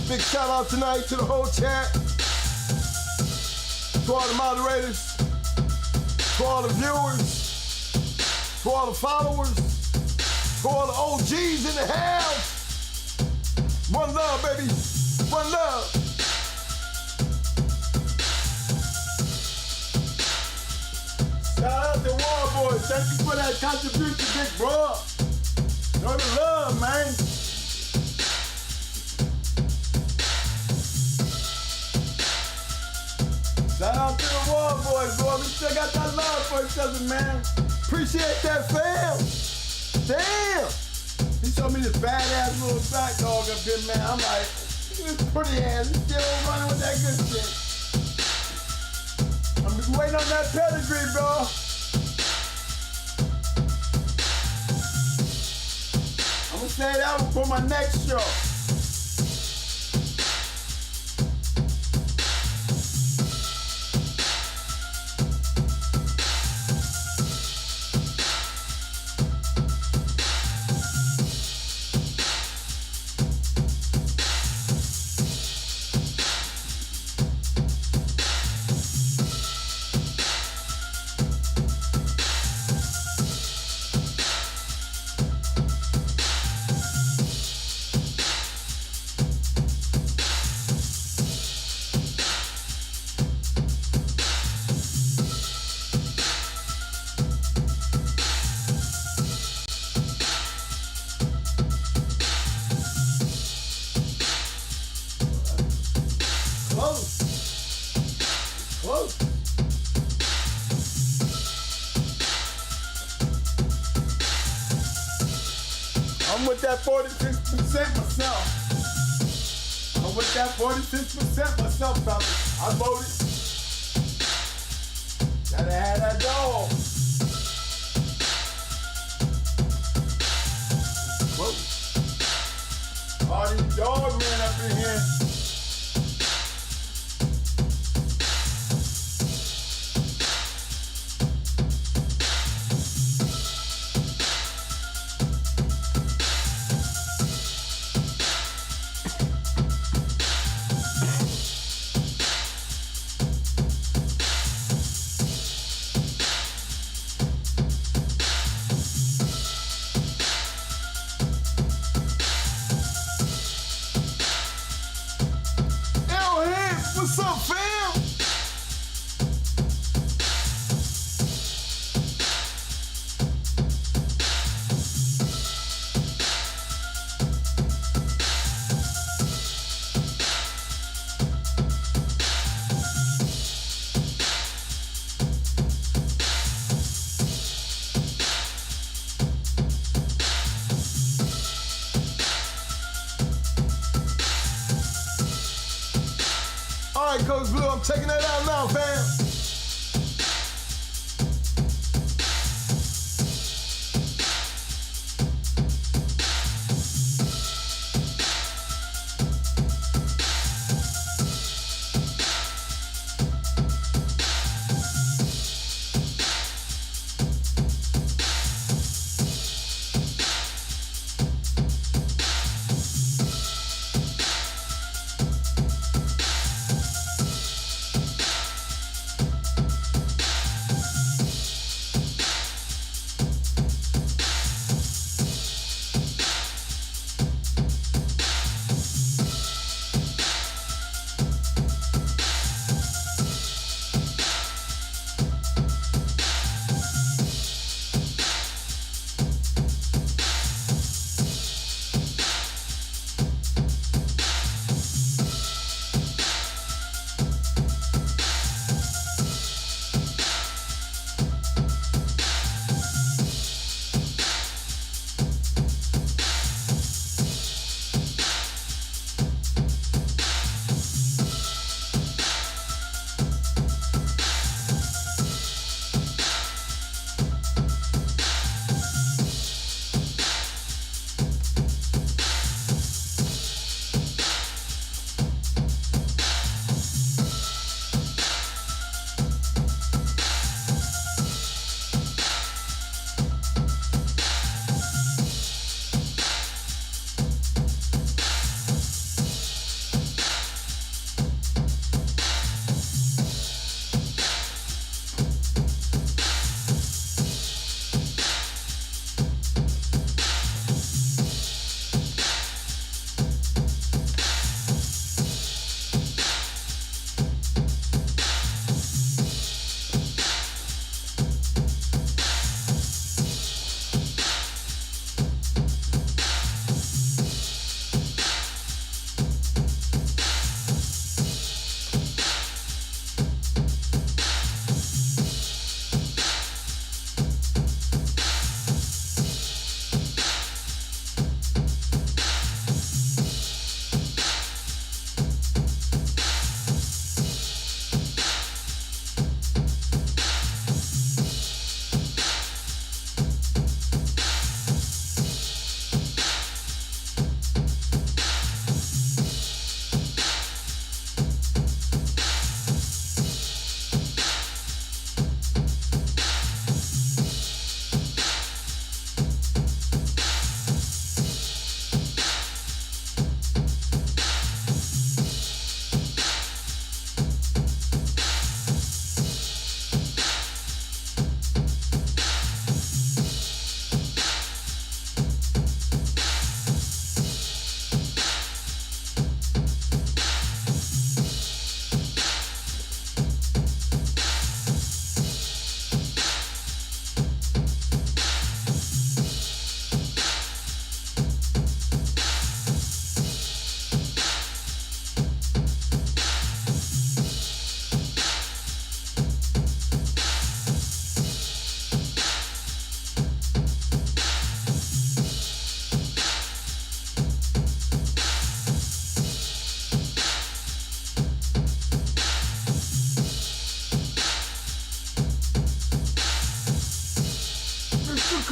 Big shout out tonight to the whole chat, to all the moderators, to all the viewers, to all the followers, to all the OGs in the house. One love, baby. One love. Shout out to War Boys. Thank you for that contribution, big bro. Know the love, man. Shout out to the War Boys, boy. We still got that love for each other, man. Appreciate that, fam. Damn! He showed me this badass little black dog up here, man. I'm like, this pretty ass. He's still running with that good shit. I'm just waiting on that pedigree, bro. I'm gonna say that one for my next show. I'm with that 46% myself. I'm with that 46% myself, fellas. I voted. Gotta have that dog. Whoa. All these dogmen up in here. What's up, fam? All right, Coach Blue, I'm checking that out now, fam.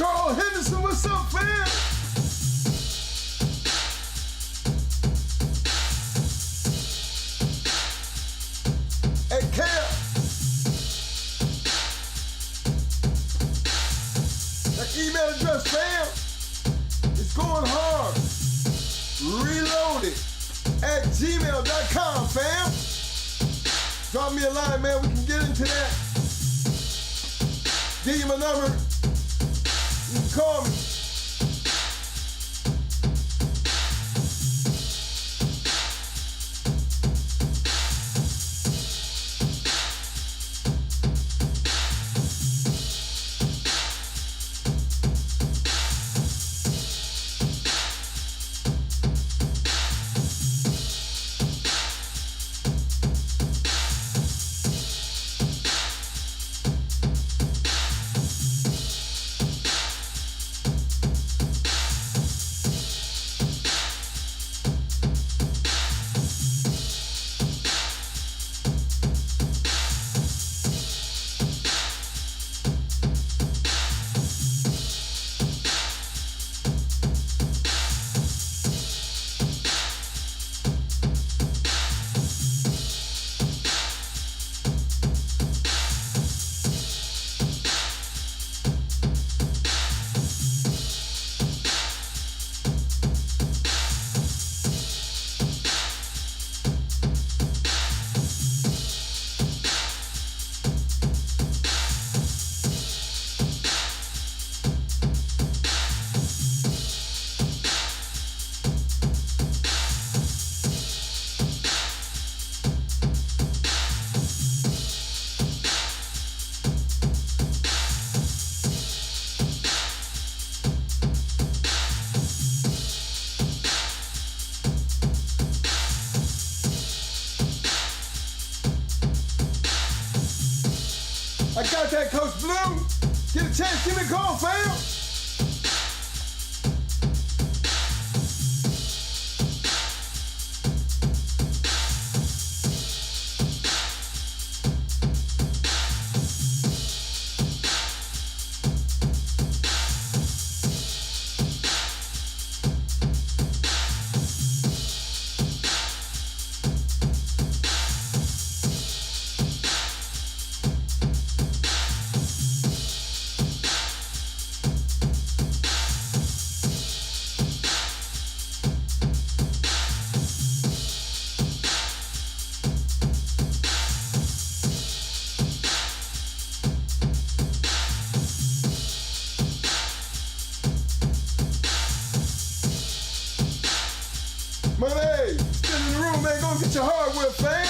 Carl Henderson, what's up, fam? Hey, Cam. That email address, fam, it's going hard. Reloaded@gmail.com, fam. Drop me a line, man. We can get into that. Give you my number. You can call me. I got that, Coach Blue. Get a chance, give me a call, fam. Money, still in the room, man. Go get your hardware, fam.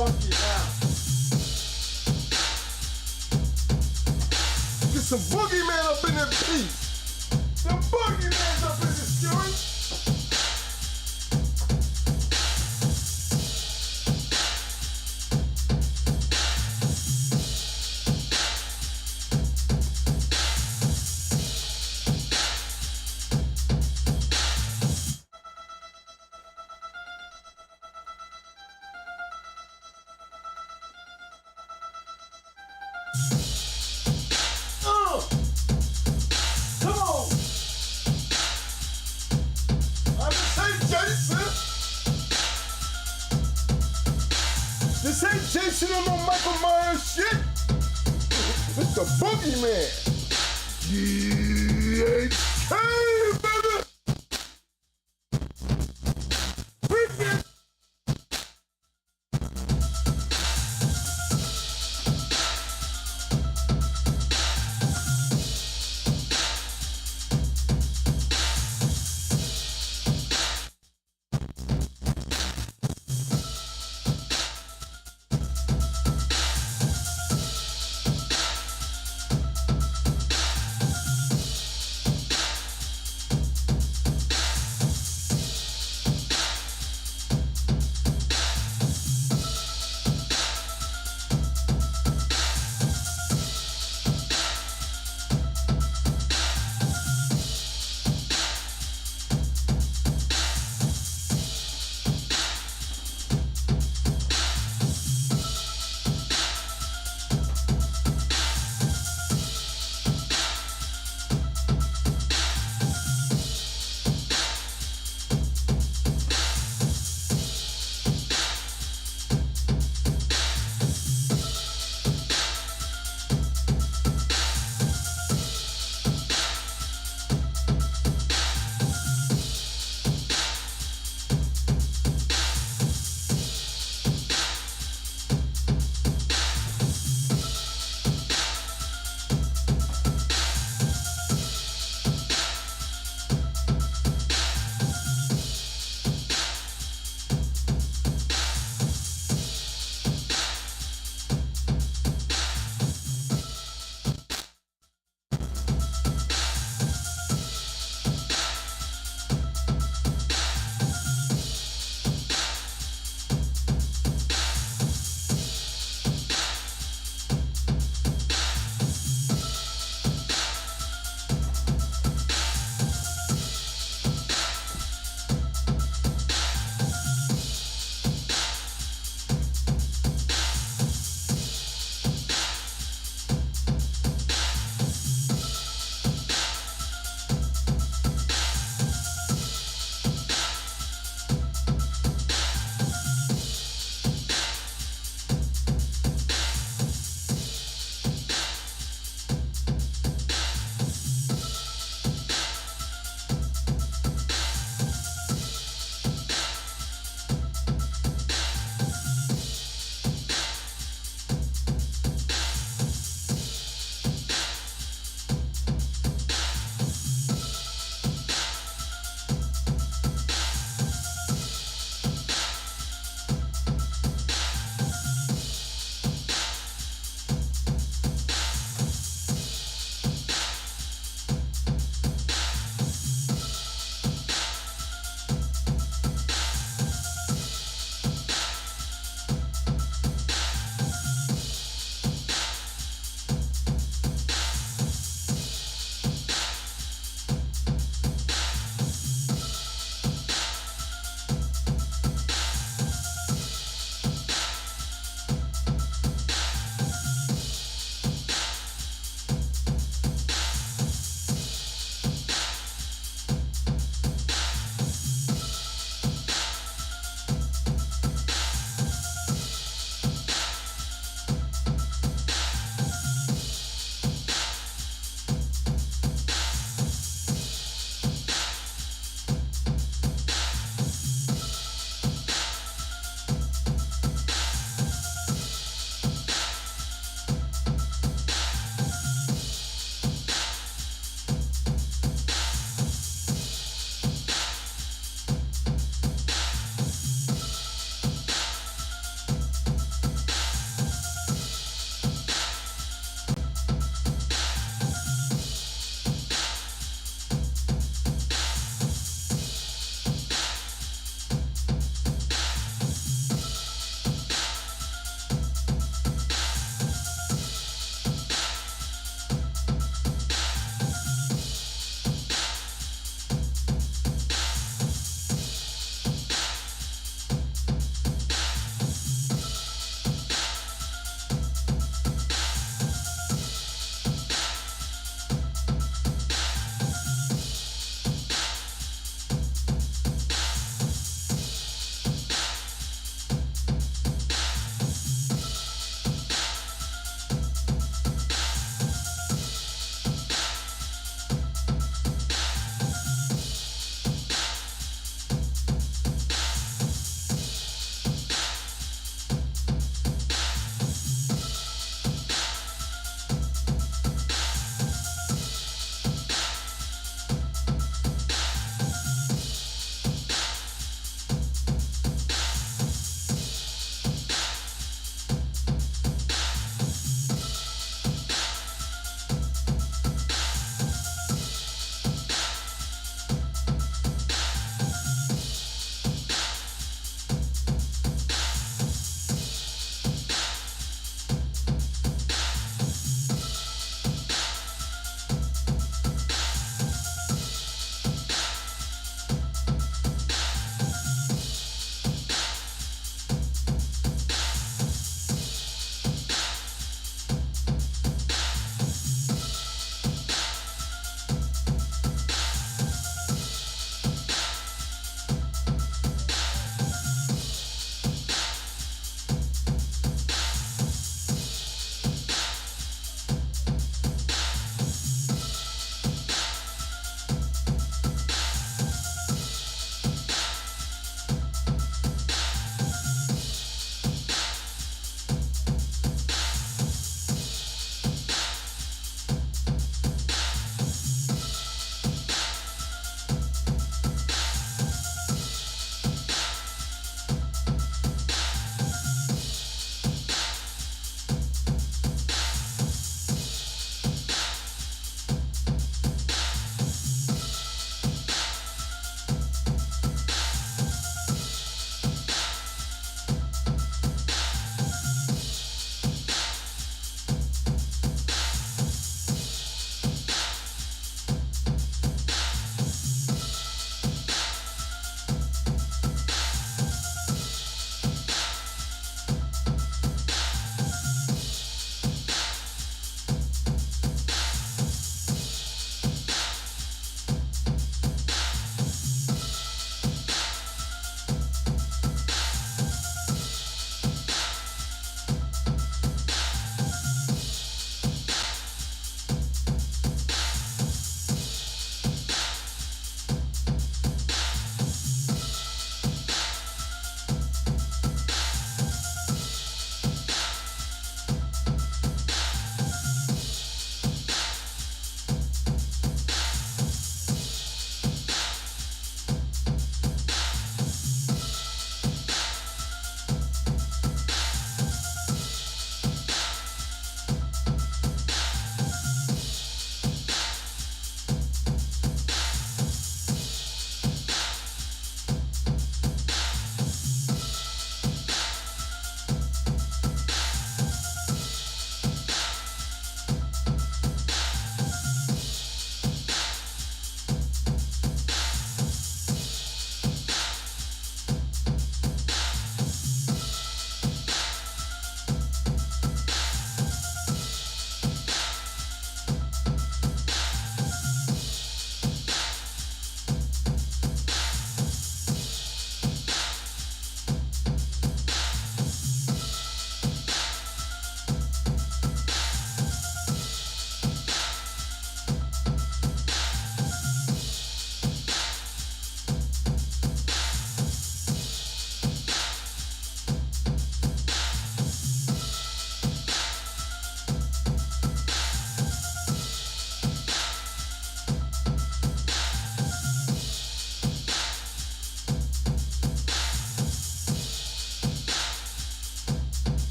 funky now. Get some boogeyman up in that piece. The boogeyman's up in this joint. Come on. I'm Jason. This ain't Jason or no Michael Myers shit. It's the boogeyman. GH, baby. Freaking.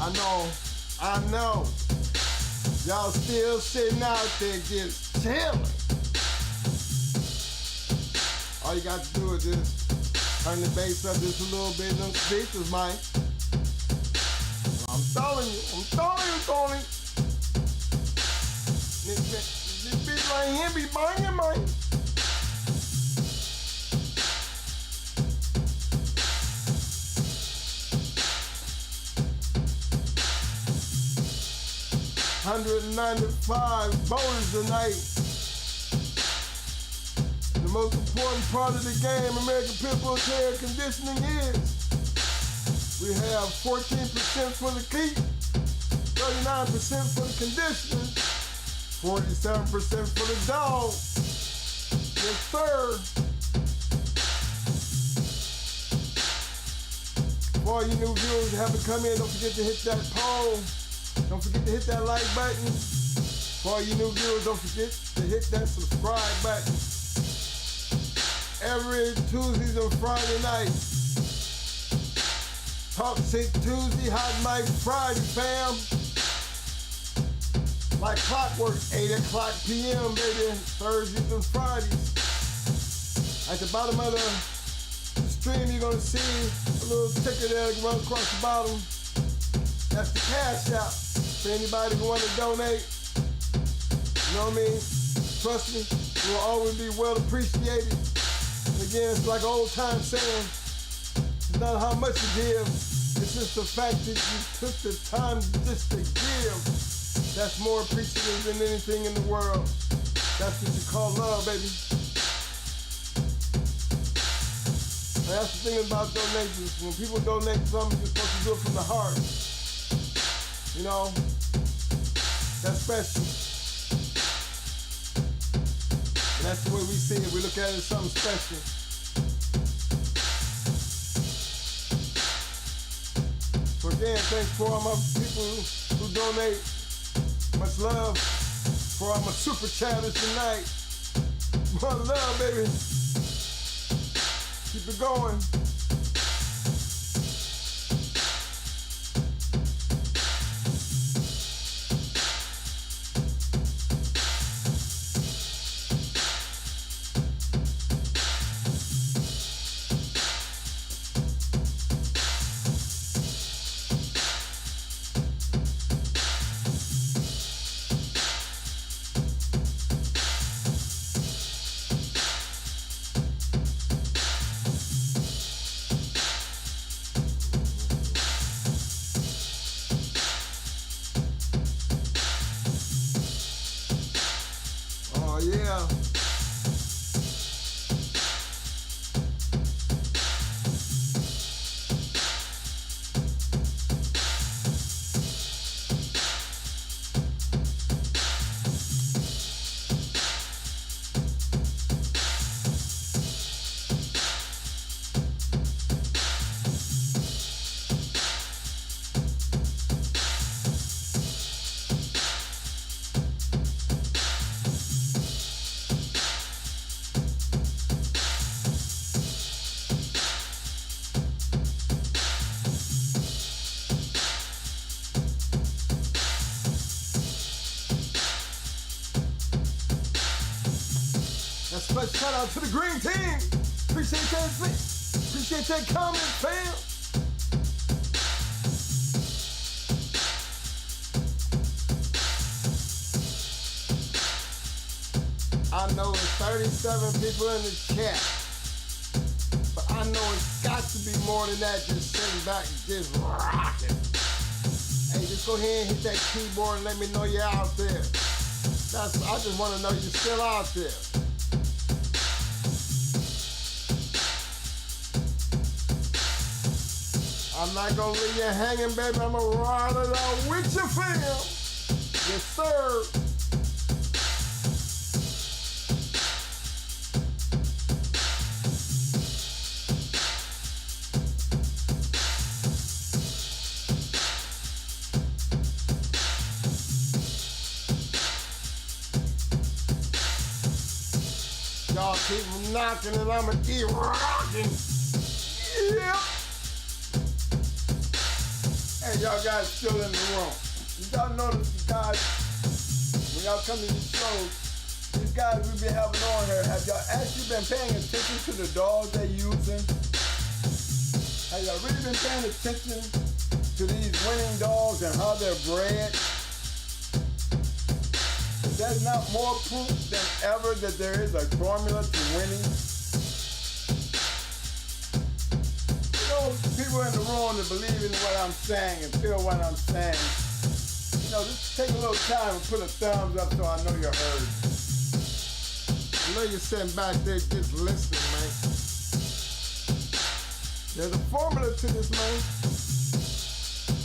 I know. Y'all still sitting out there just chilling. All you got to do is just turn the bass up just a little bit in them speakers, man. I'm telling you, Tony. This beat right here be banging, man. $195 voters tonight. The most important part of the game American Pit Bull Terrier conditioning is we have 14% for the keep, 39% for the conditioning, 47% for the dog. Yes, sir. For all you new viewers who haven't come in, don't forget to hit that poll. Don't forget to hit that like button. For all you new viewers, don't forget to hit that subscribe button. Every Tuesdays and Friday nights. Talk Shit Tuesday, Hot Mic Friday, fam. Like clockwork, 8 o'clock p.m., baby. Thursdays and Fridays. At the bottom of the stream, you're gonna see a little ticker there that runs across the bottom. That's the cash out. For anybody who want to donate, you know what I mean? Trust me, it will always be well appreciated. And again, it's like an old time saying, it's not how much you give, it's just the fact that you took the time just to give. That's more appreciated than anything in the world. That's what you call love, baby. And that's the thing about donations. When people donate something, you're supposed to do it from the heart. You know, that's special. And that's the way we see it. We look at it as something special. So again, thanks for all my people who donate. Much love for all my super chatters tonight. More love, baby. Keep it going. Yeah. Special shout out to the green team. Appreciate that, appreciate that comment, fam. I know it's 37 people in the chat, but I know it's got to be more than that. Just sitting back and just rocking. Hey, just go ahead and hit that keyboard and let me know you're out there. I just want to know you're still out there. I'm not gonna leave you hanging, baby. I'm gonna ride it out with you, fam. Yes, sir. Y'all keep knocking and I'ma keep rocking. Yeah. Hey, y'all guys still in the room. You y'all notice the guys, when y'all come to these shows, these guys we be having on here, have y'all actually been paying attention to the dogs they're using? Have y'all really been paying attention to these winning dogs and how they're bred? Is that not more proof than ever that there is a formula to winning? You know, people in the room that believe in what I'm saying and feel what I'm saying, you know, just take a little time and put a thumbs up so I know you heard. I know you're sitting back there just listening, man. There's a formula to this, man.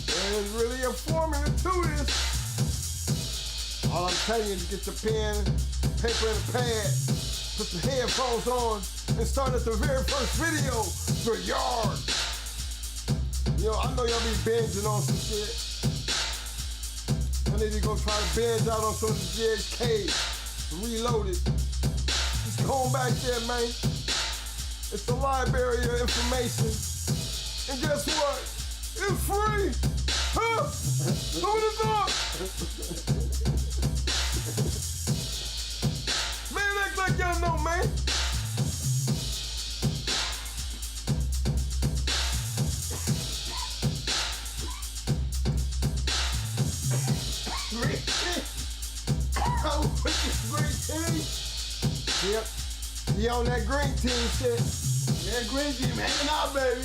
There's really a formula to this. All I'm telling you is get your pen, paper, and a pad, put some headphones on, and start at the very first video, your yard. You know, I know y'all be binging on some shit. I need to go try to binge out on some of the GH.CH, reloaded. Just go on back there, man. It's a library of information. And guess what? It's free! Huh? Who would have thought? Man, act like y'all know, man. Green tea. Oh, with this green tea. Yep. He on that green tea shit. Yeah, green tea, man. Hanging out, baby.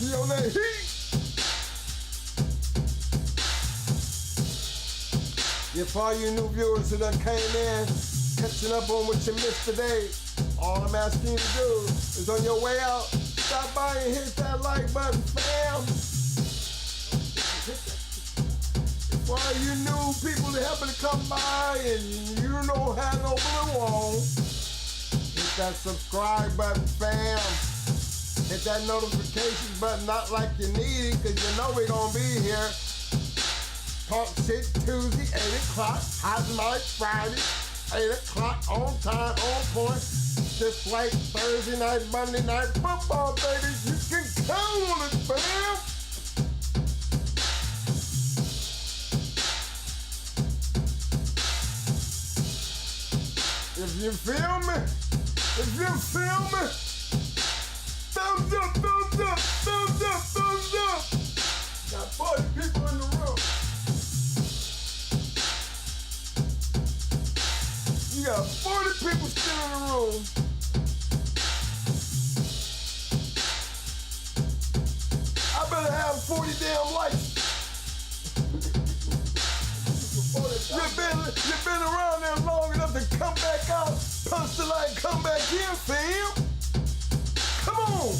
He on that heat. Yeah, for all you new viewers who done came in, catching up on what you missed today, all I'm asking you to do is on your way out, stop by and hit that like button, fam. For all you new people that happen to come by and you don't have no blue on, hit that subscribe button, fam. Hit that notification button, not like you need it, because you know we're going to be here. Talk shit Tuesday, 8 o'clock. Hot Mic Friday, 8 o'clock, on time, on point. Just like Thursday night, Monday night football, baby. You can count on it, fam. If you feel me, thumbs up, thumbs up, thumbs up, thumbs up. Got 40 people in the room. You got 40 people still in the room. I better have 40 damn likes. You've been around there long enough to come back out, punch the light, come back in, fam. Come on.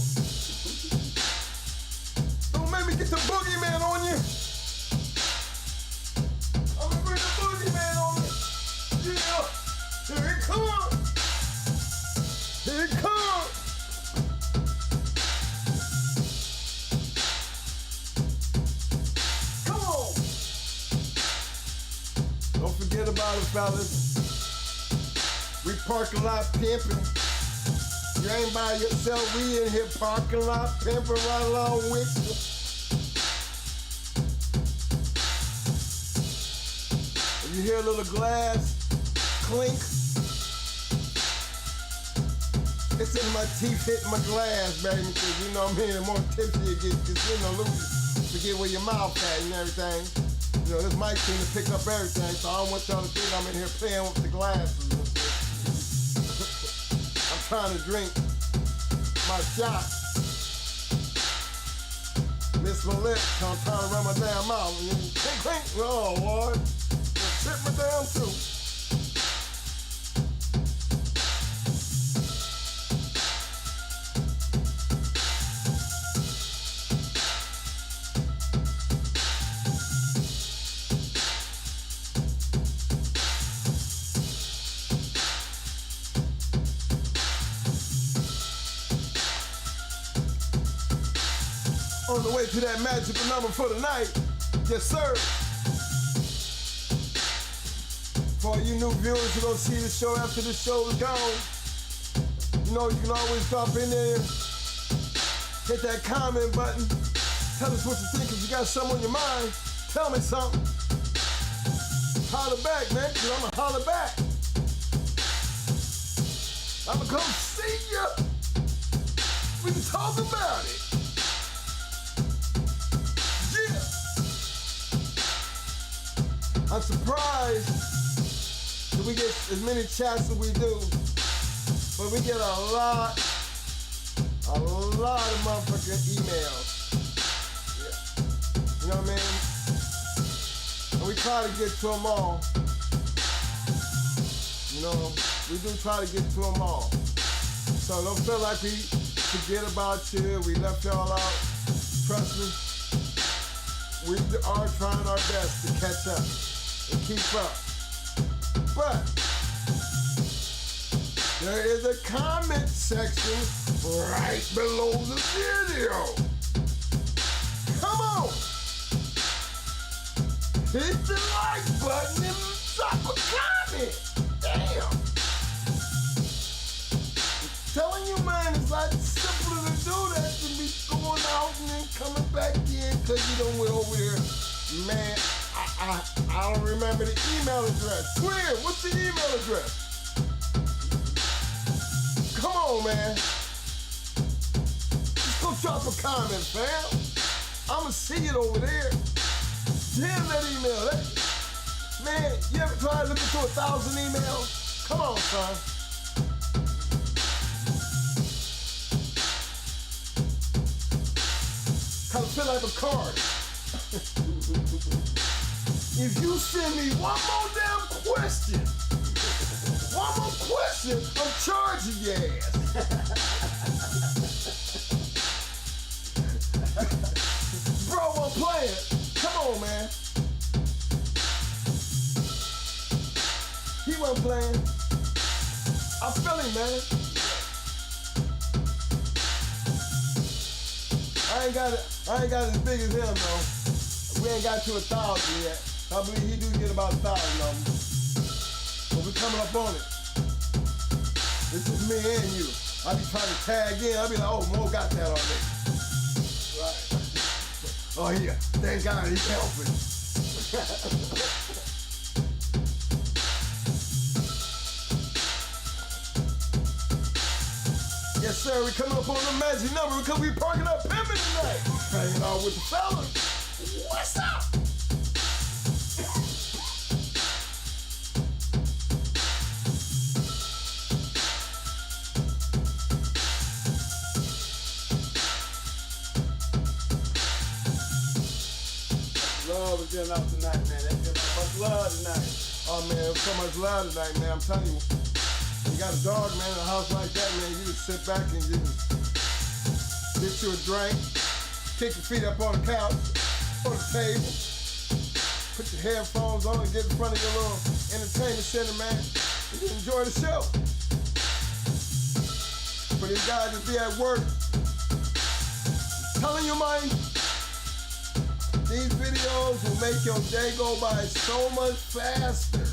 Don't make me get the boogeyman on you. I'm gonna bring the boogeyman on you. Yeah. Here it comes. Here it comes. Come on. Don't forget about it, fellas. We parking lot pimping. You ain't by yourself, we in here parking lot pimping right along with you. If you hear a little glass clink, it's in my teeth hitting my glass, baby, because you know what I mean, the more tipsy you get, because you know, forget where your mouth at and everything. You know, this mic seem to pick up everything, so I don't want y'all to think I'm in here playing with the glasses and shit. I'm trying to drink my shot. Miss my lips, I'm trying to run my damn mouth. Clink, clink. Oh, Lord. Tip me down, too. On the way to that magical number for the night. Yes, sir. For all you new viewers who don't see the show after the show is gone, You know, you can always drop in there, hit that comment button, tell us what you think. If you got something on your mind, tell me something. Holler back, man, because I'm going to holler back. I'm going to come see ya. We can talk about it. Yeah. I'm surprised that we get as many chats as we do, but we get a lot of motherfucking emails. Yeah. You know what I mean? And we try to get to them all. You know, we do try to get to them all. So don't feel like we forget about you. We left y'all out. Trust me. We are trying our best to catch up and keep up. But there is a comment section right below the video. Come on. Hit the like button and drop a comment. Damn. Telling you, man, it's a lot simpler to do that than be going out and then coming back in because you don't went over there. Man, I don't remember the email address. Twin, what's the email address? Come on, man. Just go drop a comment, fam. I'ma see it over there. Damn that email. Man, you ever tried looking through 1,000 emails? Come on, son. Kind of feel like a card. If you send me one more damn question, I'm charging your ass. Bro, I'm playing. Come on, man. He wasn't playing. I feel him, man. I ain't got as big as him though. We ain't got to 1,000 yet. I believe he do get about 1,000 of them. But we coming up on it. This is me and you. I be trying to tag in. I be like, oh, Mo got that already. Right. Oh yeah, thank God he's helping. Yes, sir, we coming up on the magic number because we parking up pimping tonight. Hanging out with the fellas. What's up? Love is getting out tonight, man. That's getting much love tonight. Oh, man, so much love tonight, man. I'm telling you. You got a dog, man, in a house like that, man, you just sit back and just get you a drink, kick your feet up on the couch, on the table, put your headphones on and get in front of your little entertainment center, man, and just enjoy the show. For these guys to be at work, telling you, man, these videos will make your day go by so much faster.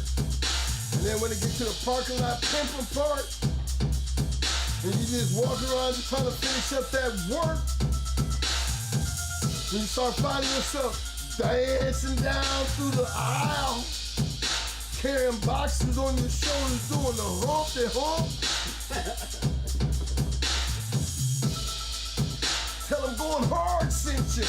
And then when it gets to the parking lot pimping part, and you just walk around just trying to finish up that work, and you start finding yourself dancing down through the aisle, carrying boxes on your shoulders, doing the Humpty Hump. Tell them going hard sent you.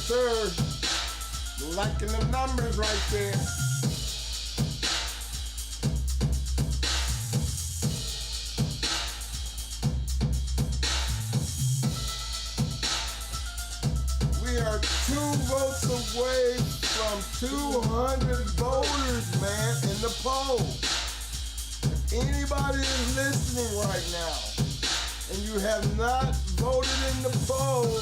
Sir, liking the numbers right there. We are 2 votes away from 200 voters, man, in the poll. If anybody is listening right now and you have not voted in the poll,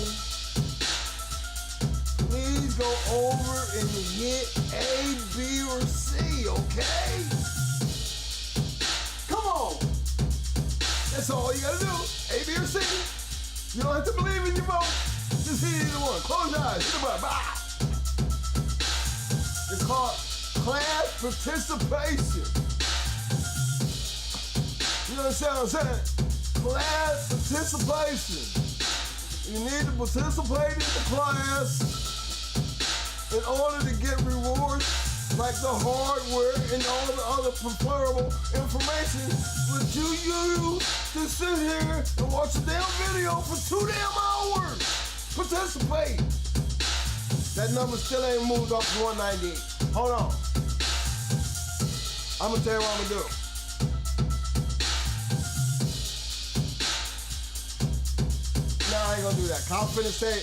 please go over and hit A, B, or C, okay? Come on. That's all you gotta do. A, B, or C. You don't have to believe in your vote. Just hit either one. Close your eyes. Hit the button. Bye. It's called class participation. You understand what I'm saying? Class participation. You need to participate in the class in order to get rewards like the hardware and all the other preferable information that you use to sit here and watch a damn video for 2 damn hours. Participate. That number still ain't moved up to 198. Hold on. I'm gonna tell you what I'm gonna do. No, I ain't gonna do that. I'll finish say,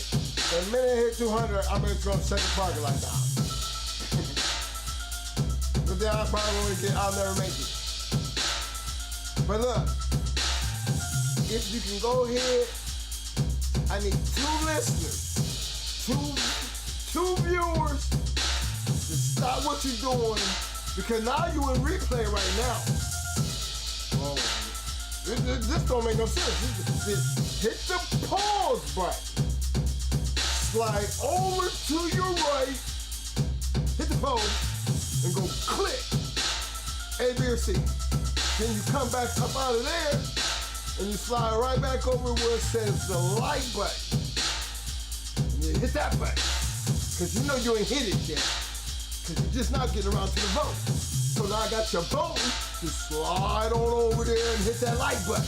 the minute I hit 200, I'm gonna go check the parking lot down. But then I probably won't get, I'll never make it. But look, if you can go ahead, I need 2 listeners, two viewers to stop what you're doing, because now you in replay right now. Oh, this don't make no sense. Just hit the pause button, slide over to your right, hit the pause, and go click A, B, or C. Then you come back up out of there, and you slide right back over where it says the like button. And you hit that button, because you know you ain't hit it yet, because you're just not getting around to the vote. So now I got your vote, just slide on over there and hit that like button.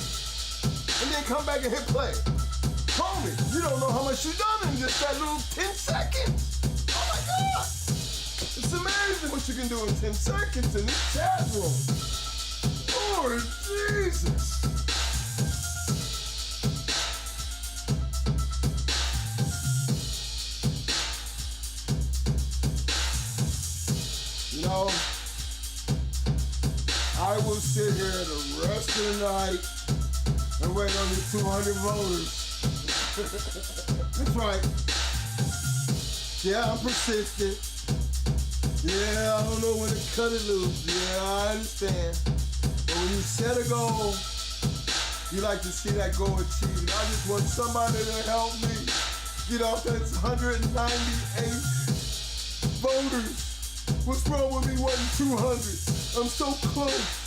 And then come back and hit play. Homie, you don't know how much you done in just that little 10 seconds. Oh my God. It's amazing what you can do in 10 seconds in this chat room. Lord Jesus. You know, I will sit here the rest of the night and wait on the 200 voters. That's right. Yeah, I'm persistent. Yeah, I don't know when to cut it loose. Yeah, I understand. But when you set a goal, you like to see that goal achieved. And I just want somebody to help me get off that 198 voters. What's wrong with me wanting 200? I'm so close.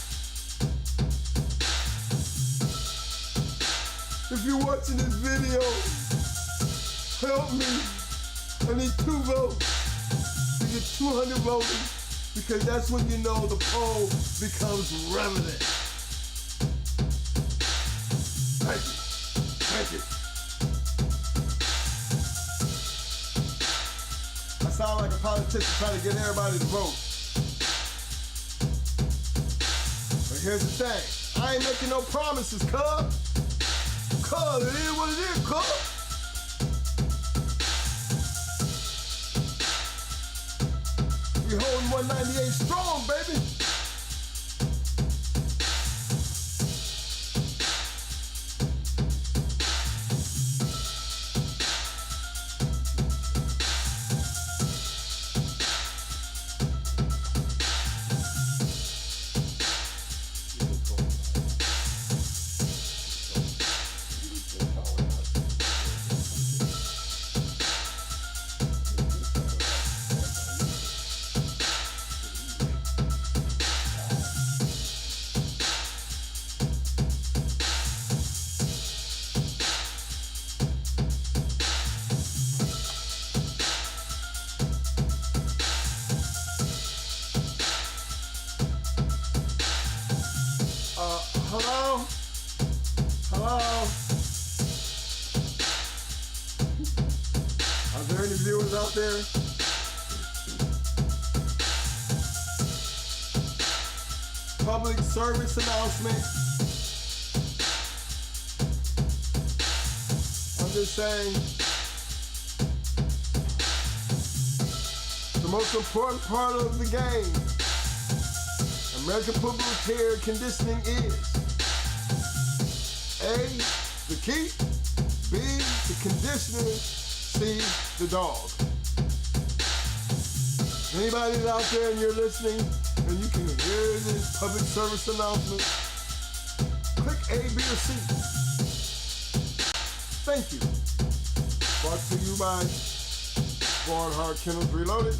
If you're watching this video, help me. I need 2 votes to get 200 voters, because that's when you know the poll becomes relevant. Thank you. Thank you. I sound like a politician trying to get everybody to vote. But here's the thing. I ain't making no promises, cuz. Cuz, it is what it is, cuz. We holding 198 strong, baby. Hello? Hello? Are there any viewers out there? Public service announcement. I'm just saying, the most important part of the game, American football player conditioning is A, the key, B, the conditioning, C, the dog. Anybody out there and you're listening and you can hear this public service announcement, click A, B, or C. Thank you. Brought to you by Barnhart Kennels Reloaded,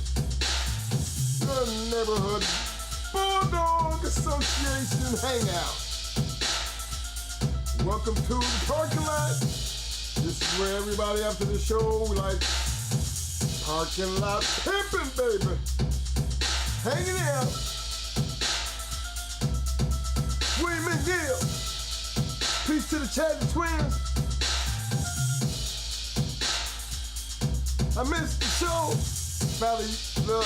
the Neighborhood Bulldog Association Hangout. Welcome to the parking lot. This is where everybody after the show, we like parking lot pimping, baby. Hanging out. William McGill. Peace to the Chad twins. I missed the show. Valley, look,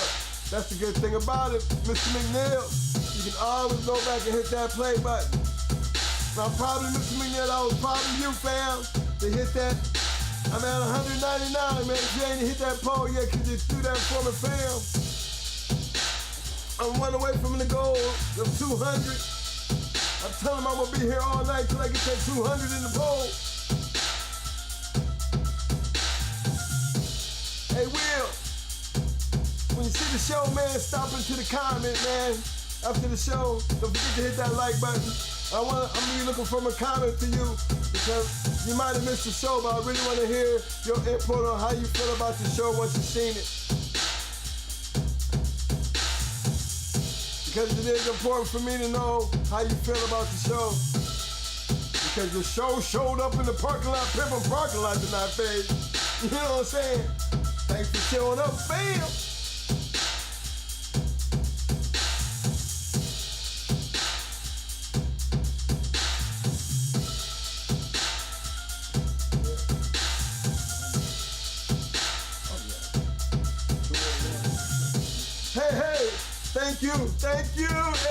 that's the good thing about it, Mr. McNeil. You can always go back and hit that play button. Now, probably, Mr. McNeil, that was probably you, fam, to hit that. I'm at 199, man. If you ain't hit that poll yet, could you do that for me, fam? I'm one away from the goal of 200. I'm telling them I'm gonna be here all night till I get that 200 in the poll. Hey, Will, when you see the show, man, stop into the comment, man. After the show, don't forget to hit that like button. I'm really looking for a comment to you because you might have missed the show, but I really want to hear your input on how you feel about the show once you've seen it. Because it is important for me to know how you feel about the show. Because your show showed up in the parking lot, pimpin' parking lot tonight, babe. You know what I'm saying? Thanks for showing up, fam. Hey, thank you,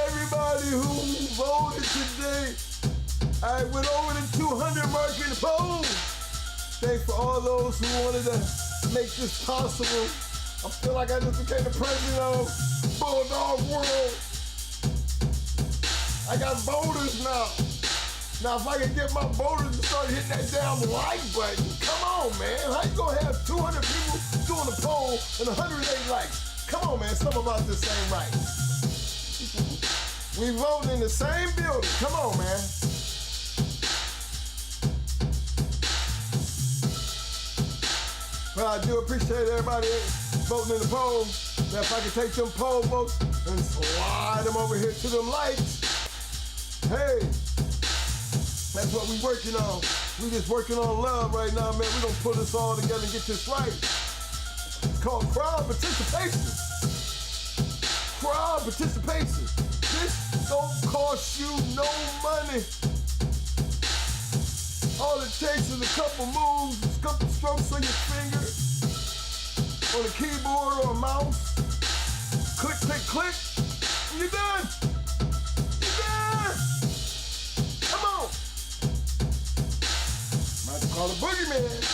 everybody who voted today. I went over the 200 mark in the poll. Thanks for all those who wanted to make this possible. I feel like I just became the president of Bulldog World. I got voters now. Now, if I can get my voters to start hitting that damn like button, come on, man. How you gonna have 200 people doing the poll and 108 likes? Come on, man, something about this ain't right. We voting in the same building. Come on, man. But I do appreciate everybody voting in the poll. Now, if I can take them poll votes and slide them over here to them likes, hey, that's what we working on. We just working on love right now, man. We're gonna put this all together and get this right. It's called crowd participation. Crowd participation. This don't cost you no money. All it takes is a couple moves, a couple strokes on your finger, on a keyboard or a mouse. Click, click, click, and you're done. You're done. Come on. Might call a boogeyman.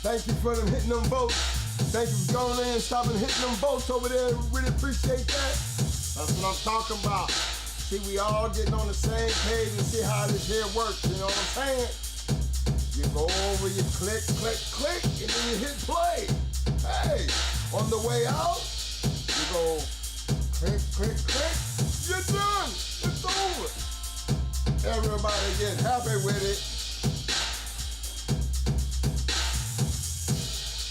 Thank you for them hitting them votes. Thank you for going in and stopping hitting them votes over there. Really appreciate that. That's what I'm talking about. See, we all getting on the same page and see how this here works. You know what I'm saying? You go over, you click, click, click, and then you hit play. Hey, on the way out, you go click, click, click. You're done. It's over. Everybody get happy with it.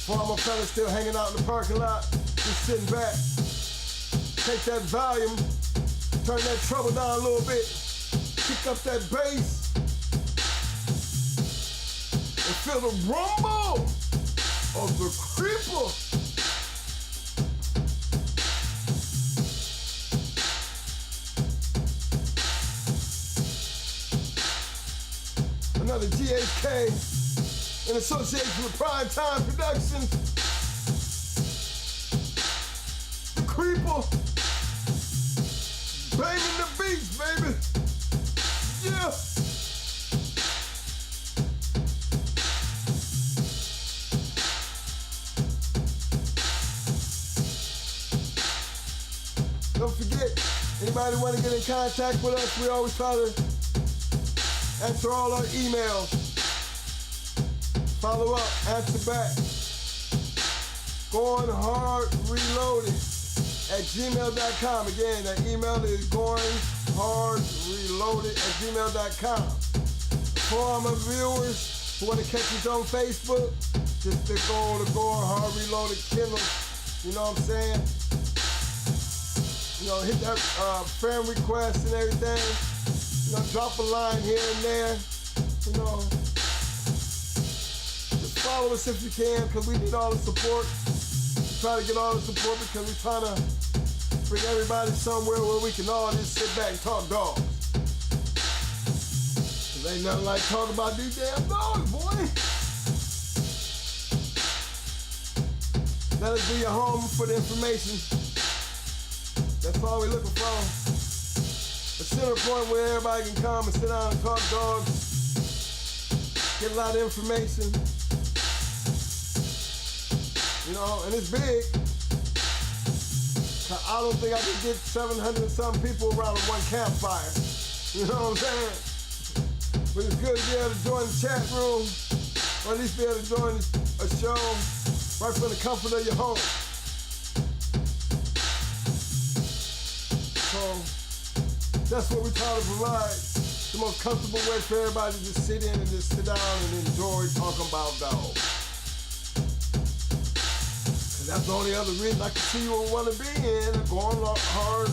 Former fella still hanging out in the parking lot, just sitting back. Take that volume, turn that treble down a little bit, pick up that bass, and feel the rumble of the creeper. Another GH.CH in association with Prime Time Productions. The Creeper. Banging the beats, baby. Yeah. Don't forget, anybody want to get in contact with us, we always try to answer all our emails. Follow up, answer back. Going hard reloaded at gmail.com. Again, that email is goinghardreloaded@gmail.com. For all my viewers who want to catch us on Facebook, just to go to Going Hard Reloaded Kennels. You know what I'm saying? You know, hit that friend request and everything. You know, drop a line here and there. You know, just follow us if you can, because we need all the support. We try to get all the support because we're trying to bring everybody somewhere where we can all just sit back and talk dogs. Cause ain't nothing like talking about these damn dogs, boy. Let us be your home for the information. That's all we're looking for. A center point where everybody can come and sit down and talk dogs. Get a lot of information. You know, and it's big. I don't think I could get 700 and some people around one campfire. You know what I'm saying? But it's good to be able to join the chat room, or at least be able to join a show right from the comfort of your home. So that's what we try to provide, the most comfortable way for everybody to just sit in and just sit down and enjoy talking about dogs. And that's the only other reason I can see you would want to be in a Going Hard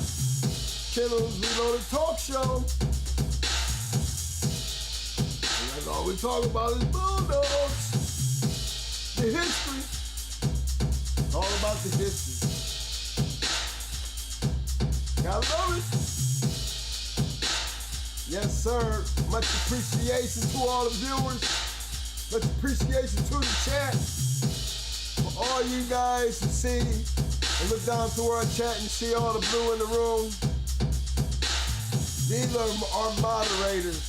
Kennels Reloaded talk show. And that's all we talk about is bulldogs. The history. It's all about the history. Gotta love it. Yes, sir. Much appreciation to all the viewers. Much appreciation to the chat. For all you guys to see and look down through our chat and see all the blue in the room. These are our moderators.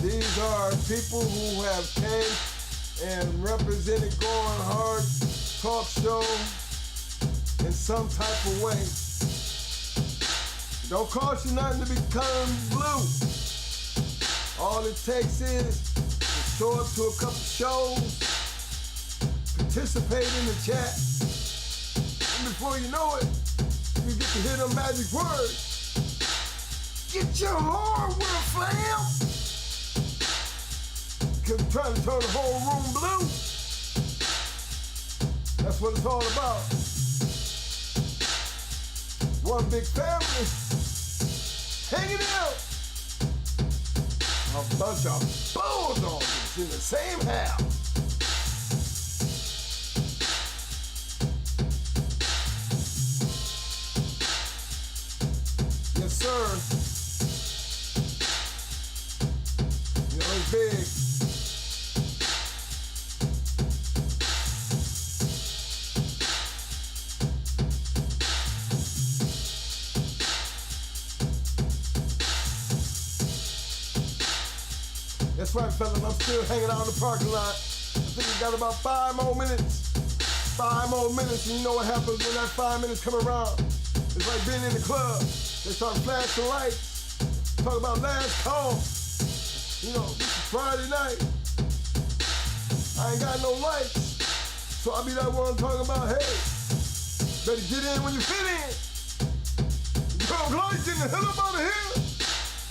These are people who have came and represented Going Hard talk show in some type of way. It don't cost you nothing to become blue. All it takes is to show up to a couple shows, participate in the chat, and before you know it, you get to hear them magic words. Get your hardware, fam! Because I'm trying to turn the whole room blue. That's what it's all about. One big family, hanging out. A bunch of bulldogs in the same house. Yes, sir. You know, it's big. That's right, fellas, I'm still hanging out in the parking lot. I think we got about 5 more minutes. 5 more minutes, and you know what happens when that 5 minutes come around. It's like being in the club. They start flashing lights. Talk about last call. You know, this is Friday night. I ain't got no lights. So I'll be that one talking about, hey, better get in when you fit in. You know, lights, getting the hell up out of here.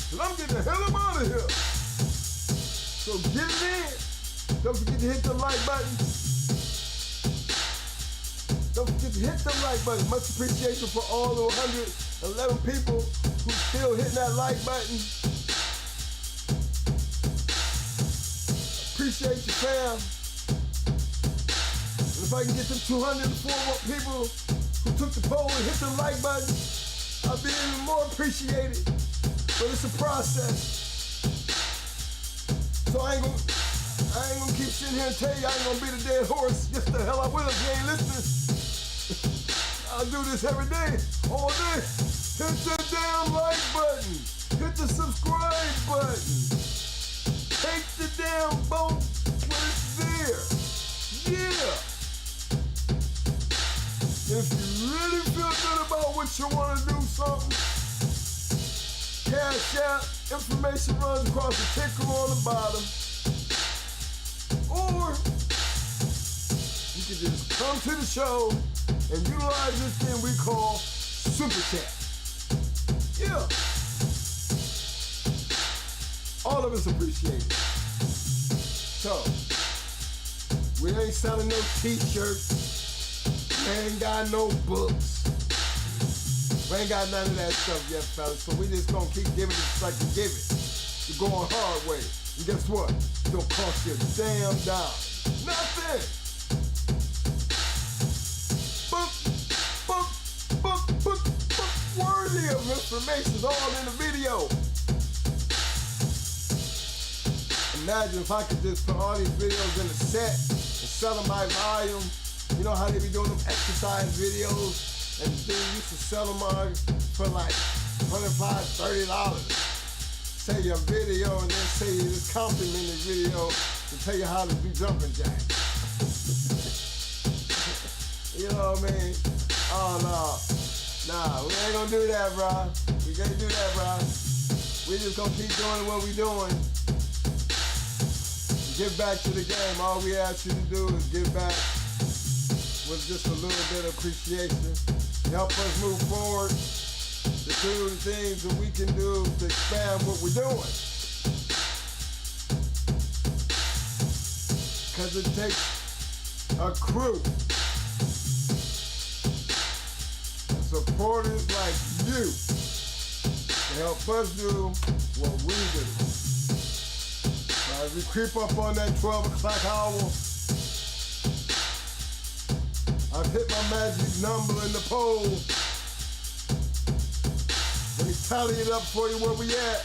Cause I'm getting the hell up out of here. So get it in. Don't forget to hit the like button. Don't forget to hit the like button. Much appreciation for all the 111 people who still hitting that like button. Appreciate you, fam. And if I can get them 204 people who took the poll and hit the like button, I'll be even more appreciated. But it's a process. So I ain't gonna keep sitting here and tell you I ain't gonna be the dead horse. Yes, the hell I will if you ain't listening. I I do this every day, all day. Hit that damn like button. Hit the subscribe button. Take the damn boat when it's there. Yeah. If you really feel good about what you want to do something, Cash App, information runs across the ticker on the bottom. Or you can just come to the show and utilize this thing we call Super Chat. Yeah. All of us appreciate it. So, we ain't selling no t-shirts. We ain't got no books. We ain't got none of that stuff yet, fellas. So we just gonna keep giving it just like we give it. You're going hard way. And guess what? It don't cost you a damn dime. Nothing. Book worthy of information is all in the video. Imagine if I could just put all these videos in a set and sell them by volume. You know how they be doing them exercise videos? And they used to sell them for like $25, $30. Say your video and then say you just compliment the video to tell you how to do jumping jacks. You know what I mean? Oh no. Nah, we ain't gonna do that, bro. We can't do that, bro. We just gonna keep doing what we doing. Give back to the game. All we ask you to do is give back with just a little bit of appreciation. Help us move forward to do the things that we can do to expand what we're doing. Because it takes a crew. Supporters like you to help us do what we do. As we creep up on that 12 o'clock hour, I've hit my magic number in the poll. Let me tally it up for you where we at.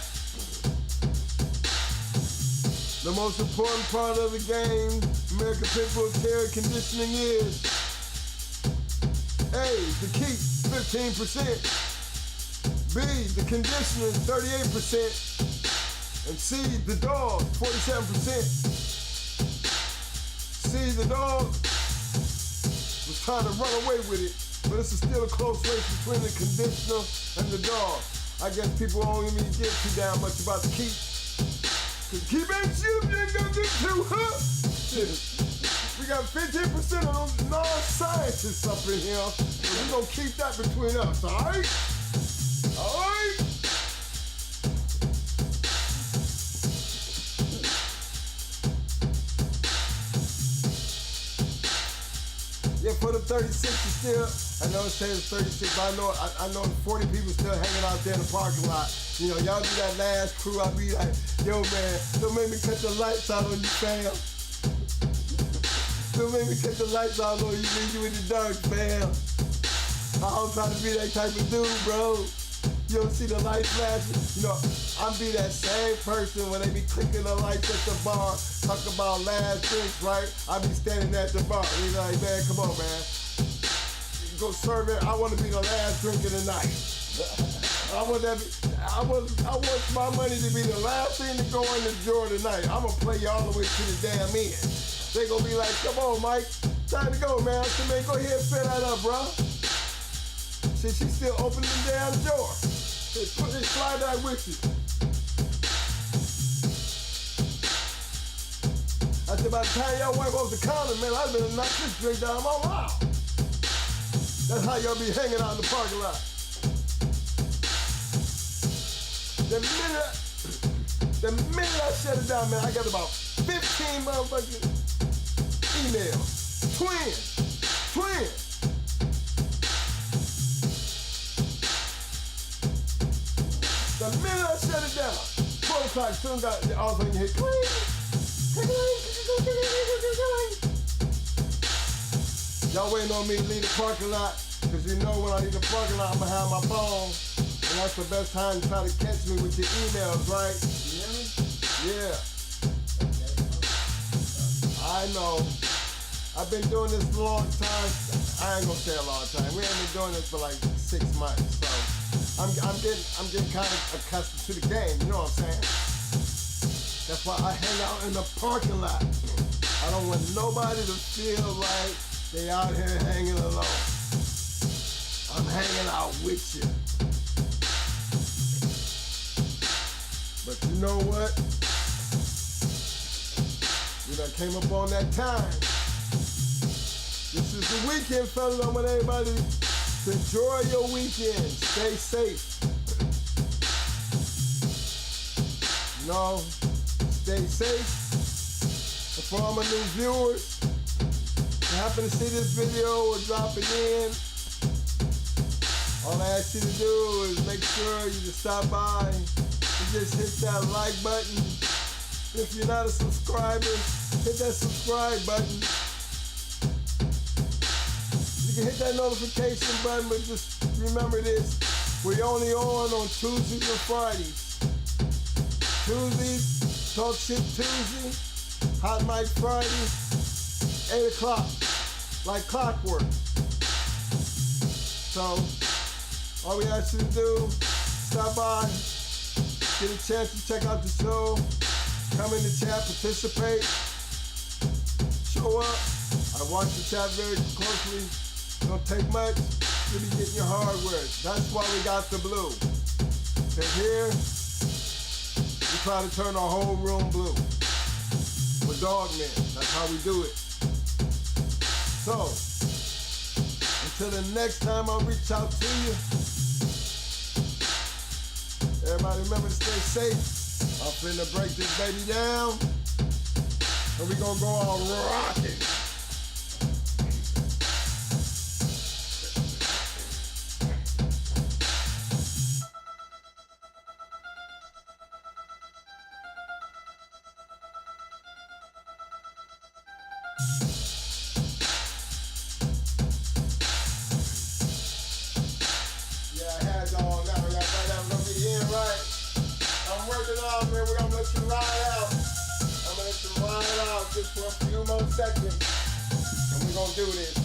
The most important part of the game, American Pitbull Care Conditioning is A, the keep, 15%. B, the conditioner, 38%. And C, the dog, 47%. C, the dog was trying to run away with it, but it's still a close race between the conditioner and the dog. I guess people don't even give too damn much about the keep. Cause keep ain't shit, you ain't gonna get too, huh? We got 15% of those non-scientists up in here, so we're gonna keep that between us, all right? All right? Yeah, for the 36 still, I know it says 36, but I know 40 people still hanging out there in the parking lot. You know, y'all do that last crew, I'll be like, yo man, don't make me cut the lights out on you, fam. Don't make me cut the lights out on you, leave you in the dark, fam. I don't try to be that type of dude, bro. You don't see the lights flashing? You know, I be that same person when they be clicking the lights at the bar, talk about last drinks, right? I be standing at the bar. You know, like, man, come on, man. Go serve it. I want to be the last drink of the night. I want my money to be the last thing to go in the drawer tonight. I'm gonna play you all the way to the damn end. They gonna be like, come on, Mike, time to go, man. So man, go ahead and fill that up, bro. See, she's still opening the damn door. Put this slide out with you. I said, by the time y'all wipe off the counter, man, I'd better knock this drink down my mouth. That's how y'all be hanging out in the parking lot. The minute I shut it down, man, I got about 15 motherfucking emails. Twin. The minute I shut it down, 12 o'clock, soon got all of a sudden you hear cling. Y'all waiting on me to leave the parking lot, because you know when I leave the parking lot, I'm gonna have my phone. And that's the best time to try to catch me with your emails, right? You hear me? Yeah. I know. I've been doing this a long time. I ain't gonna say a long time. We ain't been doing this for like 6 months, so I'm getting kind of accustomed to the game. You know what I'm saying? That's why I hang out in the parking lot. I don't want nobody to feel like they out here hanging alone. I'm hanging out with you. But you know what? We done came up on that time. This is the weekend, fellas. I want everybody to enjoy your weekend. Stay safe. You know, stay safe. And for all my new viewers, if you happen to see this video or drop it in, all I ask you to do is make sure you just stop by and just hit that like button. If you're not a subscriber, hit that subscribe button. You can hit that notification button, but just remember this. We're only on Tuesdays and Fridays. Tuesdays, Talk Shit Tuesday, Hot Mic Friday, 8 o'clock, like clockwork. So, all we ask you to do, stop by, get a chance to check out the show, come in the chat, participate, show up. I watch the chat very closely. Don't take much, you'll be getting your hardware. That's why we got the blue. And here, we try to turn our whole room blue. We're dogmen, that's how we do it. So, until the next time I reach out to you, everybody remember to stay safe. I'm finna break this baby down, and we gonna go all rocking. For a few more seconds, and we're gonna do this.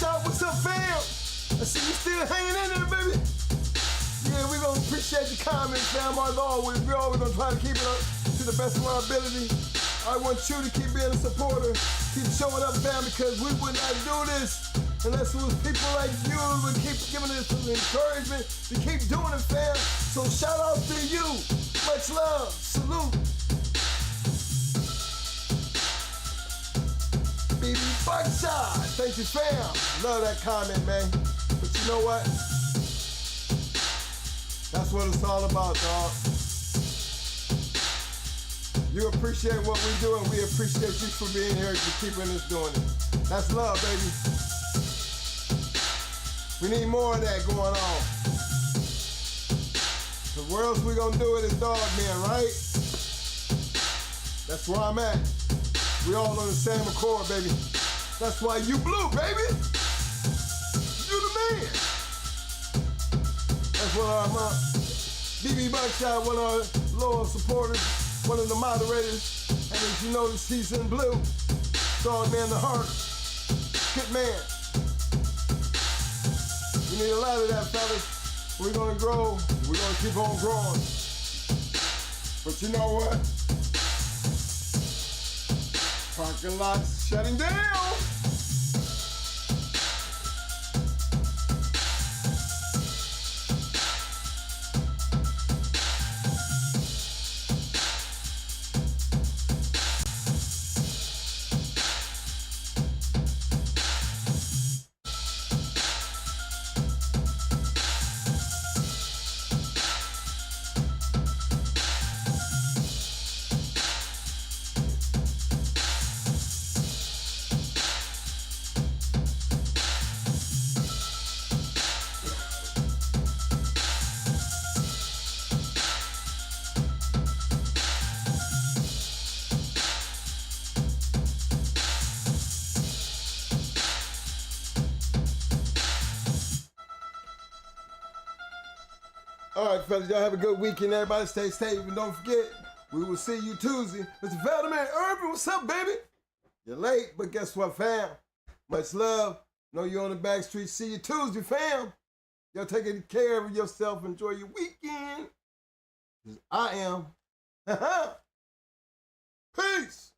What's up, fam? I see you still hanging in there, baby. Yeah, we're gonna appreciate the comments, fam. As always, we're always gonna try to keep it up to the best of our ability. I want you to keep being a supporter, keep showing up, fam, because we would not do this unless it was people like you who would keep giving us some encouragement to keep doing it, fam. So shout out to you. Much love. Salute. BB Buckshot. Thank you, fam. Love that comment, man. But you know what? That's what it's all about, dog. You appreciate what we do, and we appreciate you for being here and keeping us doing it. That's love, baby. We need more of that going on. The where else we gonna do it is dog men, right? That's where I'm at. We all on the same accord, baby. That's why you blue, baby. You the man. That's what I'm BB Buckshot, one of our loyal supporters, one of the moderators, and as you notice, he's in blue. Dog man, the heart. Good man. We need a lot of that, fellas. We're gonna grow. We're gonna keep on growing. But you know what? Parking lot's shutting down. All right, fellas, y'all have a good weekend. Everybody stay safe, and don't forget, we will see you Tuesday. Mr. Velderman Irvin, what's up, baby? You're late, but guess what, fam? Much love. Know you're on the back street. See you Tuesday, fam. Y'all taking care of yourself. Enjoy your weekend. 'Cause I am. Peace.